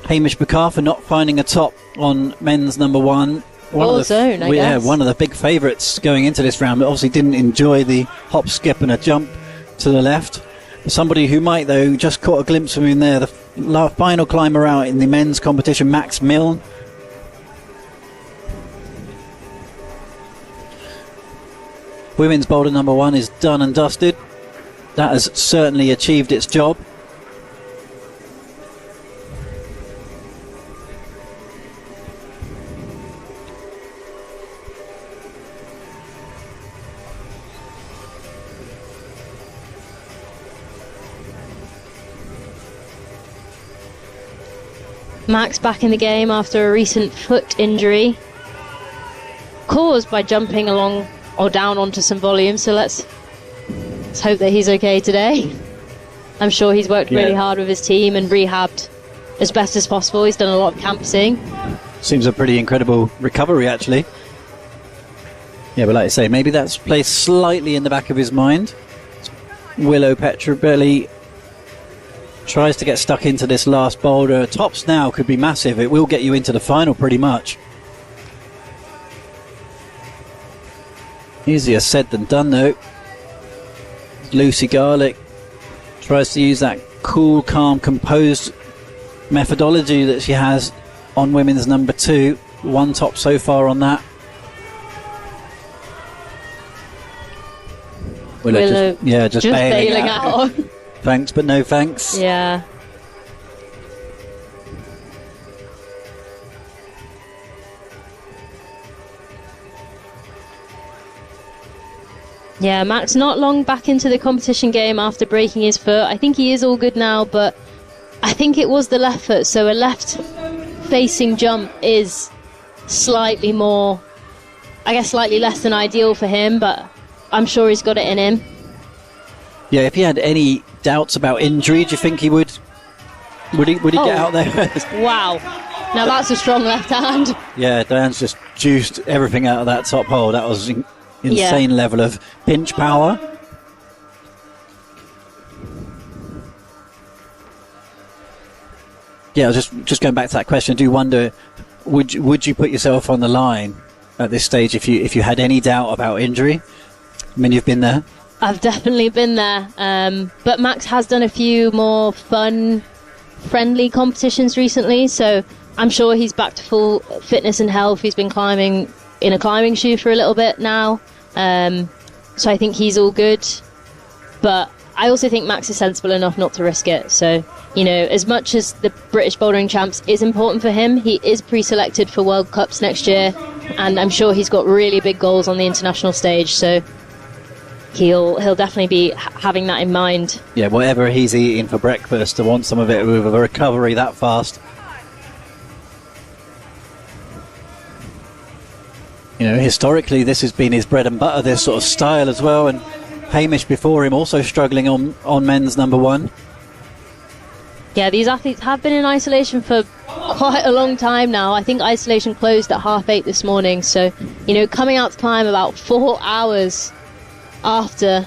Hamish McArthur not finding a top on men's number 1. One of the big favourites going into this round, but obviously didn't enjoy the hop, skip and a jump to the left. Somebody who might, though, just caught a glimpse of him there, the final climber out in the men's competition, Max Milne. Women's boulder number 1 is done and dusted. That has certainly achieved its job. Max back in the game after a recent foot injury caused by jumping along or down onto some volume, so let's hope that he's okay today. I'm sure he's worked really hard with his team and rehabbed as best as possible. He's done a lot of camping. Seems a pretty incredible recovery, actually. Yeah, but like I say, maybe that's placed slightly in the back of his mind. Willow Petrobelli tries to get stuck into this last boulder. Tops now could be massive. It will get you into the final pretty much. Easier said than done, though. Lucy Garlick tries to use that cool, calm, composed methodology that she has on women's number 2. one top so far on that. Willow just bailing out. Thanks, but no thanks. Yeah. Yeah, Max not long back into the competition game after breaking his foot. I think he is all good now, but I think it was the left foot, so a left-facing jump is slightly more, I guess slightly less than ideal for him, but I'm sure he's got it in him. Yeah, if he had any doubts about injury, do you think he would he get out there? Wow. Now that's a strong left hand. Yeah, Diane's just juiced everything out of that top hole. That was insane level of pinch power. Yeah, I was just going back to that question. I do wonder, would you put yourself on the line at this stage if you had any doubt about injury? I mean, you've been there. I've definitely been there, but Max has done a few more fun, friendly competitions recently, so I'm sure he's back to full fitness and health. He's been climbing in a climbing shoe for a little bit now, so I think he's all good. But I also think Max is sensible enough not to risk it. So, you know, as much as the British Bouldering Champs is important for him, he is pre-selected for World Cups next year, and I'm sure he's got really big goals on the international stage, so he'll definitely be having that in mind. Yeah, whatever he's eating for breakfast, to want some of it with a recovery that fast. You know, historically this has been his bread and butter, this sort of style as well, and Hamish before him also struggling on men's number one. Yeah, these athletes have been in isolation for quite a long time now. I think isolation closed at 8:30 this morning, so, you know, coming out to climb about 4 hours after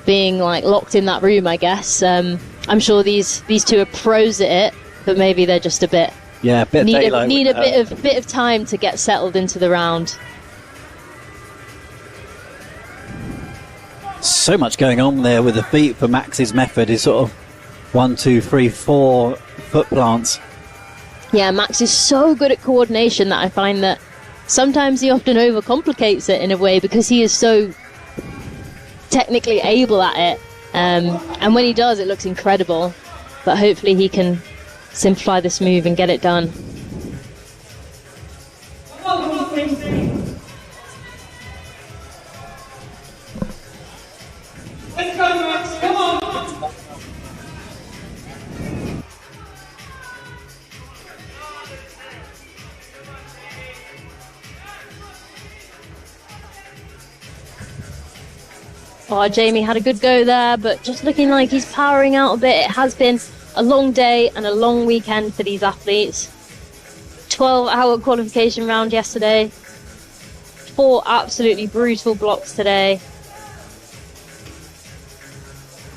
being like locked in that room, I guess. I'm sure these two are pros at it, but maybe they're just a bit need a bit of time to get settled into the round. So much going on there with the feet for Max's method. Is sort of 1, 2, 3, 4 foot plants. Yeah, Max is so good at coordination that I find that sometimes he often overcomplicates it in a way because he is so technically able at it, and when he does it looks incredible, but hopefully he can simplify this move and get it done. Let's go, Max, come on! Oh, Jamie had a good go there, but just looking like he's powering out a bit. It has been a long day and a long weekend for these athletes. 12-hour qualification round yesterday. 4 absolutely brutal blocks today,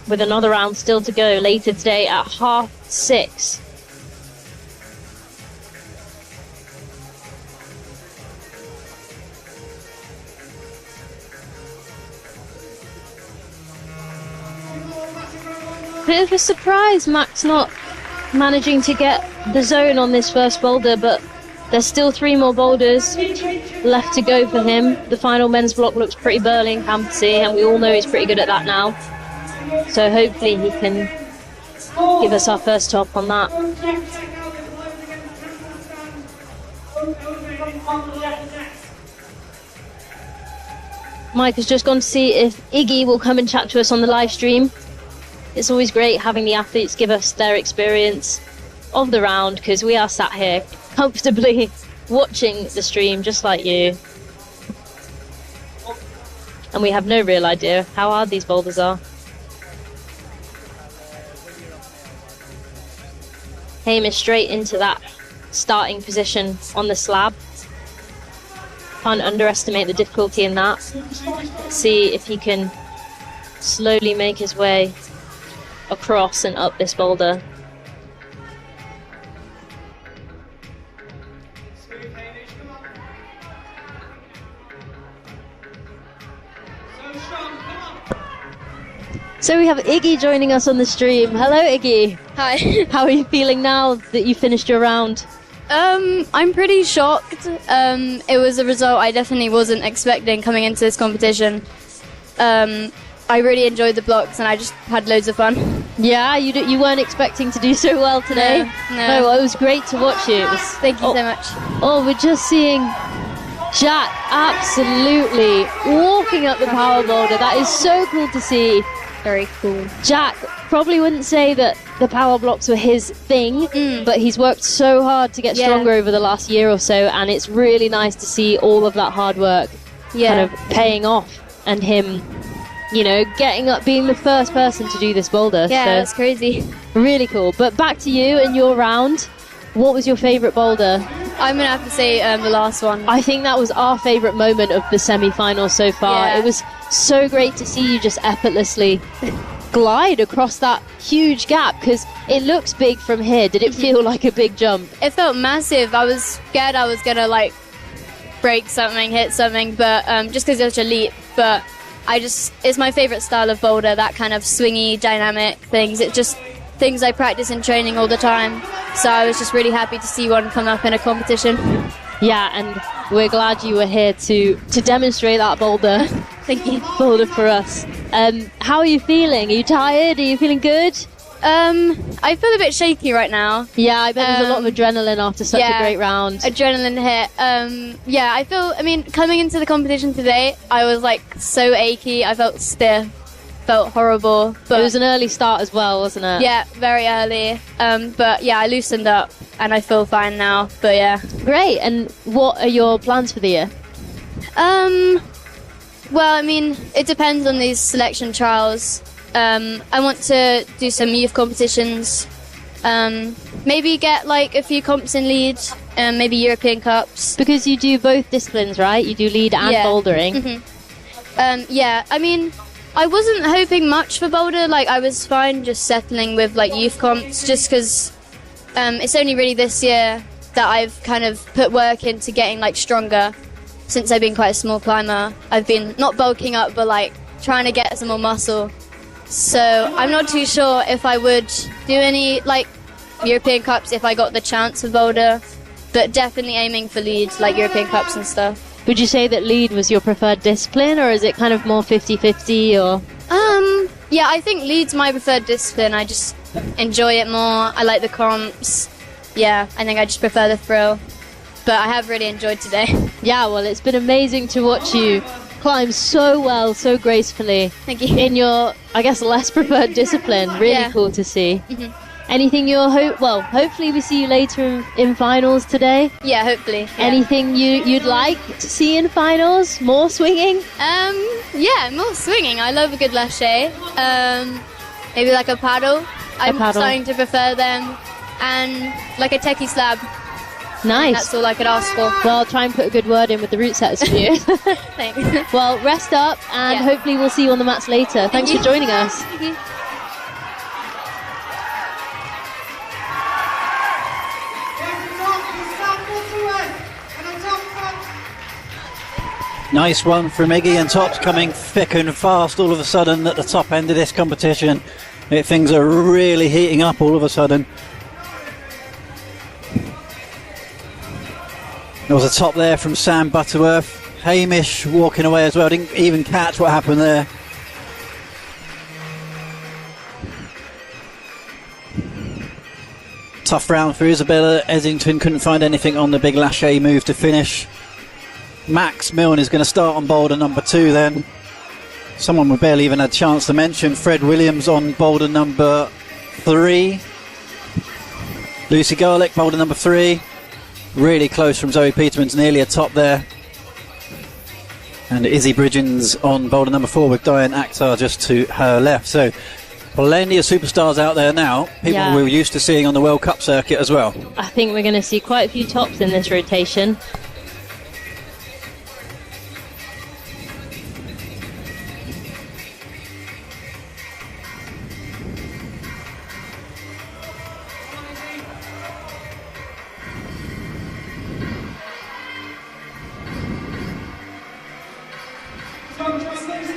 with another round still to go later today at 6:30. Bit of a surprise, Max not managing to get the zone on this first boulder, but there's still 3 more boulders left to go for him. The final men's block looks pretty burly and campusy, and we all know he's pretty good at that now. So hopefully he can give us our first top on that. Mike has just gone to see if Iggy will come and chat to us on the live stream. It's always great having the athletes give us their experience of the round, because we are sat here comfortably watching the stream just like you, and we have no real idea how hard these boulders are. Hamish straight into that starting position on the slab. Can't underestimate the difficulty in that. Let's see if he can slowly make his way across and up this boulder. So we have Iggy joining us on the stream. Hello, Iggy. Hi. How are you feeling now that you finished your round? I'm pretty shocked. It was a result I definitely wasn't expecting coming into this competition. I really enjoyed the blocks and I just had loads of fun. Yeah, you weren't expecting to do so well today? No, it was great to watch you. Thank you so much. Oh, we're just seeing Jack absolutely walking up the power boulder. That is so cool to see. Very cool. Jack probably wouldn't say that the power blocks were his thing, but he's worked so hard to get stronger over the last year or so, and it's really nice to see all of that hard work kind of paying off, and him, you know, getting up, being the first person to do this boulder. Yeah, so that's crazy. Really cool. But back to you and your round. What was your favourite boulder? I'm going to have to say the last one. I think that was our favourite moment of the semi-final so far. Yeah. It was so great to see you just effortlessly glide across that huge gap, because it looks big from here. Did it feel like a big jump? It felt massive. I was scared I was going to like break something, hit something, but just because it's such a leap. But it's my favourite style of boulder, that kind of swingy, dynamic things. It's just things I practice in training all the time. So I was just really happy to see one come up in a competition. Yeah, and we're glad you were here to demonstrate that boulder. Thank you. Boulder for us. How are you feeling? Are you tired? Are you feeling good? I feel a bit shaky right now. Yeah, I bet there's a lot of adrenaline after such a great round. Adrenaline hit. Yeah, I mean, coming into the competition today, I was like so achy. I felt stiff, felt horrible. But it was an early start as well, wasn't it? Yeah, very early. But yeah, I loosened up and I feel fine now. But yeah. Great. And what are your plans for the year? Well, I mean, it depends on these selection trials. I want to do some youth competitions, maybe get like a few comps in lead, maybe European Cups. Because you do both disciplines, right? You do lead and bouldering. Yeah, I mean, I wasn't hoping much for boulder. Like, I was fine just settling with like youth comps, just because it's only really this year that I've kind of put work into getting like stronger. Since I've been quite a small climber, I've been not bulking up, but like trying to get some more muscle. So I'm not too sure if I would do any like European Cups if I got the chance of boulder, but definitely aiming for lead, like European Cups and stuff. Would you say that lead was your preferred discipline, or is it kind of more 50-50 or? Yeah, I think lead's my preferred discipline. I just enjoy it more. I like the comps. Yeah, I think I just prefer the thrill. But I have really enjoyed today. Yeah, well, it's been amazing to watch you climb so well, so gracefully. Thank you. In your, I guess, less preferred discipline. Really cool to see. Anything you're hopefully we see you later in finals today. Yeah, hopefully. Yeah. Anything you'd like to see in finals? More swinging? Yeah, more swinging. I love a good lâcher. Maybe like a paddle. I'm starting to prefer them, and like a techie slab. Nice. That's all I could ask for. Well, I'll try and put a good word in with the route setters for you. Thanks. Well, rest up, and hopefully we'll see you on the mats later. Thanks for joining us. Thank you. Nice one from Iggy, and Top's coming thick and fast all of a sudden at the top end of this competition. Things are really heating up all of a sudden. There was a top there from Sam Butterworth. Hamish walking away as well. Didn't even catch what happened there. Tough round for Isabella Essington. Couldn't find anything on the big lâcher move to finish. Max Milne is going to start on boulder number 2 then. Someone we barely even had a chance to mention. Fred Williams on boulder number 3. Lucy Garlick, boulder number 3. Really close from Zoe Peterman's, nearly a top there. And Izzy Bridgens on boulder number 4 with Diane Akhtar just to her left. So plenty of superstars out there now. People we're used to seeing on the World Cup circuit as well. I think we're going to see quite a few tops in this rotation.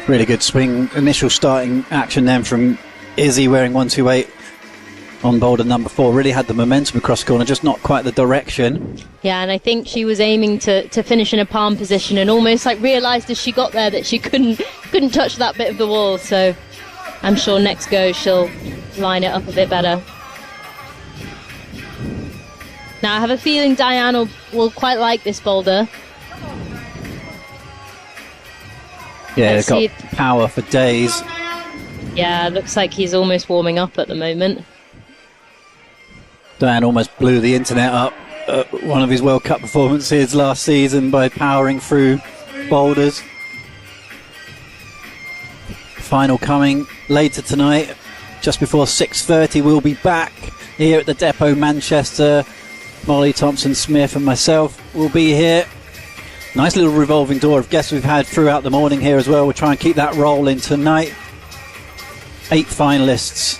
Really good swing, initial starting action then from Izzy wearing 128 on boulder number 4. Really had the momentum across the corner, just not quite the direction. Yeah, and I think she was aiming to finish in a palm position and almost like realised as she got there that she couldn't touch that bit of the wall. So I'm sure next go she'll line it up a bit better. Now I have a feeling Diane will quite like this boulder. Yeah, it's got power for days. Yeah, looks like he's almost warming up at the moment. Diane almost blew the internet up at one of his World Cup performances last season by powering through boulders. Final coming later tonight, just before 6:30. We'll be back here at the Depot Manchester. Molly Thompson-Smith and myself will be here. Nice little revolving door of guests we've had throughout the morning here as well. We'll try and keep that rolling tonight. 8 finalists.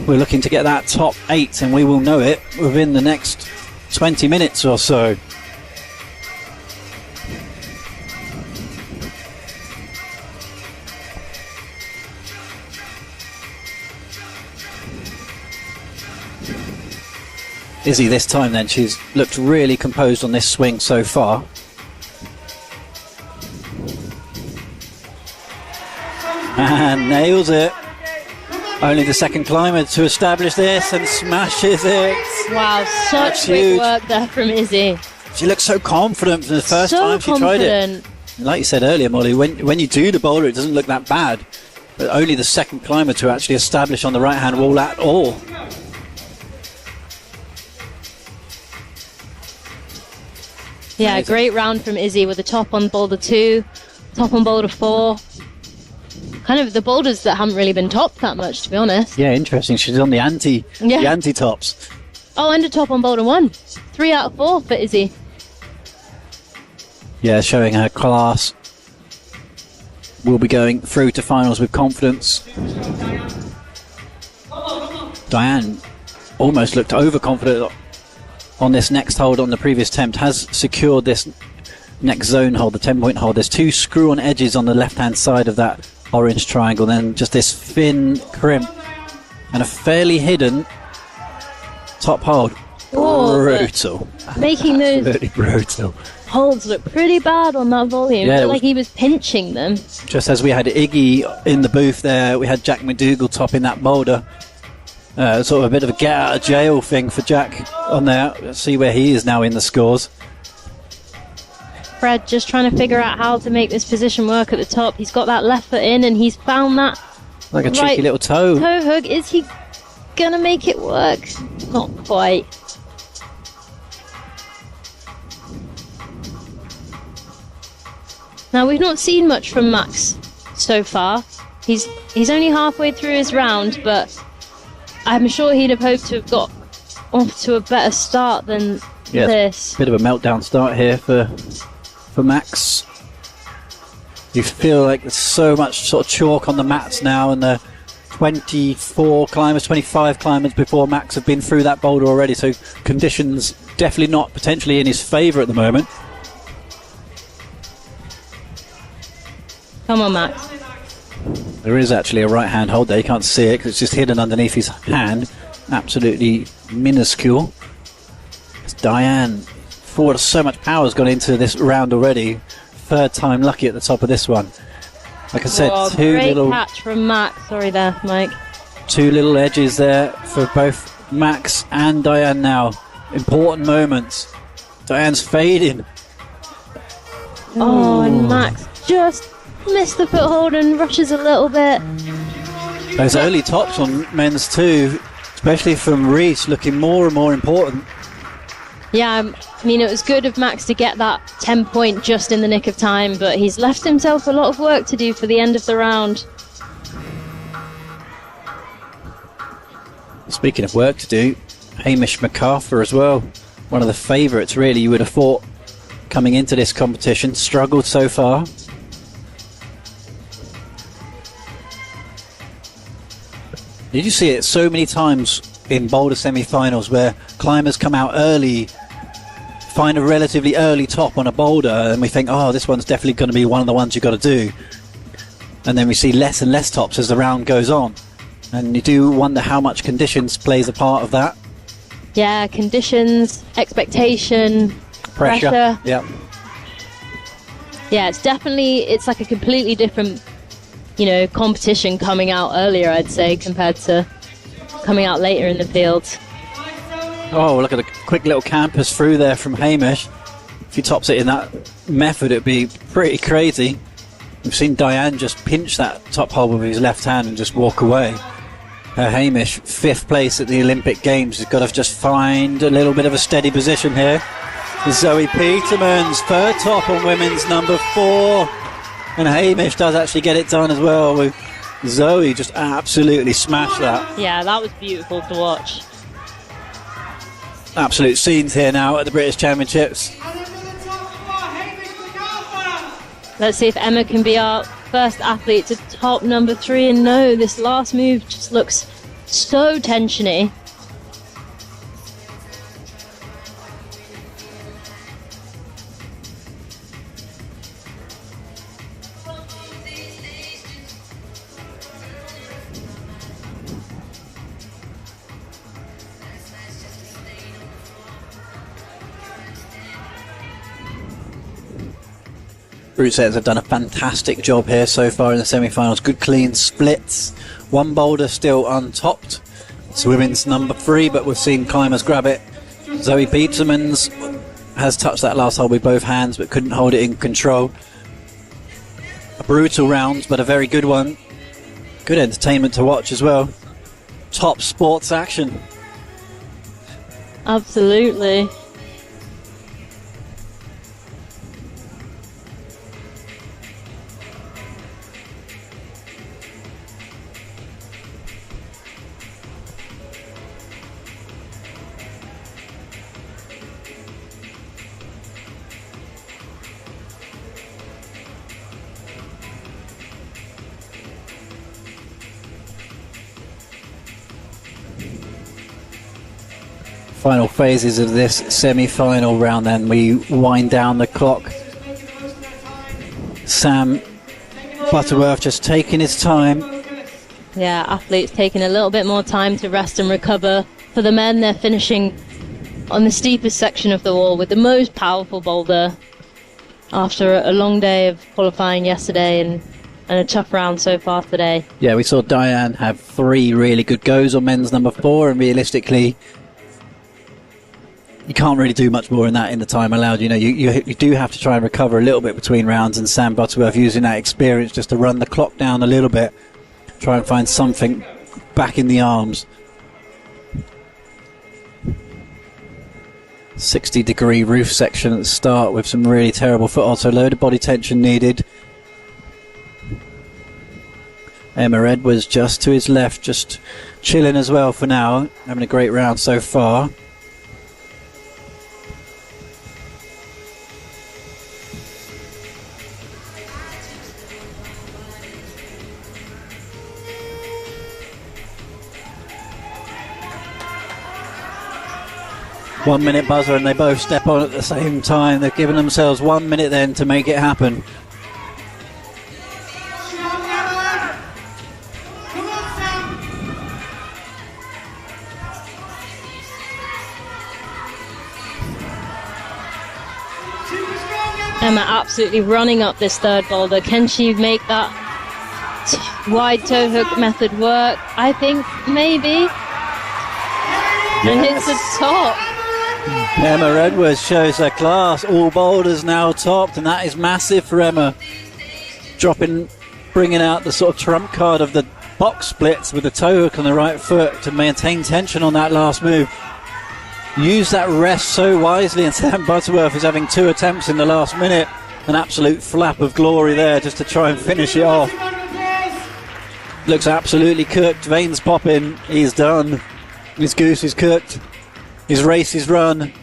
We're looking to get that top 8, and we will know it within the next 20 minutes or so. Izzy this time then, she's looked really composed on this swing so far. And nails it. Only the second climber to establish this and smashes it. Wow, such great work there from Izzy. She looks so confident from the first time she tried it. Like you said earlier, Molly, when you do the boulder, it doesn't look that bad. But only the second climber to actually establish on the right-hand wall at all. Yeah, great round from Izzy with the top on boulder 2, top on boulder 4. Kind of the boulders that haven't really been topped that much, to be honest. Yeah, interesting. She's on the anti-tops. Oh, and a top on boulder 1. 3 out of 4 for Izzy. Yeah, showing her class. Will be going through to finals with confidence. Diane almost looked overconfident on this next hold on the previous attempt, has secured this next zone hold, the 10-point hold. There's 2 screw-on edges on the left-hand side of that orange triangle, then just this thin crimp and a fairly hidden top hold. Oh, brutal. Making those absolutely brutal holds look pretty bad on that volume. Yeah, like he was pinching them. Just as we had Iggy in the booth there, we had Jack McDougall topping that boulder. Sort of a bit of a get out of jail thing for Jack on there. Let's see where he is now in the scores. Fred just trying to figure out how to make this position work at the top. He's got that left foot in and he's found that like a cheeky little toe hook. Is he gonna make it work? Not quite. Now we've not seen much from Max so far. He's only halfway through his round, but I'm sure he'd have hoped to have got off to a better start than this. Bit of a meltdown start here for Max. You feel like there's so much sort of chalk on the mats now, and the 24 climbers, 25 climbers before Max have been through that boulder already, so conditions definitely not potentially in his favour at the moment. Come on, Max. There is actually a right hand hold there, you can't see it because it's just hidden underneath his hand. Absolutely minuscule. It's Diane. Forward, so much power has gone into this round already. Third time lucky at the top of this one. Like I said, great catch from Max. Sorry there, Mike. 2 little edges there for both Max and Diane now. Important moments. Diane's fading. Oh, and Max just missed the foothold and rushes a little bit. Those early tops on men's too, especially from Reese, looking more and more important. Yeah, I mean, it was good of Max to get that 10-point just in the nick of time, but he's left himself a lot of work to do for the end of the round. Speaking of work to do, Hamish MacArthur as well. One of the favourites, really, you would have thought, coming into this competition. Struggled so far. Did you see it so many times in Boulder semi-finals where climbers come out early, find a relatively early top on a boulder, and we think, oh, this one's definitely going to be one of the ones you've got to do. And then we see less and less tops as the round goes on. And you do wonder how much conditions plays a part of that. Yeah, conditions, expectation, pressure. Yeah. Yeah, it's like a completely different, competition coming out earlier, I'd say, compared to coming out later in the field. Oh, look at the quick little campus through there from Hamish. If he tops it in that method, it'd be pretty crazy. We've seen Diane just pinch that top hole with his left hand and just walk away. Hamish, 5th place at the Olympic Games, has got to just find a little bit of a steady position here. Zoe Peterman's third top on women's number 4. And Hamish does actually get it done as well. Zoe just absolutely smashed that. Yeah, that was beautiful to watch. Absolute scenes here now at the British Championships. Let's see if Emma can be our first athlete to top number 3. And no, this last move just looks so tensiony. Brute setters have done a fantastic job here so far in the semi-finals. Good clean splits. One boulder still untopped. It's women's number 3, but we've seen climbers grab it. Zoe Petermans has touched that last hole with both hands, but couldn't hold it in control. A brutal round, but a very good one. Good entertainment to watch as well. Top sports action. Absolutely. Final phases of this semi-final round, then we wind down the clock. Sam Butterworth just taking his time. Yeah, athletes taking a little bit more time to rest and recover. For the men, they're finishing on the steepest section of the wall with the most powerful boulder after a long day of qualifying yesterday and a tough round so far today. Yeah, we saw Diane have 3 really good goes on men's number 4, and realistically you can't really do much more in that in the time allowed. You do have to try and recover a little bit between rounds, and Sam Butterworth using that experience just to run the clock down a little bit, try and find something back in the arms. 60-degree roof section at the start with some really terrible foothold, so load of body tension needed. Emma Edwards just to his left, just chilling as well for now, having a great round so far. One minute buzzer, and they both step on at the same time. They've given themselves 1 minute then to make it happen. Emma absolutely running up this third boulder. Can she make that wide toe hook method work? I think maybe. Yes. And hits the top. Emma Edwards shows her class. All boulders now topped, and that is massive for Emma. Bringing out the sort of trump card of the box splits with the toe hook on the right foot to maintain tension on that last move. Use that rest so wisely, and Sam Butterworth is having 2 attempts in the last minute. An absolute flap of glory there just to try and finish it off. Looks absolutely cooked. Veins popping. He's done. His goose is cooked. His race is run.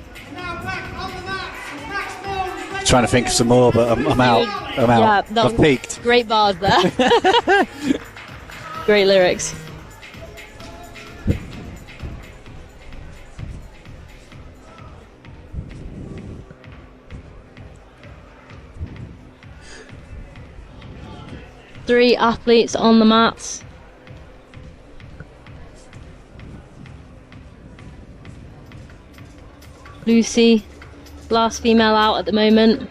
Trying to think of some more, but I'm out. Yeah, I've peaked. Great bars there. Great lyrics. Three athletes on the mats. Lucy, last female out at the moment.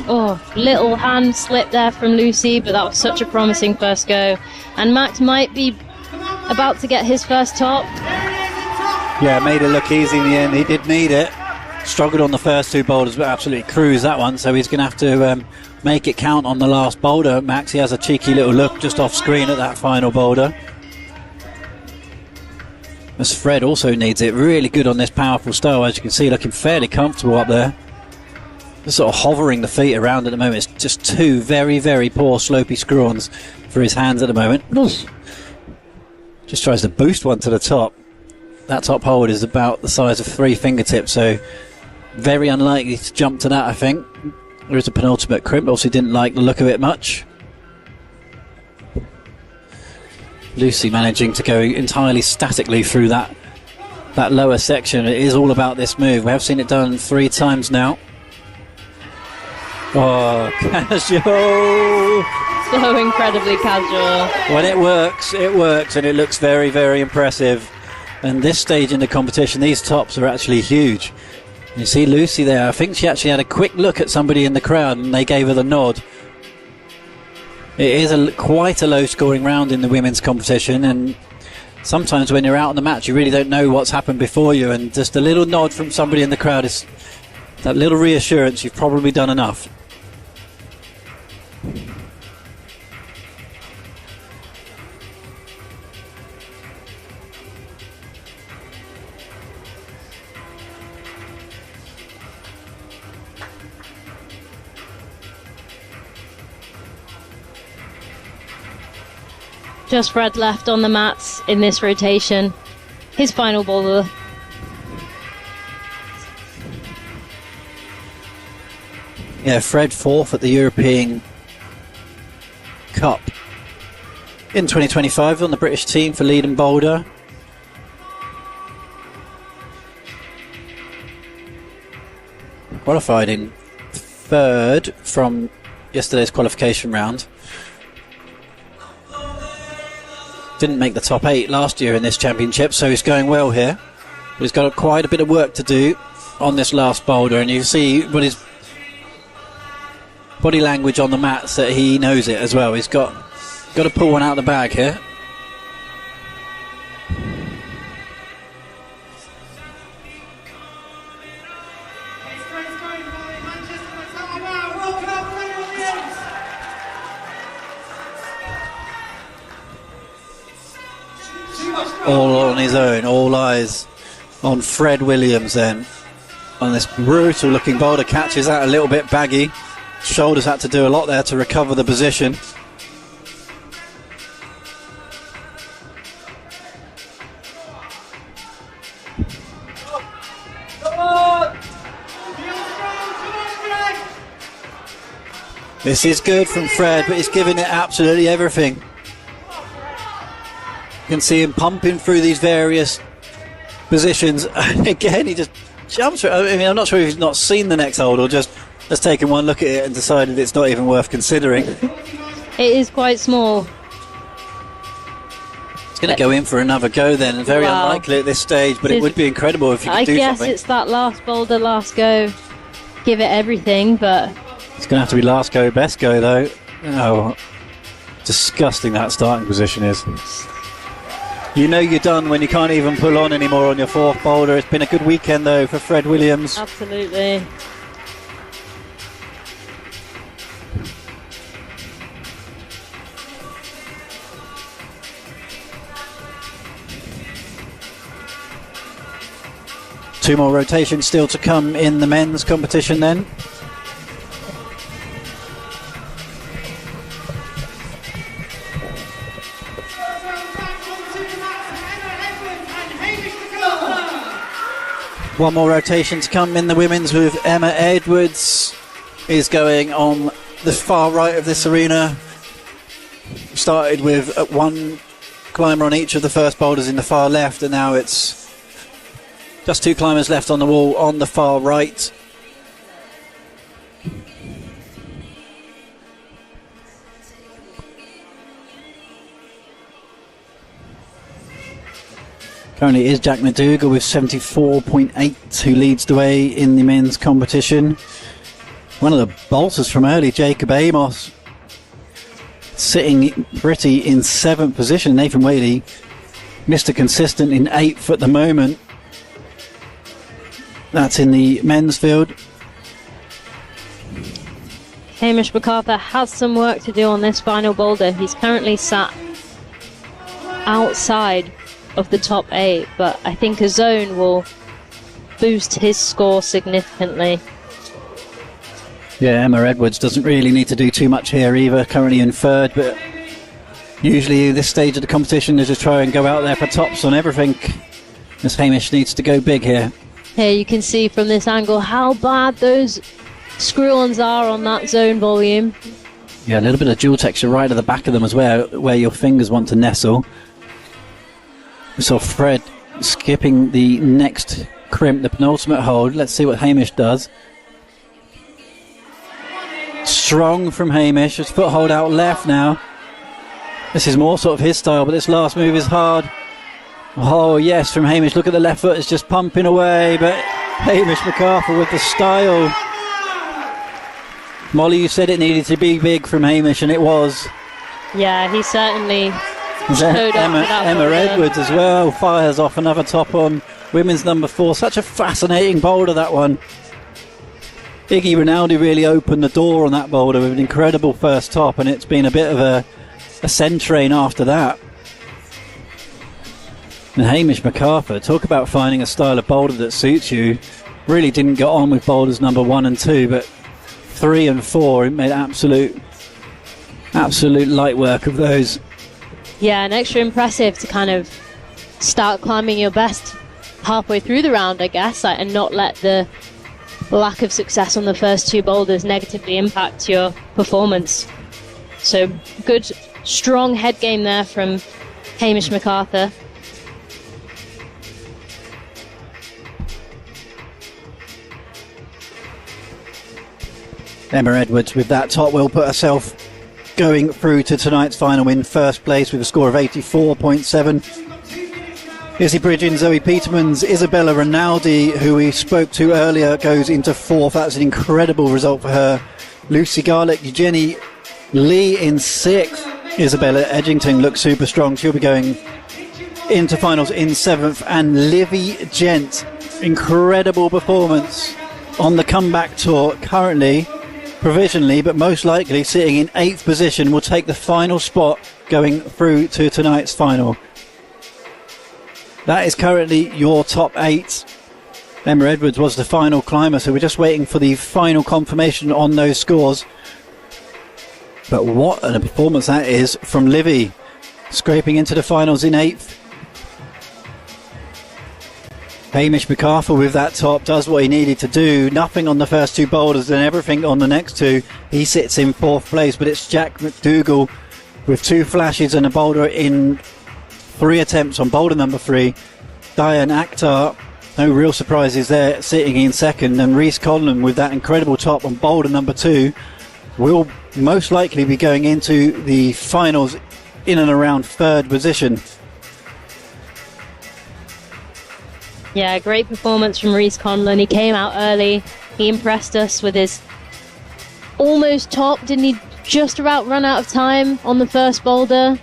Oh, little hand slip there from Lucy, but that was such a promising first go. And Max might be about to get his first top. Yeah, made it look easy in the end. He did need it. Struggled on the first two boulders, but absolutely cruised that one. So he's going to have to make it count on the last boulder. Max, he has a cheeky little look just off screen at that final boulder. As Fred also needs it. Really good on this powerful style, as you can see, looking fairly comfortable up there. Just sort of hovering the feet around at the moment. It's just two very, very poor slopey screw-ons for his hands at the moment. Just tries to boost one to the top. That top hold is about the size of 3 fingertips, so very unlikely to jump to that, I think. There is a penultimate crimp. Obviously didn't like the look of it much. Lucy managing to go entirely statically through that lower section. It is all about this move. We have seen it done 3 times now. Oh, casual! So incredibly casual. When it works, and it looks very, very impressive. And this stage in the competition, these tops are actually huge. You see Lucy there. I think she actually had a quick look at somebody in the crowd and they gave her the nod. It is quite a low-scoring round in the women's competition, and sometimes when you're out on the match, you really don't know what's happened before you, and just a little nod from somebody in the crowd is that little reassurance you've probably done enough. Just Fred left on the mats in this rotation. His final boulder. Yeah, Fred 4th at the European Cup in 2025 on the British team for lead and boulder. Qualified in 3rd from yesterday's qualification round. Didn't make the top 8 last year in this championship, so he's going well here. But he's got quite a bit of work to do on this last boulder, and you see what his body language on the mats that he knows it as well. He's got to pull one out of the bag here. All on his own, all eyes on Fred Williams then. On this brutal looking boulder, catches that a little bit baggy. Shoulders had to do a lot there to recover the position. This is good from Fred, but he's giving it absolutely everything. You can see him pumping through these various positions. Again, he just jumps through. I mean, I'm not sure if he's not seen the next hold or just has taken one look at it and decided it's not even worth considering. It is quite small. It's going to go in for another go then. Very unlikely at this stage, but it would be incredible if he could do something. I guess it's that last boulder, last go. Give it everything, but... It's going to have to be last go, best go though. Oh, disgusting that starting position is. You know you're done when you can't even pull on anymore on your 4th boulder. It's been a good weekend though for Fred Williams. Absolutely. Two more rotations still to come in the men's competition then. One more rotation to come in the women's with Emma Edwards is going on the far right of this arena. Started with 1 climber on each of the first boulders in the far left, and now it's just 2 climbers left on the wall on the far right. Currently it is Jack McDougall with 74.8 who leads the way in the men's competition. One of the bolters from early, Jacob Amos, sitting pretty in 7th position. Nathan Whaley, Mr. Consistent, in 8th at the moment. That's in the men's field. Hamish MacArthur has some work to do on this final boulder. He's currently sat outside of the top 8, but I think a zone will boost his score significantly. Yeah, Emma Edwards doesn't really need to do too much here either, currently in 3rd, but usually this stage of the competition is just try and go out there for tops on everything, as Hamish needs to go big here. Here you can see from this angle how bad those screw-ons are on that zone volume. Yeah, a little bit of dual texture right at the back of them as well, where your fingers want to nestle. We saw Fred skipping the next crimp, the penultimate hold. Let's see what Hamish does. Strong from Hamish. His foothold out left now. This is more sort of his style, but this last move is hard. Oh yes, from Hamish. Look at the left foot, it's just pumping away, but Hamish MacArthur with the style. Molly, you said it needed to be big from Hamish, and it was. Yeah, he certainly showed up. Emma Edwards as well fires off another top on women's number 4. Such a fascinating boulder, that one. Iggy Rinaldi really opened the door on that boulder with an incredible first top, and it's been a bit of a send train after that. And Hamish MacArthur, talk about finding a style of boulder that suits you. Really didn't get on with boulders number 1 and 2, but 3 and 4, it made absolute light work of those. Yeah, and extra impressive to kind of start climbing your best halfway through the round, I guess, and not let the lack of success on the first 2 boulders negatively impact your performance. So good, strong head game there from Hamish MacArthur. Emma Edwards with that top will put herself going through to tonight's final in first place with a score of 84.7. Izzy Bridgen, Zoe Petermans, Isabella Rinaldi, who we spoke to earlier, goes into 4th. That's an incredible result for her. Lucy Garlick, Jenny Lee in 6th. Isabella Edgington looks super strong. She'll be going into finals in 7th. And Livy Gent, incredible performance on the comeback tour currently. Provisionally, but most likely sitting in 8th position, will take the final spot going through to tonight's final. That is currently your top 8. Emma Edwards was the final climber, so we're just waiting for the final confirmation on those scores. But what a performance that is from Livy, scraping into the finals in 8th. Hamish MacArthur with that top does what he needed to do. Nothing on the first 2 boulders and everything on the next 2. He sits in 4th place, but it's Jack McDougall with 2 flashes and a boulder in 3 attempts on boulder number 3. Diane Akhtar, no real surprises there, sitting in 2nd. And Reese Conlon with that incredible top on boulder number 2 will most likely be going into the finals in and around 3rd position. Yeah, great performance from Reese Conlon. He came out early. He impressed us with his almost top. Didn't he just about run out of time on the first boulder?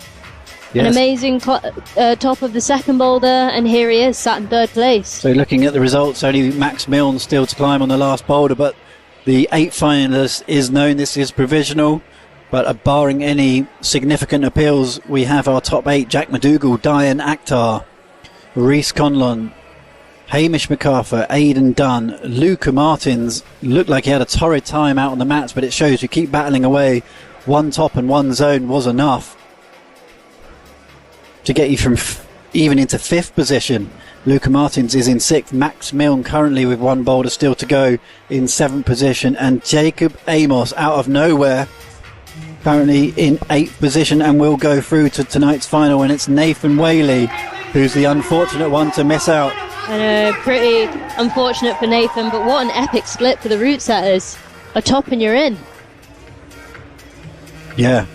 Yes. An amazing top of the second boulder, and here he is, sat in 3rd place. So looking at the results, only Max Milne still to climb on the last boulder, but the 8 finalists is known. This is provisional, but barring any significant appeals, we have our top 8. Jack McDougall, Diane Akhtar, Reese Conlon, Hamish MacArthur, Aidan Dunn, Luca Martins. Looked like he had a torrid time out on the mats, but it shows you keep battling away. 1 top and 1 zone was enough to get you from even into 5th position. Luca Martins is in 6th. Max Milne currently with 1 boulder still to go in 7th position. And Jacob Amos out of nowhere currently in 8th position and will go through to tonight's final, and it's Nathan Whaley who's the unfortunate one to miss out. I know, pretty unfortunate for Nathan, but what an epic split for the route setters. A top and you're in. Yeah.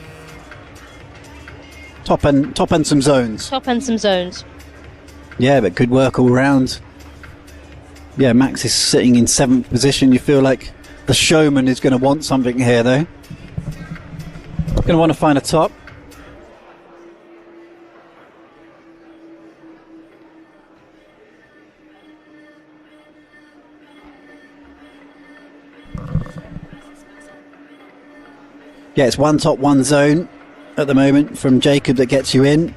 Top and some zones. Top and some zones. Yeah, but good work all round. Yeah, Max is sitting in 7th position. You feel like the showman is going to want something here, though. Going to want to find a top. Yeah, it's one top, one zone at the moment from Jacob that gets you in.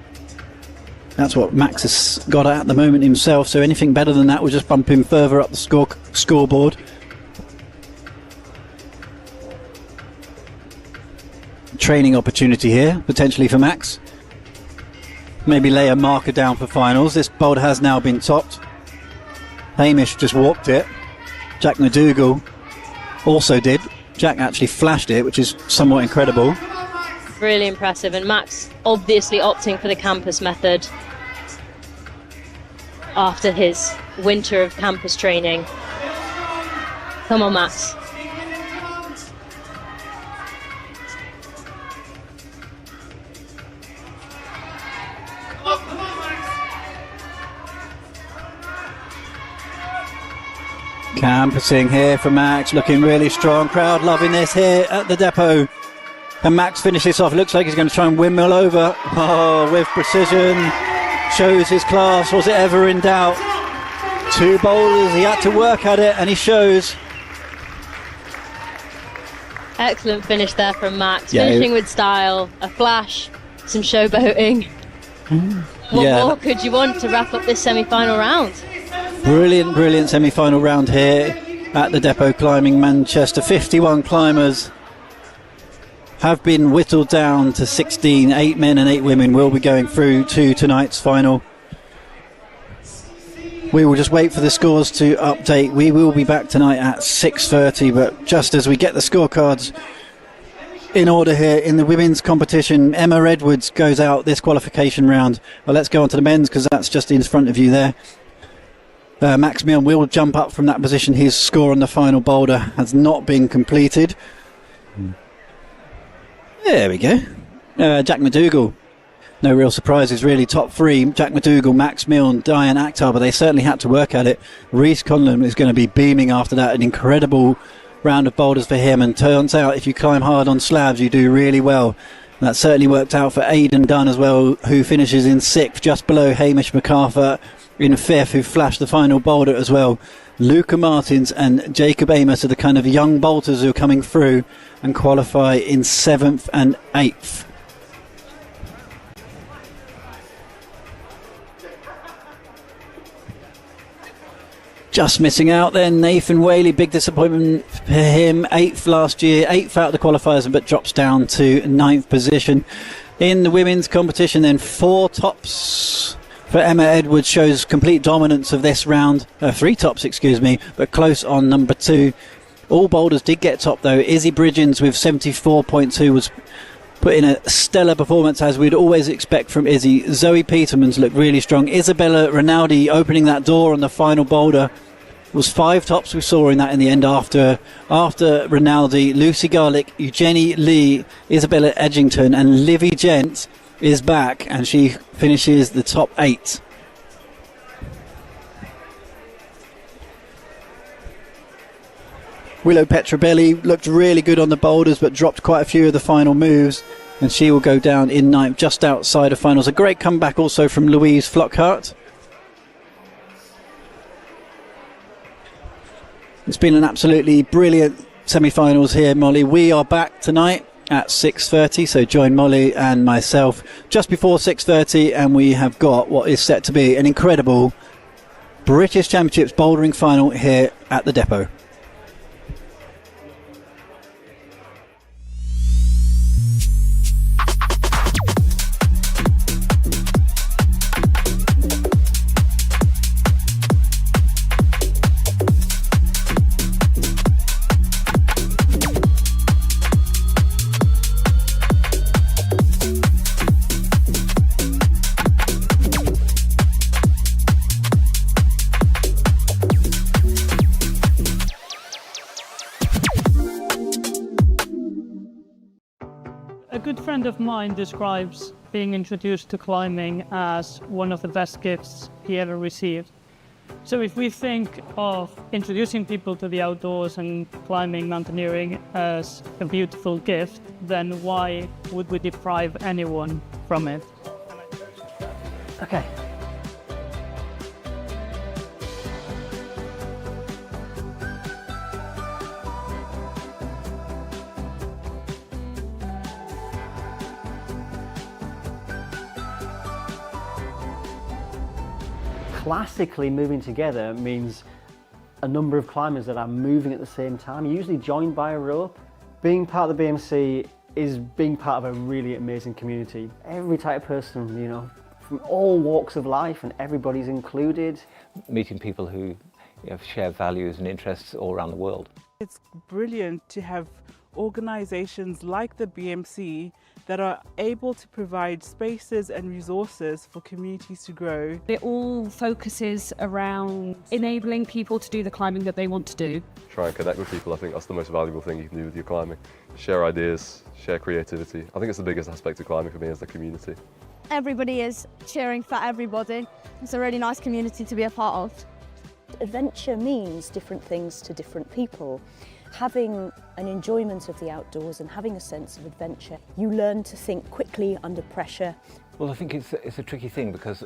That's what Max has got at the moment himself, so anything better than that will just bump him further up the scoreboard. Training opportunity here, potentially for Max. Maybe lay a marker down for finals. This boulder has now been topped. Hamish just walked it. Jack McDougall also did. Jack actually flashed it, which is somewhat incredible. Really impressive, and Max obviously opting for the campus method after his winter of campus training. Come on, Max. Campusing here for Max, looking really strong. Crowd loving this here at the depot. And Max finishes off. Looks like he's going to try and windmill over. Oh, with precision. Shows his class. Was it ever in doubt? 2 boulders. He had to work at it, and he shows. Excellent finish there from Max. Yeah, finishing with style, a flash, some showboating. What more could you want to wrap up this semi-final round? Brilliant semi-final round here at the Depot Climbing Manchester. 51 climbers have been whittled down to 16. 8 men and 8 women will be going through to tonight's final. We will just wait for the scores to update. We will be back tonight at 6:30, but just as we get the scorecards in order here in the women's competition, Emma Edwards goes out this qualification round. Well, let's go on to the men's, because that's just in front of you there. Max Milne will jump up from that position. His score on the final boulder has not been completed. There we go. Jack McDougall. No real surprises really. Top 3, Jack McDougall, Max Milne, Diane Akhtar, but they certainly had to work at it. Reece Conlon is going to be beaming after that. An incredible round of boulders for him, and turns out if you climb hard on slabs you do really well. And that certainly worked out for Aidan Dunn as well, who finishes in 6th, just below Hamish MacArthur in 5th, who flashed the final boulder as well. Luca Martins and Jacob Amos are the kind of young bolters who are coming through and qualify in 7th and 8th. Just missing out then, Nathan Whaley, big disappointment for him. 8th last year, 8th out of the qualifiers, but drops down to 9th position. In the women's competition then, 4 tops for Emma Edwards, shows complete dominance of this round. 3 tops, excuse me, but close on number 2. All boulders did get top though. Izzy Bridgens with 74.2 was put in a stellar performance, as we'd always expect from Izzy. Zoe Peterman's looked really strong. Isabella Rinaldi opening that door on the final boulder. It was 5 tops we saw in that in the end after Rinaldi. Lucy Garlick, Eugenie Lee, Isabella Edgington and Livy Gent is back, and she finishes the top 8. Willow Petrobelli looked really good on the boulders, but dropped quite a few of the final moves, and she will go down in 9th, just outside of finals. A great comeback also from Louise Flockhart. It's been an absolutely brilliant semi-finals here, Molly. We are back tonight at 6:30, so join Molly and myself just before 6:30, and we have got what is set to be an incredible British Championships bouldering final here at the depot. A good friend of mine describes being introduced to climbing as one of the best gifts he ever received. So if we think of introducing people to the outdoors and climbing, mountaineering as a beautiful gift, then why would we deprive anyone from it? Okay. Classically, moving together means a number of climbers that are moving at the same time, usually joined by a rope. Being part of the BMC is being part of a really amazing community. Every type of person, you know, from all walks of life, and everybody's included. Meeting people who share values and interests all around the world. It's brilliant to have organisations like the BMC that are able to provide spaces and resources for communities to grow. It all focuses around enabling people to do the climbing that they want to do. Try and connect with people. I think that's the most valuable thing you can do with your climbing. Share ideas, share creativity. I think it's the biggest aspect of climbing for me is the community. Everybody is cheering for everybody. It's a really nice community to be a part of. Adventure means different things to different people. Having an enjoyment of the outdoors and having a sense of adventure, you learn to think quickly under pressure. Well, I think it's a tricky thing because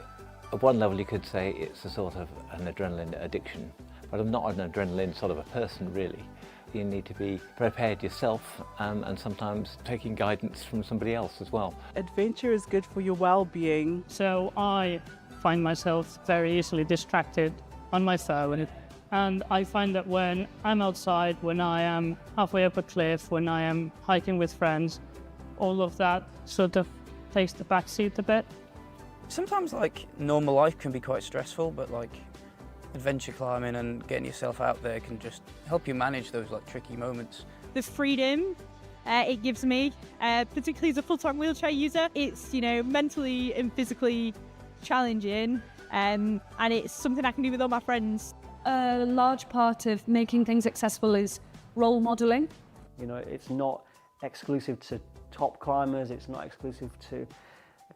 at one level you could say it's a sort of an adrenaline addiction, but I'm not an adrenaline sort of a person really. You need to be prepared yourself and sometimes taking guidance from somebody else as well. Adventure is good for your well-being. So I find myself very easily distracted on my phone. And I find that when I'm outside, when I am halfway up a cliff, when I am hiking with friends, all of that sort of takes the back seat a bit. Sometimes like normal life can be quite stressful, but like adventure climbing and getting yourself out there can just help you manage those like tricky moments. The freedom it gives me, particularly as a full-time wheelchair user, it's mentally and physically challenging, and it's something I can do with all my friends. A large part of making things accessible is role modelling. You know, it's not exclusive to top climbers, it's not exclusive to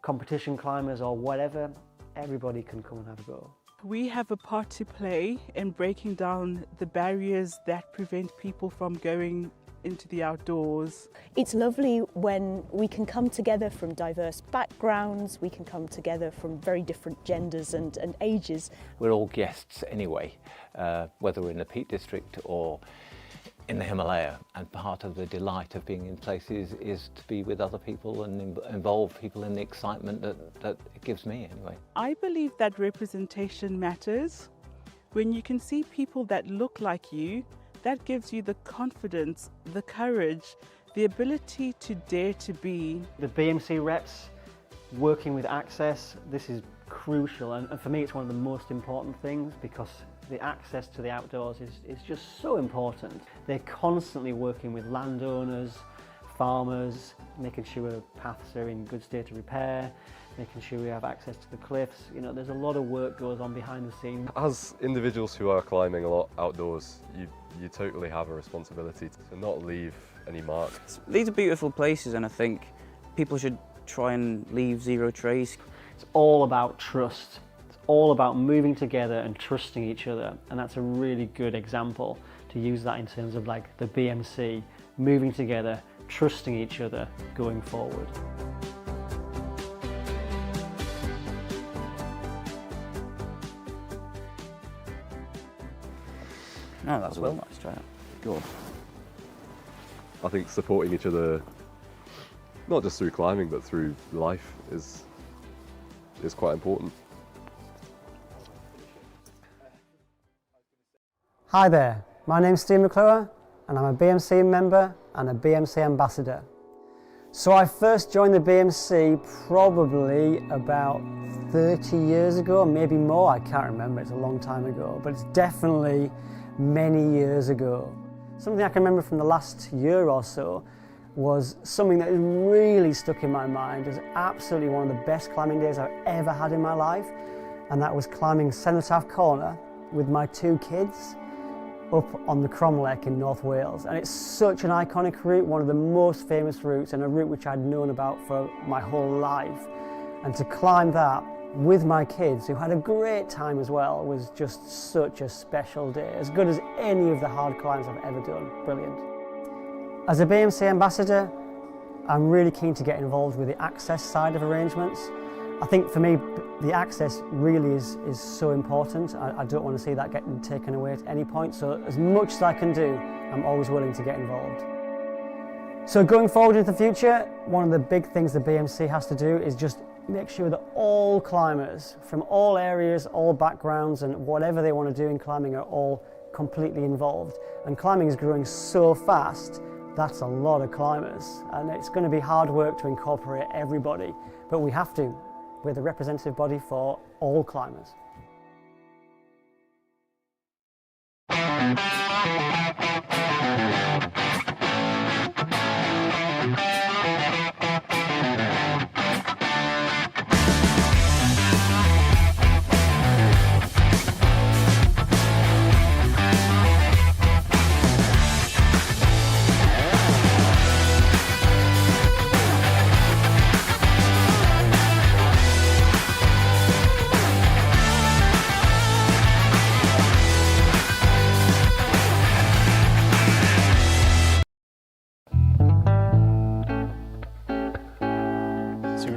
competition climbers or whatever. Everybody can come and have a go. We have a part to play in breaking down the barriers that prevent people from going into the outdoors. It's lovely when we can come together from diverse backgrounds, we can come together from very different genders and ages. We're all guests anyway, whether we're in the Peak District or in the Himalaya, and part of the delight of being in places is to be with other people and involve people in the excitement that it gives me anyway. I believe that representation matters. When you can see people that look like you, that gives you the confidence, the courage, the ability to dare to be. The BMC reps, working with access, this is crucial, and for me it's one of the most important things because the access to the outdoors is just so important. They're constantly working with landowners, farmers, making sure paths are in good state of repair, making sure we have access to the cliffs. You know, there's a lot of work goes on behind the scenes. As individuals who are climbing a lot outdoors, you totally have a responsibility to not leave any mark. These are beautiful places, and I think people should try and leave zero trace. It's all about trust. It's all about moving together and trusting each other, and that's a really good example to use that in terms of like the BMC, moving together, trusting each other going forward. No, that was well nice, try it. Go on. I think supporting each other, not just through climbing, but through life is quite important. Hi there, my name's Steve McClure and I'm a BMC member and a BMC ambassador. So I first joined the BMC probably about 30 years ago, maybe more, I can't remember, it's a long time ago, but it's definitely many years ago. Something I can remember from the last year or so was something that really stuck in my mind as absolutely one of the best climbing days I've ever had in my life, and that was climbing Cenotaph Corner with my two kids. up on the Cromlech in North Wales, and it's such an iconic route, one of the most famous routes, and a route which I'd known about for my whole life. And to climb that with my kids, who had a great time as well, was just such a special day, as good as any of the hard climbs I've ever done. Brilliant. As a BMC ambassador, I'm really keen to get involved with the access side of arrangements. I think for me, the access really is so important. I don't want to see that getting taken away at any point, so as much as I can do, I'm always willing to get involved. So going forward into the future, one of the big things the BMC has to do is just make sure that all climbers from all areas, all backgrounds, and whatever they want to do in climbing are all completely involved. And climbing is growing so fast, that's a lot of climbers, and it's going to be hard work to incorporate everybody, but we have to. We're the representative body for all climbers.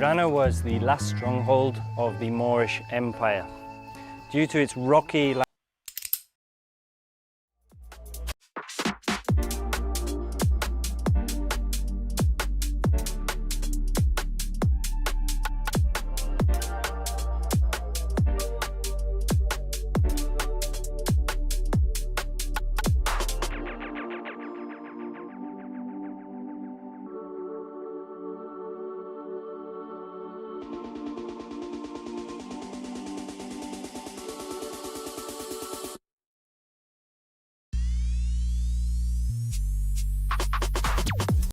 Tirana was the last stronghold of the Moorish Empire. Due to its rocky